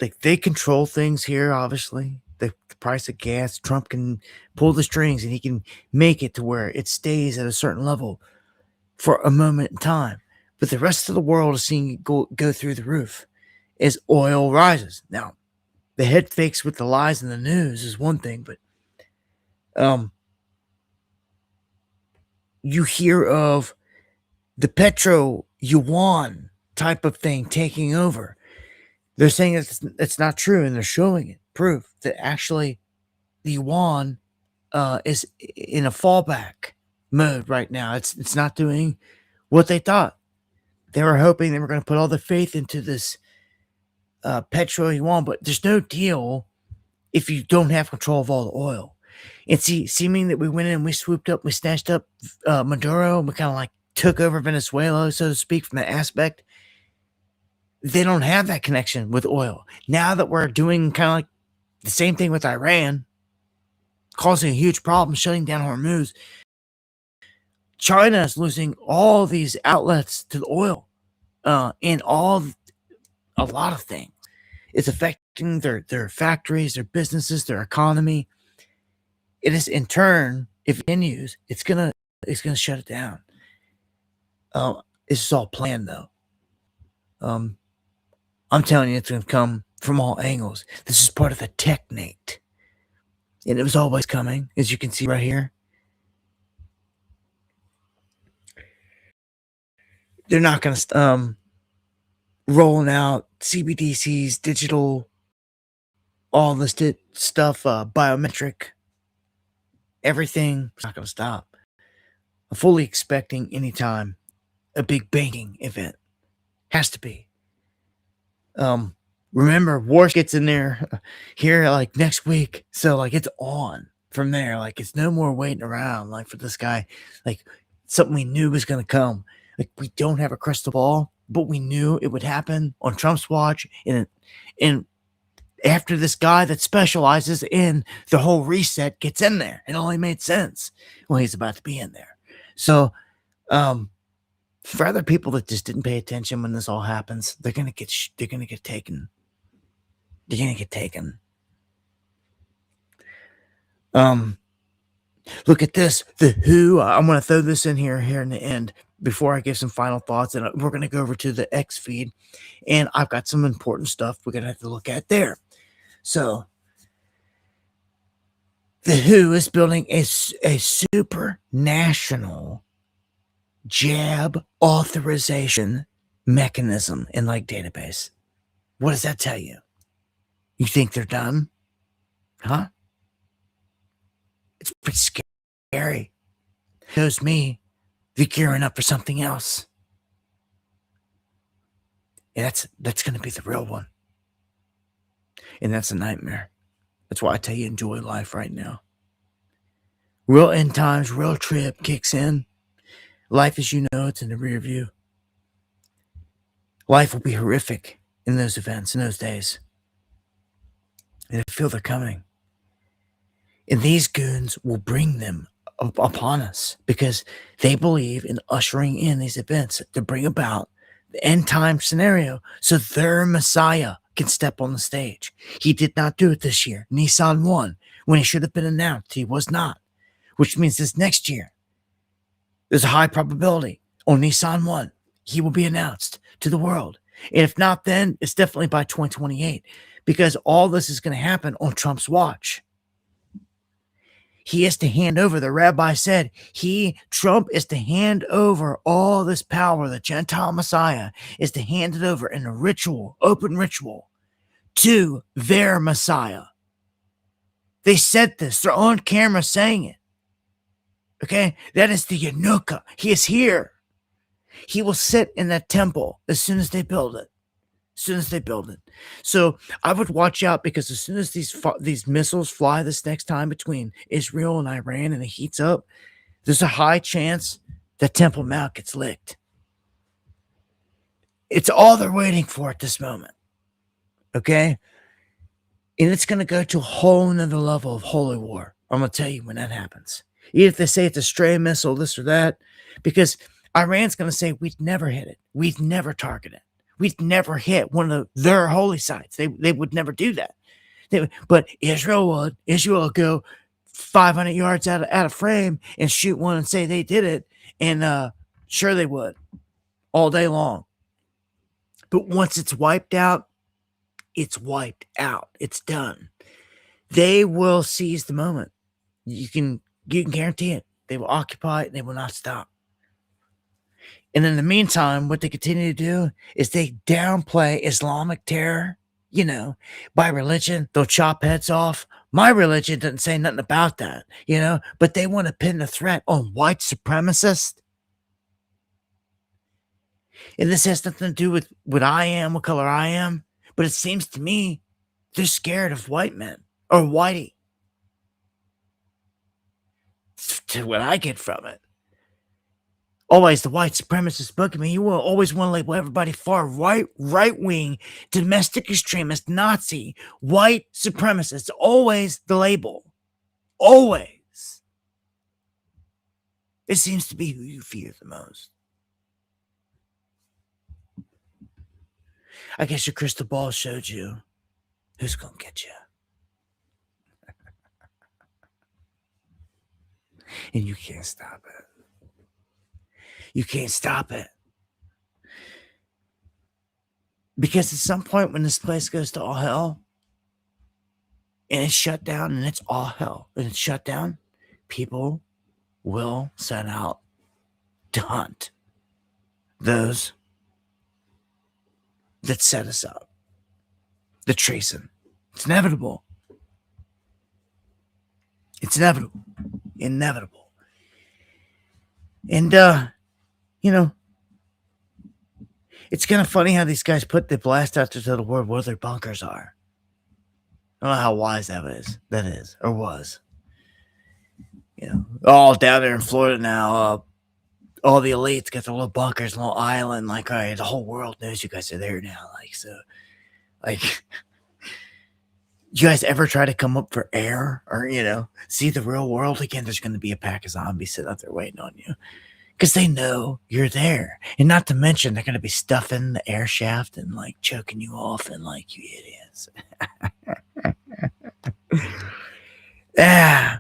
Like they control things here, obviously. The price of gas, Trump can pull the strings and he can make it to where it stays at a certain level for a moment in time. But the rest of the world is seeing it go through the roof as oil rises. Now, the head fakes with the lies in the news is one thing, but you hear of the petro yuan type of thing taking over. They're saying it's not true, and they're showing it, proof that actually the yuan is in a fallback mode right now. It's not doing what they thought. They were hoping they were going to put all their faith into this petro yuan, but there's no deal if you don't have control of all the oil. And seeming that we went in and we swooped up, we snatched up Maduro, and we kind of like took over Venezuela, so to speak, from that aspect. They don't have that connection with oil. Now that we're doing kind of like the same thing with Iran, causing a huge problem, shutting down Hormuz, China is losing all these outlets to the oil in a lot of things. It's affecting their factories, their businesses, their economy. It is in turn, if it continues, it's gonna shut it down. This is all planned though. I'm telling you, it's gonna come from all angles. This is part of the technate. And it was always coming, as you can see right here. They're not gonna rolling out CBDCs, digital, all this stuff, biometric, everything. It's not going to stop. I'm fully expecting anytime a big banking event. Has to be. remember, war gets in there here like next week. So like it's on from there. Like it's no more waiting around like for this guy. Like something we knew was gonna come. Like we don't have a crystal ball, but we knew it would happen on Trump's watch. And after this guy that specializes in the whole reset gets in there, it only made sense. Well, he's about to be in there. So for other people that just didn't pay attention when this all happens, they're gonna get taken. They're gonna get taken. Look at this. The WHO. I'm gonna throw this in here in the end before I give some final thoughts, and we're gonna go over to the X feed, and I've got some important stuff we're gonna have to look at there. So the WHO is building a super national jab authorization mechanism in like database. What does that tell you? You think they're done? Huh? It's pretty scary. Shows me they're gearing up for something else. And that's going to be the real one. And that's a nightmare. That's why I tell you, enjoy life right now. Real end times, real trip kicks in. Life as you know, it's in the rear view. Life will be horrific in those events, in those days. And I feel they're coming. And these goons will bring them upon us because they believe in ushering in these events to bring about the end time scenario so their Messiah can step on the stage. He did not do it this year. Nissan won when he should have been announced. He was not, which means this next year, there's a high probability on Nissan 1, he will be announced to the world. And if not then, it's definitely by 2028 because all this is going to happen on Trump's watch. He is to hand over, the rabbi said, Trump is to hand over all this power, the Gentile Messiah is to hand it over in a ritual, open ritual, to their Messiah. They said this, they're on camera saying it. Okay, that is the Yanuka. He is here. He will sit in that temple as soon as they build it. So I would watch out because as soon as these missiles fly this next time between Israel and Iran and it heats up, there's a high chance that Temple Mount gets licked. It's all they're waiting for at this moment. Okay? And it's going to go to a whole nother level of holy war. I'm going to tell you when that happens. Even if they say it's a stray missile, this or that, because Iran's going to say, we'd never hit it. We'd never target it. We'd never hit one of their holy sites. They would never do that. But Israel would. Israel would go 500 yards out of frame and shoot one and say they did it. And sure they would. All day long. But once it's wiped out, it's wiped out. It's done. They will seize the moment. You can guarantee it. They will occupy it and they will not stop. And in the meantime, what they continue to do is they downplay Islamic terror, by religion. They'll chop heads off. My religion doesn't say nothing about that, but they want to pin the threat on white supremacists. And this has nothing to do with what I am, what color I am, but it seems to me they're scared of white men or whitey. To what I get from it. Always the white supremacist boogeyman. You will always want to label everybody far right-wing, domestic extremist, Nazi, white supremacist. Always the label. Always. It seems to be who you fear the most. I guess your crystal ball showed you who's going to get you. And you can't stop it. You can't stop it. Because at some point when this place goes to all hell, and it's shut down, and it's all hell, and it's shut down, people will set out to hunt those that set us up. The treason. It's inevitable. It's inevitable. Inevitable. And, It's kind of funny how these guys put the blast out to the world where their bunkers are. I don't know how wise that is, or was. You know, all down there in Florida now, all the elites got their little bunkers, little island. Like, all right, the whole world knows you guys are there now. Like, so, like, you guys ever try to come up for air or, you know, see the real world again? There's going to be a pack of zombies sitting out there waiting on you because they know you're there. And not to mention, they're going to be stuffing the air shaft and like choking you off and like, you idiots. Yeah.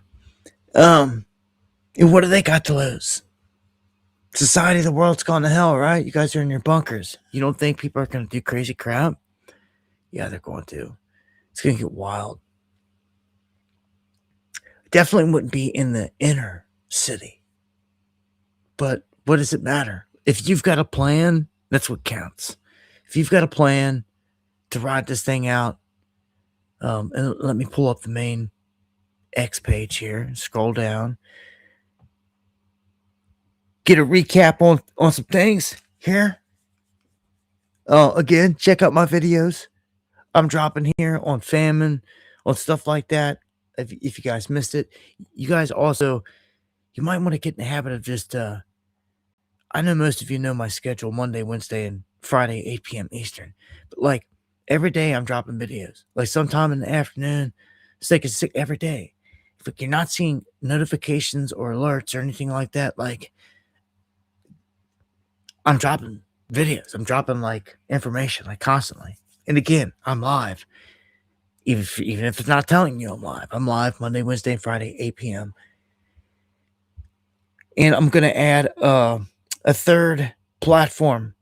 And what do they got to lose? Society of the world's gone to hell, right? You guys are in your bunkers. You don't think people are going to do crazy crap? Yeah, they're going to. It's going to get wild. Definitely wouldn't be in the inner city. But what does it matter? If you've got a plan, that's what counts. If you've got a plan to ride this thing out, and let me pull up the main X page here, scroll down. Get a recap on some things here. Again, check out my videos I'm dropping here on famine, on stuff like that. If you guys missed it, you guys also, you might want to get in the habit of just, I know most of you know my schedule, Monday, Wednesday, and Friday, 8 p.m. Eastern. But like every day I'm dropping videos. Like sometime in the afternoon, it's like it's every day. If you're not seeing notifications or alerts or anything like that, like I'm dropping videos. I'm dropping like information like constantly. And again, I'm live. Even if it's not telling you I'm live. I'm live Monday, Wednesday, and Friday, 8 p.m. And I'm going to add a third platform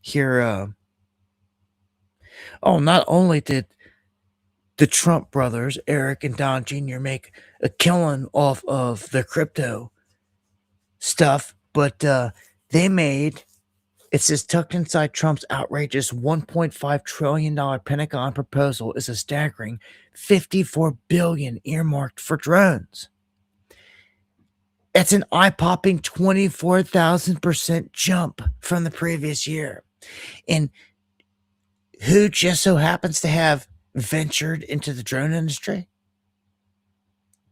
here. Not only did the Trump brothers, Eric and Don Jr., make a killing off of the crypto stuff, but they made, it says tucked inside Trump's outrageous $1.5 trillion Pentagon proposal is a staggering $54 billion earmarked for drones. That's an eye-popping 24,000% jump from the previous year. And who just so happens to have ventured into the drone industry?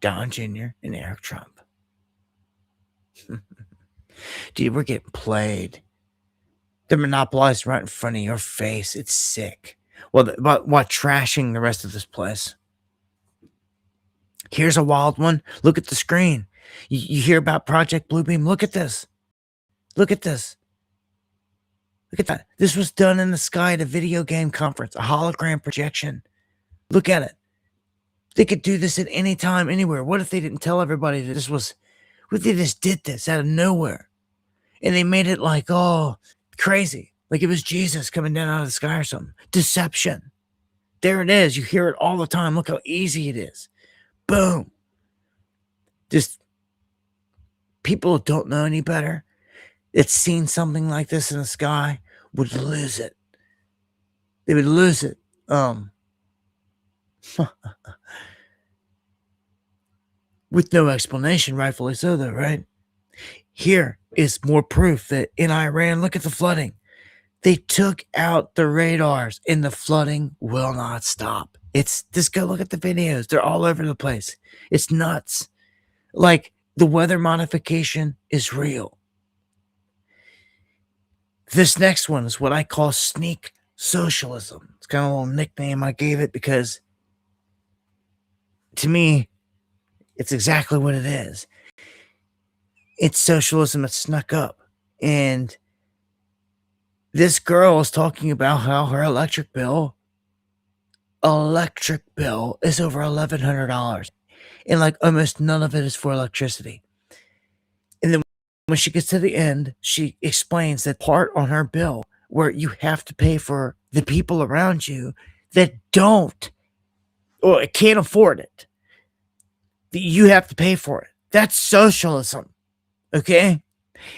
Don Jr. and Eric Trump. Dude, we're getting played. They're monopolized right in front of your face. It's sick. Well, while trashing the rest of this place. Here's a wild one. Look at the screen. You hear about Project Bluebeam? Look at this. Look at this. Look at that. This was done in the sky at a video game conference, a hologram projection. Look at it. They could do this at any time, anywhere. What if they didn't tell everybody that this was, what if they just did this out of nowhere? And they made it like, oh, crazy. Like it was Jesus coming down out of the sky or something. Deception. There it is. You hear it all the time. Look how easy it is. Boom. Just people who don't know any better, that's seen something like this in the sky, would lose it. They would lose it. With no explanation, rightfully so, though, right? Here is more proof that in Iran, look at the flooding. They took out the radars and the flooding will not stop. It's just go look at the videos. They're all over the place. It's nuts. Like the weather modification is real. This next one is what I call sneak socialism. It's kind of a little nickname I gave it because to me, it's exactly what it is. It's socialism that snuck up. And this girl is talking about how her electric bill is over $1,100. And like almost none of it is for electricity. And then when she gets to the end, she explains that part on her bill where you have to pay for the people around you that don't or can't afford it. You have to pay for it. That's socialism. Okay?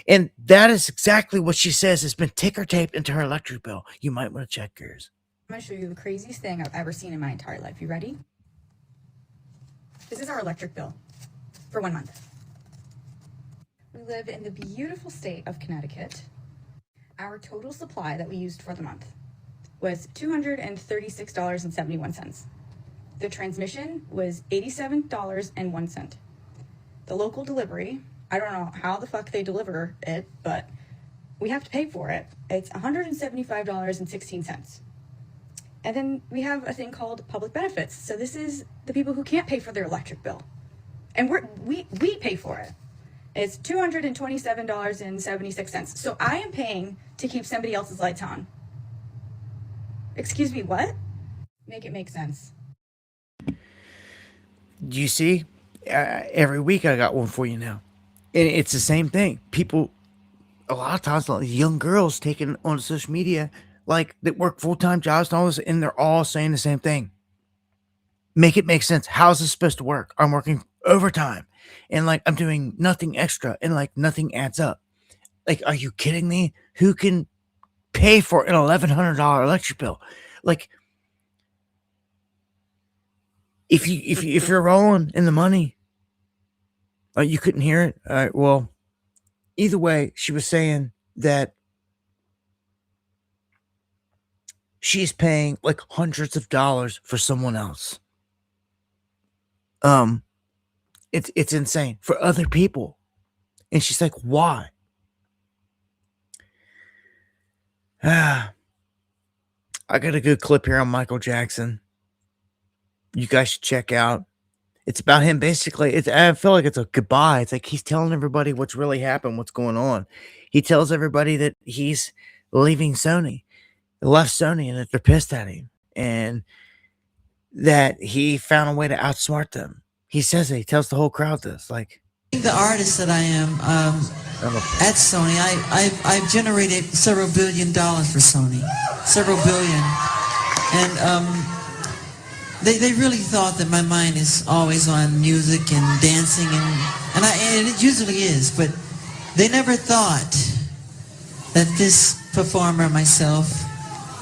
And that is exactly what she says has been ticker taped into her electric bill. You might want to check yours. I'm going to show you the craziest thing I've ever seen in my entire life. You ready? This is our electric bill for 1 month. We live in the beautiful state of Connecticut. Our total supply that we used for the month was $236.71. The transmission was $87.01. The local delivery, I don't know how the fuck they deliver it, but we have to pay for it. It's $175.16. And then we have a thing called public benefits. So this is the people who can't pay for their electric bill. And we pay for it. It's $227.76. So I am paying to keep somebody else's lights on. Excuse me, what? Make it make sense. Do you see? Every week I got one for you now. And it's the same thing. People, a lot of times, like young girls taking on social media, like that work full-time jobs and all this, and they're all saying the same thing. Make it make sense. How's this supposed to work? I'm working overtime and like I'm doing nothing extra and like nothing adds up. Like, are you kidding me? Who can pay for an $1,100 electric bill? Like, if you're rolling in the money, you couldn't hear it. All right, well, either way, she was saying that she's paying like hundreds of dollars for someone else. It's insane for other people, and she's like, why? I got a good clip here on Michael Jackson. You guys should check out. It's about him basically. I feel like it's a goodbye. It's like he's telling everybody what's really happened, what's going on. He tells everybody that he's leaving Sony, left Sony, and that they're pissed at him, and that he found a way to outsmart them. He says it. He tells the whole crowd this. Like, the artist that I am at Sony, I've generated several $1 billion for Sony, several billion, and they really thought that my mind is always on music and dancing, and it usually is, but they never thought that this performer, myself,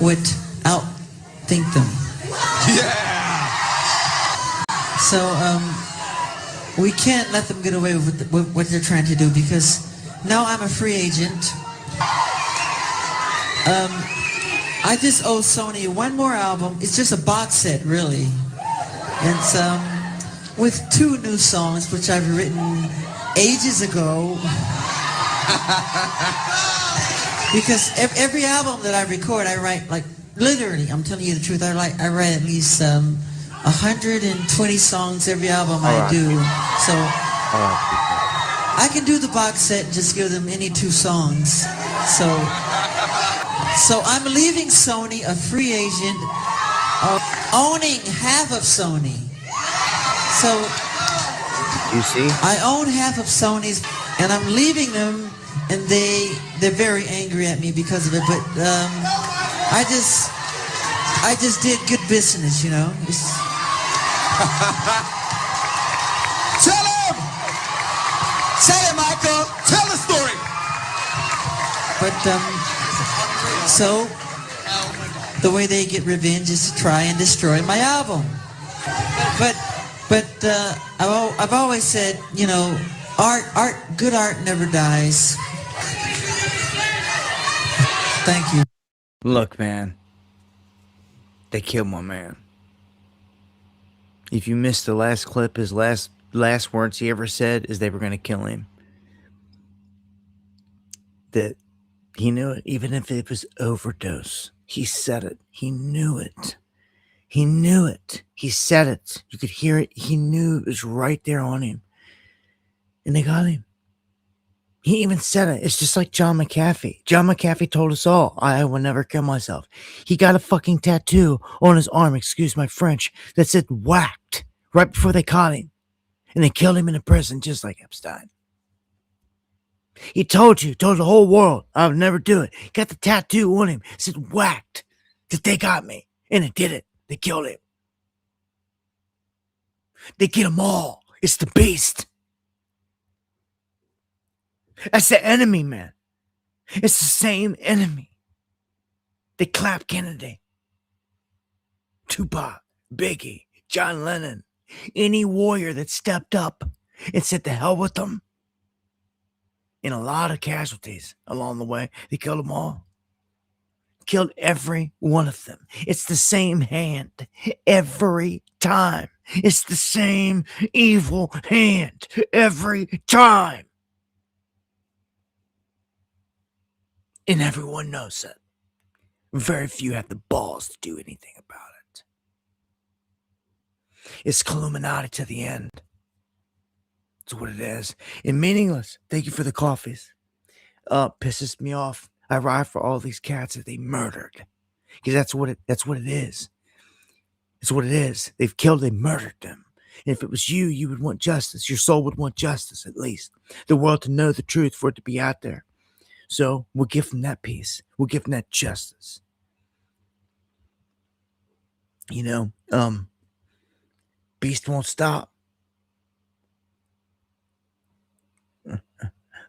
would outthink them. Yeah. So we can't let them get away with what they're trying to do, because now I'm a free agent. I just owe Sony one more album. It's just a box set, really. It's with 2 new songs, which I've written ages ago. Because every album that I record, I write, like, literally, I'm telling you the truth, I write at least 120 songs every album I do. So I can do the box set and just give them any 2 songs. So I'm leaving Sony a free agent, owning half of Sony. So you see, I own half of Sony's, and I'm leaving them, and they're very angry at me because of it. But I just did good business, you know. Tell him! Say it, Michael! Tell the story! But, so, the way they get revenge is to try and destroy my album. But I've always said, you know, good art never dies. Thank you. look, man, they killed my man. If you missed the last clip, his last words he ever said is they were going to kill him. That he knew it, even if it was overdose. He said it. He knew it. He knew it. He said it. You could hear it. He knew it was right there on him. And they got him. He even said it. It's just like John McAfee. John McAfee told us all, I will never kill myself. He got a fucking tattoo on his arm, excuse my French, that said whacked right before they caught him. And they killed him in a prison just like Epstein. He told the whole world, I would never do it. He got the tattoo on him, said whacked, that they got me. And it did it. They killed him. They get them all. It's the beast. That's the enemy, man. It's the same enemy. They clapped Kennedy, Tupac, Biggie, John Lennon, any warrior that stepped up and said the hell with them. and a lot of casualties along the way. They killed them all. Killed every one of them. It's the same hand every time. It's the same evil hand every time. And everyone knows it. Very few have the balls to do anything about it. It's Illuminati to the end. That's what it is. And meaningless. Thank you for the coffees. Pisses me off. I ride for all these cats that they murdered. Because that's what it is. It's what it is. They've killed, they murdered them. And if it was you, you would want justice. Your soul would want justice, at least. The world to know the truth, for it to be out there. So we'll give them that peace. We'll give them that justice. You know, beast won't stop.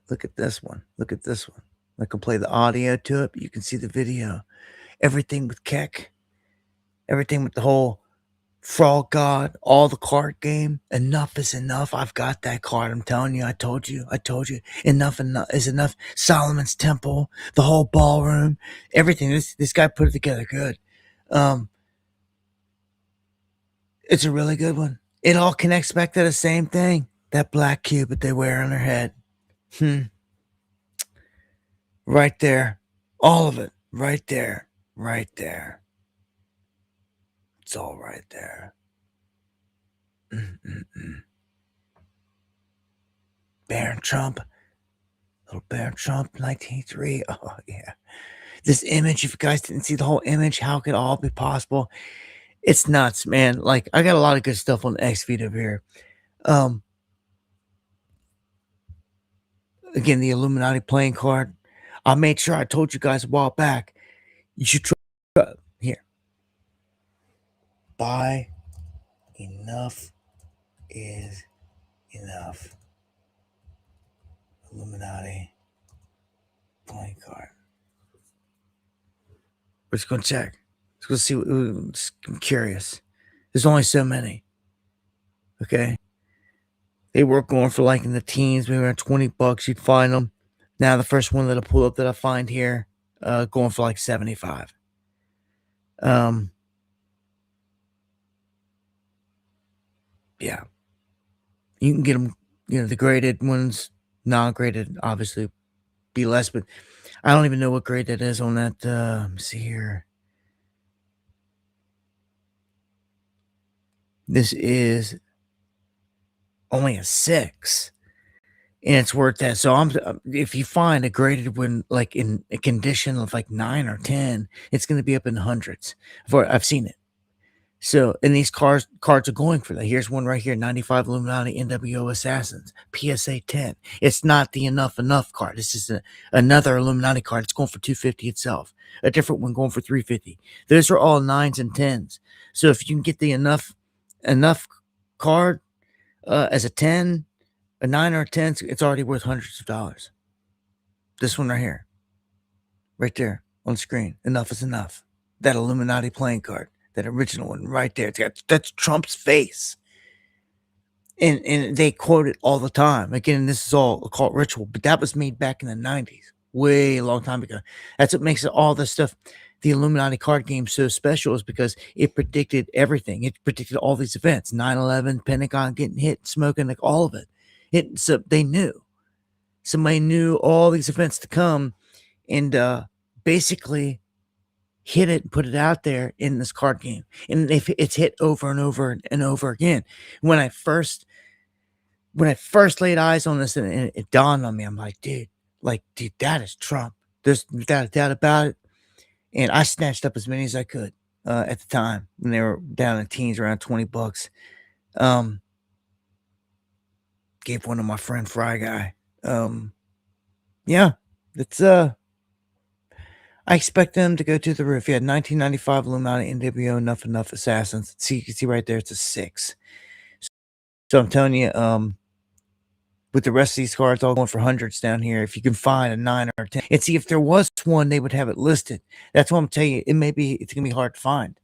Look at this one. Look at this one. I can play the audio to it, but you can see the video. Everything with Keck. Everything with the whole Frog God, all the card game. Enough is enough. I've got that card. I'm telling you. I told you. Enough is enough. Solomon's Temple, the whole ballroom, everything. This guy put it together good. It's a really good one. It all connects back to the same thing. That black cube that they wear on their head. Right there. All of it. Right there. Right there. It's all right there. Baron Trump. Little Baron Trump, 1903. Oh, yeah. This image, if you guys didn't see the whole image, how could it all be possible? It's nuts, man. Like, I got a lot of good stuff on the X feed over here. Again, the Illuminati playing card. I made sure I told you guys a while back. You should try here. Buy enough is enough. Illuminati playing card. We're just gonna check. Let's go see. I'm curious. There's only so many. Okay. They were going for like in the teens, maybe around $20. You'd find them. Now the first one that I pull up that I find here, going for like 75. Yeah. You can get them, the graded ones, non-graded, obviously be less, but I don't even know what grade that is on that. Let me see here. This is only a 6, and it's worth that. So if you find a graded one like in a condition of like 9 or 10, it's going to be up in the hundreds. I've seen it. So, and these cards are going for that. Here's one right here: 95 Illuminati NWO Assassins, PSA 10. It's not the enough card. It's just another Illuminati card. It's going for 250 itself. A different one going for 350. Those are all 9s and 10s. So if you can get the enough card as a 10, a 9 or a 10, it's already worth hundreds of dollars. This one right here, right there on the screen. Enough is enough. That Illuminati playing card. That original one right there. That's Trump's face. And they quote it all the time. Again, this is all occult ritual, but that was made back in the 90s, way a long time ago. That's what makes all this stuff, the Illuminati card game, so special, is because it predicted everything. It predicted all these events, 9/11, Pentagon getting hit, smoking, like all of it. So they knew. Somebody knew all these events to come, and basically hit it and put it out there in this card game. And if it's hit over and over and over again. When I first laid eyes on this, and it dawned on me, I'm like, dude, that is Trump. There's without a doubt about it. And I snatched up as many as I could at the time when they were down in teens, around $20. Gave one to my friend Fry Guy. Yeah, it's I expect them to go to the roof. Yeah, 1995 Illuminati NWO Enough Assassins. See, you can see right there, it's a 6. So I'm telling you, with the rest of these cards all going for hundreds down here, if you can find a 9 or a 10, and see if there was one, they would have it listed. That's what I'm telling you. It's gonna be hard to find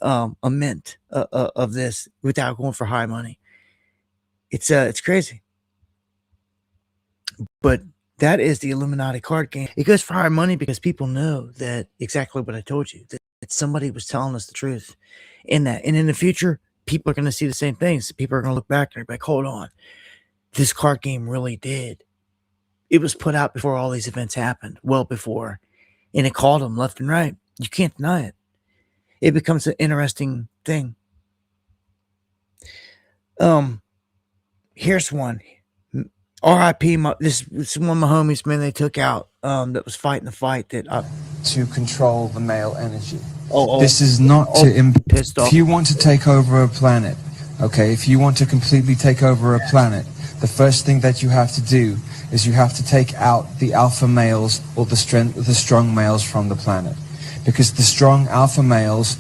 a mint of this without going for high money. It's crazy. But That is the Illuminati card game. It goes for higher money because people know that exactly what I told you, that somebody was telling us the truth in that. And in the future, people are going to see the same things. People are going to look back and be like, hold on, this card game really did. It was put out before all these events happened, well before. And it called them left and right. You can't deny it. It becomes an interesting thing. Here's one. R.I.P. This is one of my homies, man, they took out that was fighting the fight that to control the male energy. This is not pissed off. If you want to take over a planet, okay, if you want to completely take over a planet, the first thing that you have to do is you have to take out the alpha males or the strong males from the planet, because the strong alpha males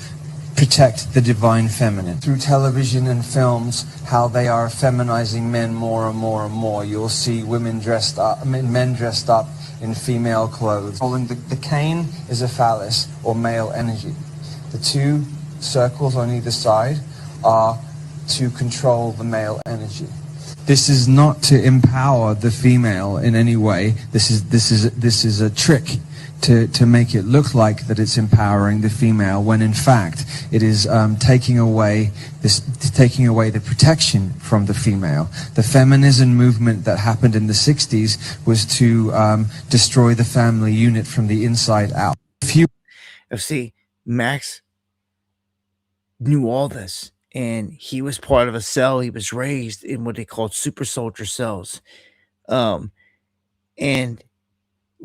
protect the divine feminine. Through television and films, how they are feminizing men more and more and more. You'll see women dressed up, men dressed up in female clothes. The cane is a phallus or male energy. The two circles on either side are to control the male energy. This is not to empower the female in any way. This is a trick to make it look like that it's empowering the female, when in fact it is taking away the protection from the female. The feminism movement that happened in the 60s was to destroy the family unit from the inside out. See, Max knew all this, and he was part of a cell. He was raised in what they called super soldier cells, and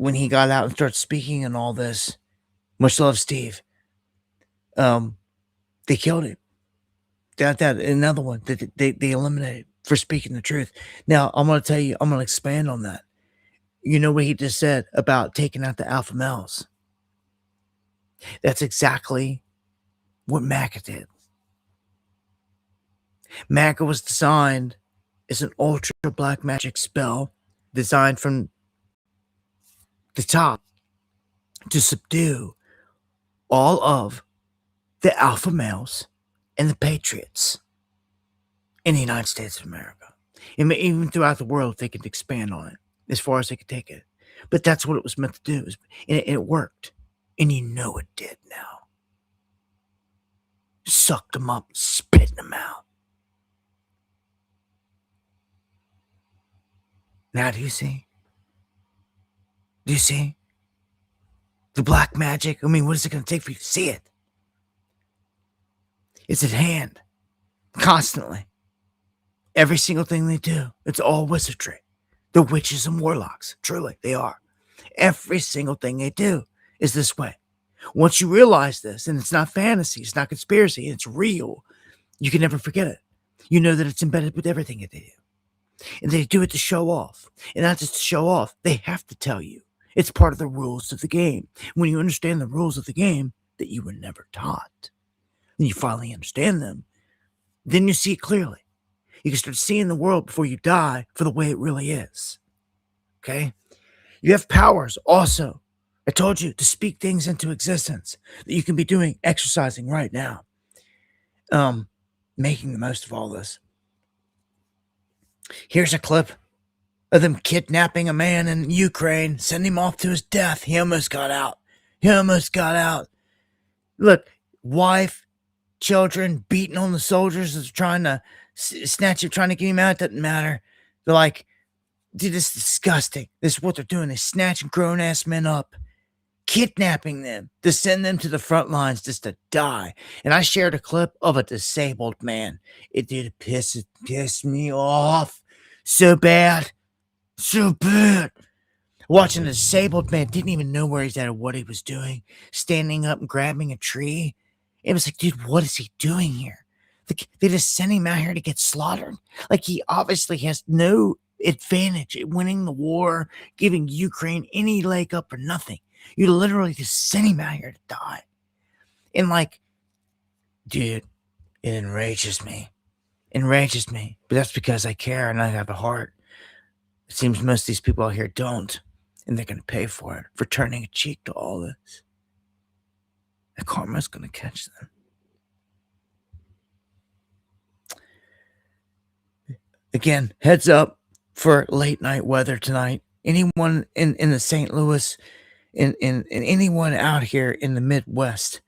when he got out and started speaking and all this, much love, Steve, they killed him. That another one that they eliminated for speaking the truth. Now, I'm going to tell you, I'm going to expand on that. You know what he just said about taking out the alpha males? That's exactly what MAGA did. MAGA was designed as an ultra black magic spell designed from the top to subdue all of the alpha males and the patriots in the United States of America. And even throughout the world, they could expand on it as far as they could take it. But that's what it was meant to do. And it worked. And you know it did now. Sucked them up, spitting them out. Now do you see? Do you see? The black magic? I mean, what is it going to take for you to see it? It's at hand. Constantly. Every single thing they do. It's all wizardry. They're witches and warlocks. Truly, they are. Every single thing they do is this way. Once you realize this, and it's not fantasy, it's not conspiracy, it's real, you can never forget it. You know that it's embedded with everything that they do. And they do it to show off. And not just to show off, they have to tell you. It's part of the rules of the game. When you understand the rules of the game that you were never taught, and you finally understand them, then you see it clearly. You can start seeing the world before you die for the way it really is. Okay? You have powers also. I told you to speak things into existence that you can be doing, exercising right now. Making the most of all this. Here's a clip of them kidnapping a man in Ukraine, sending him off to his death. He almost got out. Look, wife, children beating on the soldiers that's trying to snatch him, trying to get him out. It doesn't matter. They're like, dude, this is disgusting. This is what they're doing. They're snatching grown-ass men up, kidnapping them to send them to the front lines just to die. And I shared a clip of a disabled man. It did piss me off so bad. Watching a disabled man, didn't even know where he's at or what he was doing, standing up and grabbing a tree. It was like, dude, what is he doing here? Like, they just sent him out here to get slaughtered. Like, he obviously has no advantage at winning the war, giving Ukraine any leg up or nothing. You literally just sent him out here to die. And like, dude, it enrages me. But that's because I care and I have a heart. It seems most of these people out here don't. And they're going to pay for it, for turning a cheek to all this. The karma's going to catch them. Again, heads up for late night weather tonight. anyone in the St. Louis and anyone out here in the Midwest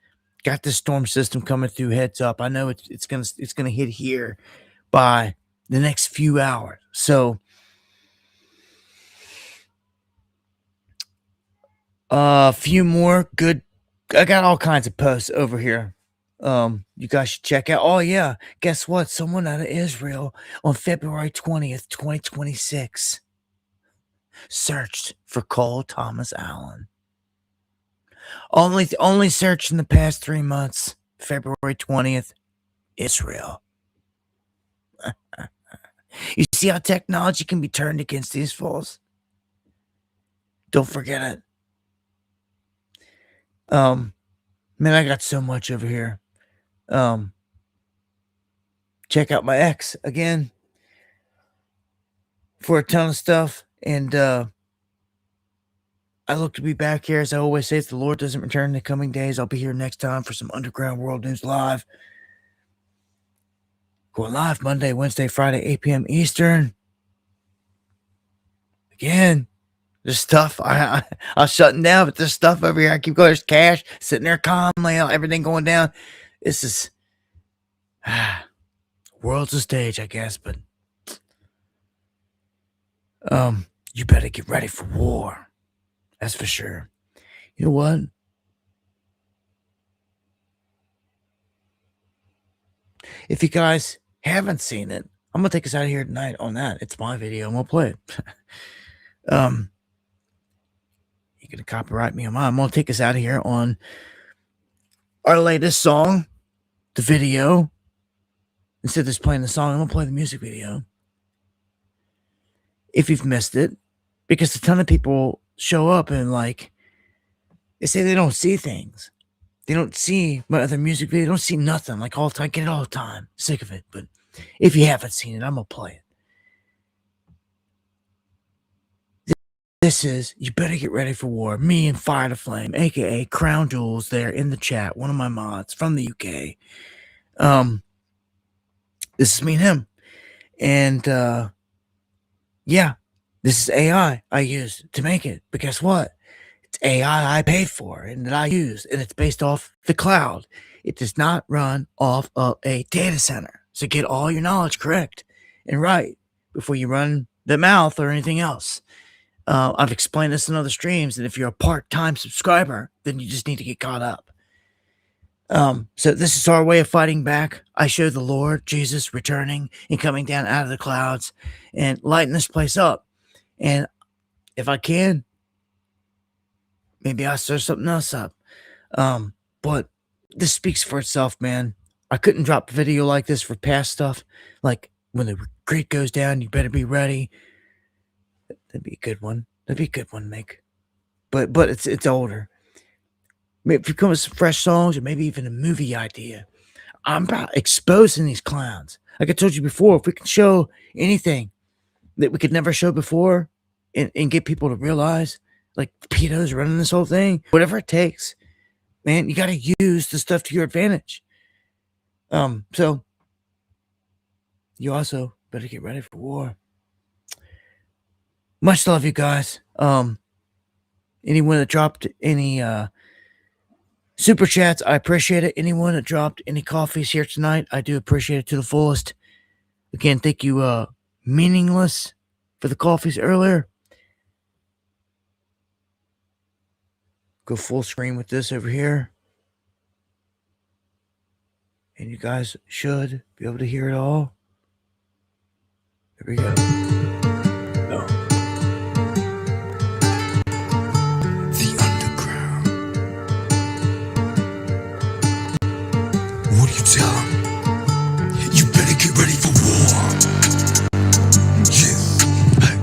got this storm system coming through, heads up. I know it's gonna hit here by the next few hours. So a few more good. I got all kinds of posts over here. You guys should check out. Oh yeah, guess what? Someone out of Israel on February 20th, 2026 searched for Cole Thomas Allen. Only search in the past 3 months. February 20th, Israel. You see how technology can be turned against these fools? Don't forget it. Man, I got so much over here. Check out my ex again for a ton of stuff. And I look to be back here. As I always say, if the Lord doesn't return in the coming days, I'll be here next time for some Underground World News Live. Going live Monday, Wednesday, Friday, 8 p.m. Eastern. Again, there's stuff. I was shutting down, but there's stuff over here. I keep going. There's cash sitting there calmly, everything going down. This is world's a stage, I guess, but you better get ready for war. That's for sure. You know what? If you guys haven't seen it, I'm gonna take us out of here tonight on that. It's my video. I'm gonna play it. You're gonna copyright me on mine. I'm gonna take us out of here on our latest song, the video. Instead of just playing the song, I'm gonna play the music video. If you've missed it, because a ton of people show up and like they say they don't see things. They don't see my other music video. They don't see nothing. Like all the time. I get it all the time. Sick of it. But if you haven't seen it, I'm gonna play it. This is You Better Get Ready for War. Me and Fire to Flame, aka Crown Jewels, there in the chat. One of my mods from the UK. This is me and him. And yeah, this is AI I used to make it. But guess what? It's AI I paid for and that I use, and it's based off the cloud. It does not run off of a data center. So get all your knowledge correct and right before you run the mouth or anything else. I've explained this in other streams, and if you're a part-time subscriber, then you just need to get caught up. So this is our way of fighting back. I show the Lord Jesus returning and coming down out of the clouds and lighting this place up. And if I can, maybe I'll stir something else up. But this speaks for itself, man. I couldn't drop a video like this for past stuff. Like when the creek goes down, you better be ready. That'd be a good one. That'd be a good one to make. But it's older. Maybe if you come with some fresh songs or maybe even a movie idea. I'm about exposing these clowns. Like I told you before, if we can show anything that we could never show before and get people to realize, like pedos running this whole thing, whatever it takes, man, you got to use the stuff to your advantage. So you also better get ready for war. Much love, you guys. Anyone that dropped any super chats, I appreciate it. Anyone that dropped any coffees here tonight, I do appreciate it to the fullest. Again, thank you, Meaningless, for the coffees earlier. Go full screen with this over here. And you guys should be able to hear it all. Here we go. Oh. The underground. What do you tell them? You better get ready for war. Yeah. Hey,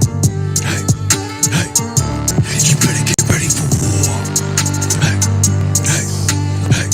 hey, hey. You better get ready for war. Hey, hey, hey.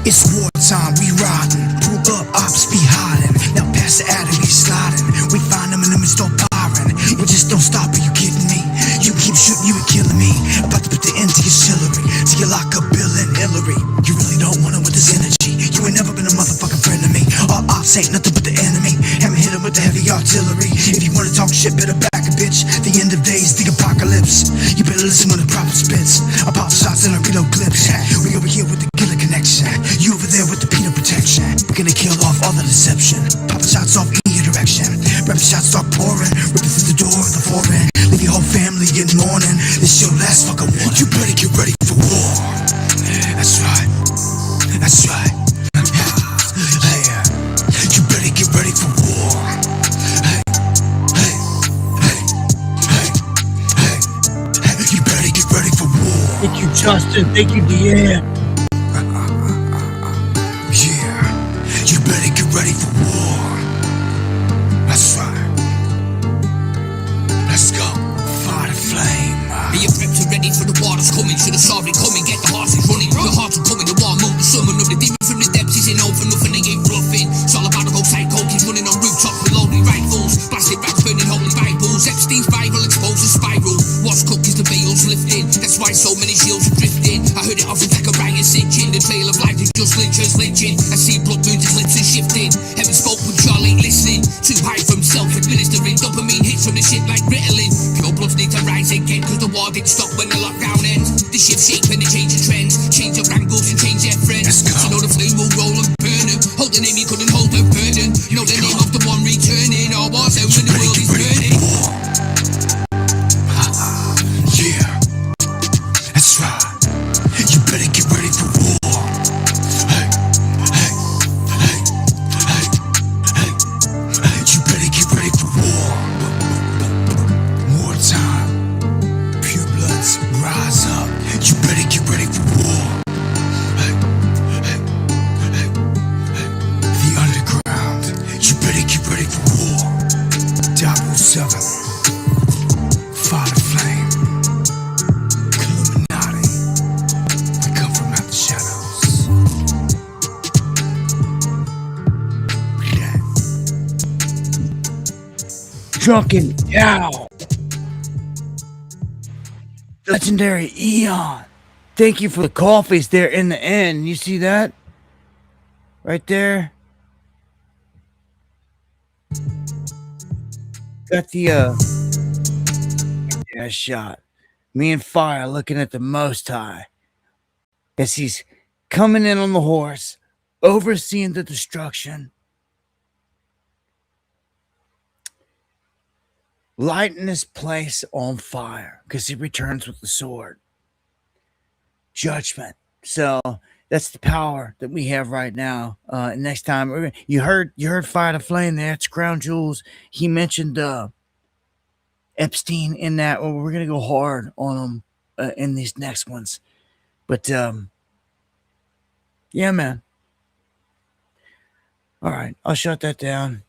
It's wartime, we riding. Pull up, ops be hiding. Now past the adder, we sliding. We find them and them and start firing. We just don't stop, are you kidding me? You keep shooting, you are killing me. About to put the end to your chivalry. To your lock up Bill and Hillary. You really don't want it with this energy. You ain't never been a motherfucking friend of me. All ops ain't nothing but the enemy. Hammer hit him with the heavy artillery. If you want to Shit better back a bitch. The end of days, the apocalypse. You better listen when the prophet spits. I pop shots and I reload clips. We over here with the killer connection. You over there with the peanut protection. We're gonna kill off all the deception. Pop shots off in your direction. Rap shots start pouring. Ripping through the door of the foreign. Leave your whole family in mourning. This your last fucking warning. You better get ready for war. That's right. That's right. Hey, you better get ready for war. Hey, hey, hey, hey, hey, hey. You better get ready for war. Thank you, Justin. Thank you, Deanne. Yeah, you better get ready for war. That's right. Let's go. Fire the flame. Be your preps are ready for the war that's coming. Should have saw it coming. Get the horses running. The hearts are coming. The war mode. The summon of the demon from the depths is in over. Nothing they ain't bluffing. It's all about the whole psycho. Kids running on rooftops with loading rifles. Plastic bags burning holy Bibles. Epstein's Bible exposed a spiral. What's cooked is the veils lifting. That's why so many shields are drifting. I heard it off the back of Ryan Sitchin. The trail of life is just lynchers lynching. I see blood moons and lips are shifting. Heaven spoke with y'all ain't listening. Too high from self-administering. Dopamine hits from the shit like Ritalin. Pure bloods need to rise again. Cause the war didn't stop when the lockdown ends. The shift shape and the change of trends. Change of angles and change their friends. You know the flame will roll and burn them. Hold the name you couldn't hold the burden. You know the name of the one returning. Our war's out when the world is burning. Yeah, that's right. You better get ready for war. Hey, hey, hey, hey, hey, hey. You better get ready for war. More time. Pure bloods, rise up. You better get ready for war. Hey, hey, hey, hey. The underground. You better get ready for war. 007. Fire the flame. Illuminati. We come from out the shadows. Drunken Cow. Legendary Eon. Thank you for the coffees there in the end. You see that? Right there. Got the shot. Me and Fire looking at the Most High as he's coming in on the horse, overseeing the destruction, lighting this place on fire because he returns with the sword. Judgment. So that's the power that we have right now. Next time you heard Fire the Flame there. It's Crown Jewels. He mentioned Epstein in that. Well, we're gonna go hard on him in these next ones. But yeah, man. All right, I'll shut that down.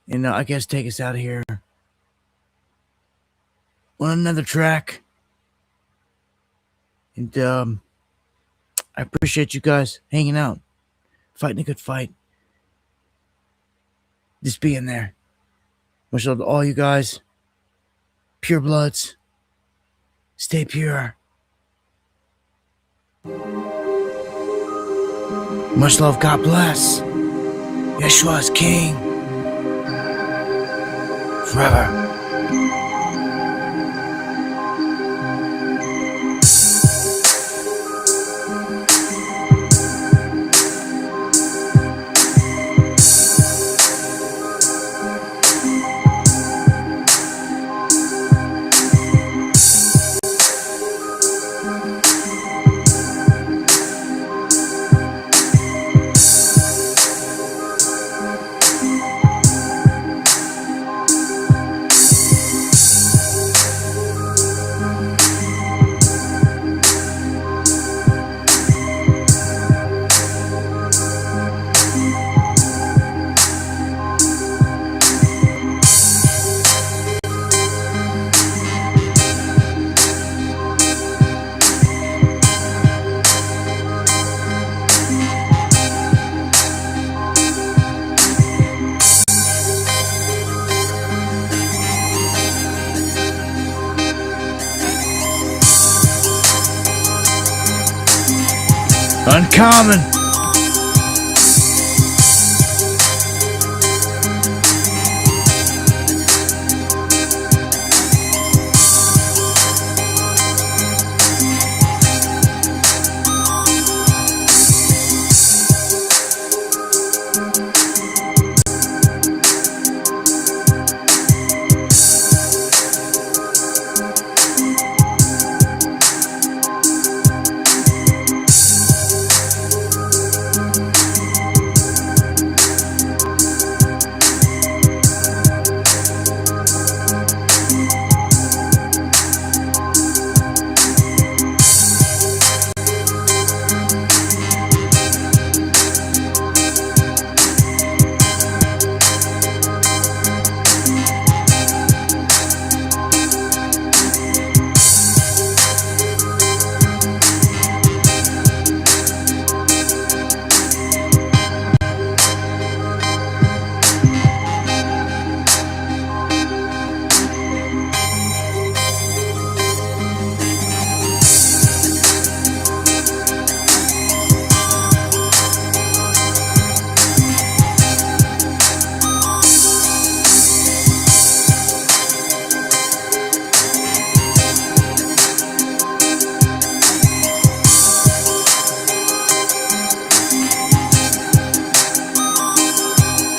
And I guess take us out of here on another track. And I appreciate you guys hanging out, fighting a good fight, just being there. Much love to all you guys, pure bloods. Stay pure. Much love. God bless. Yeshua is King. Forever. Uncommon.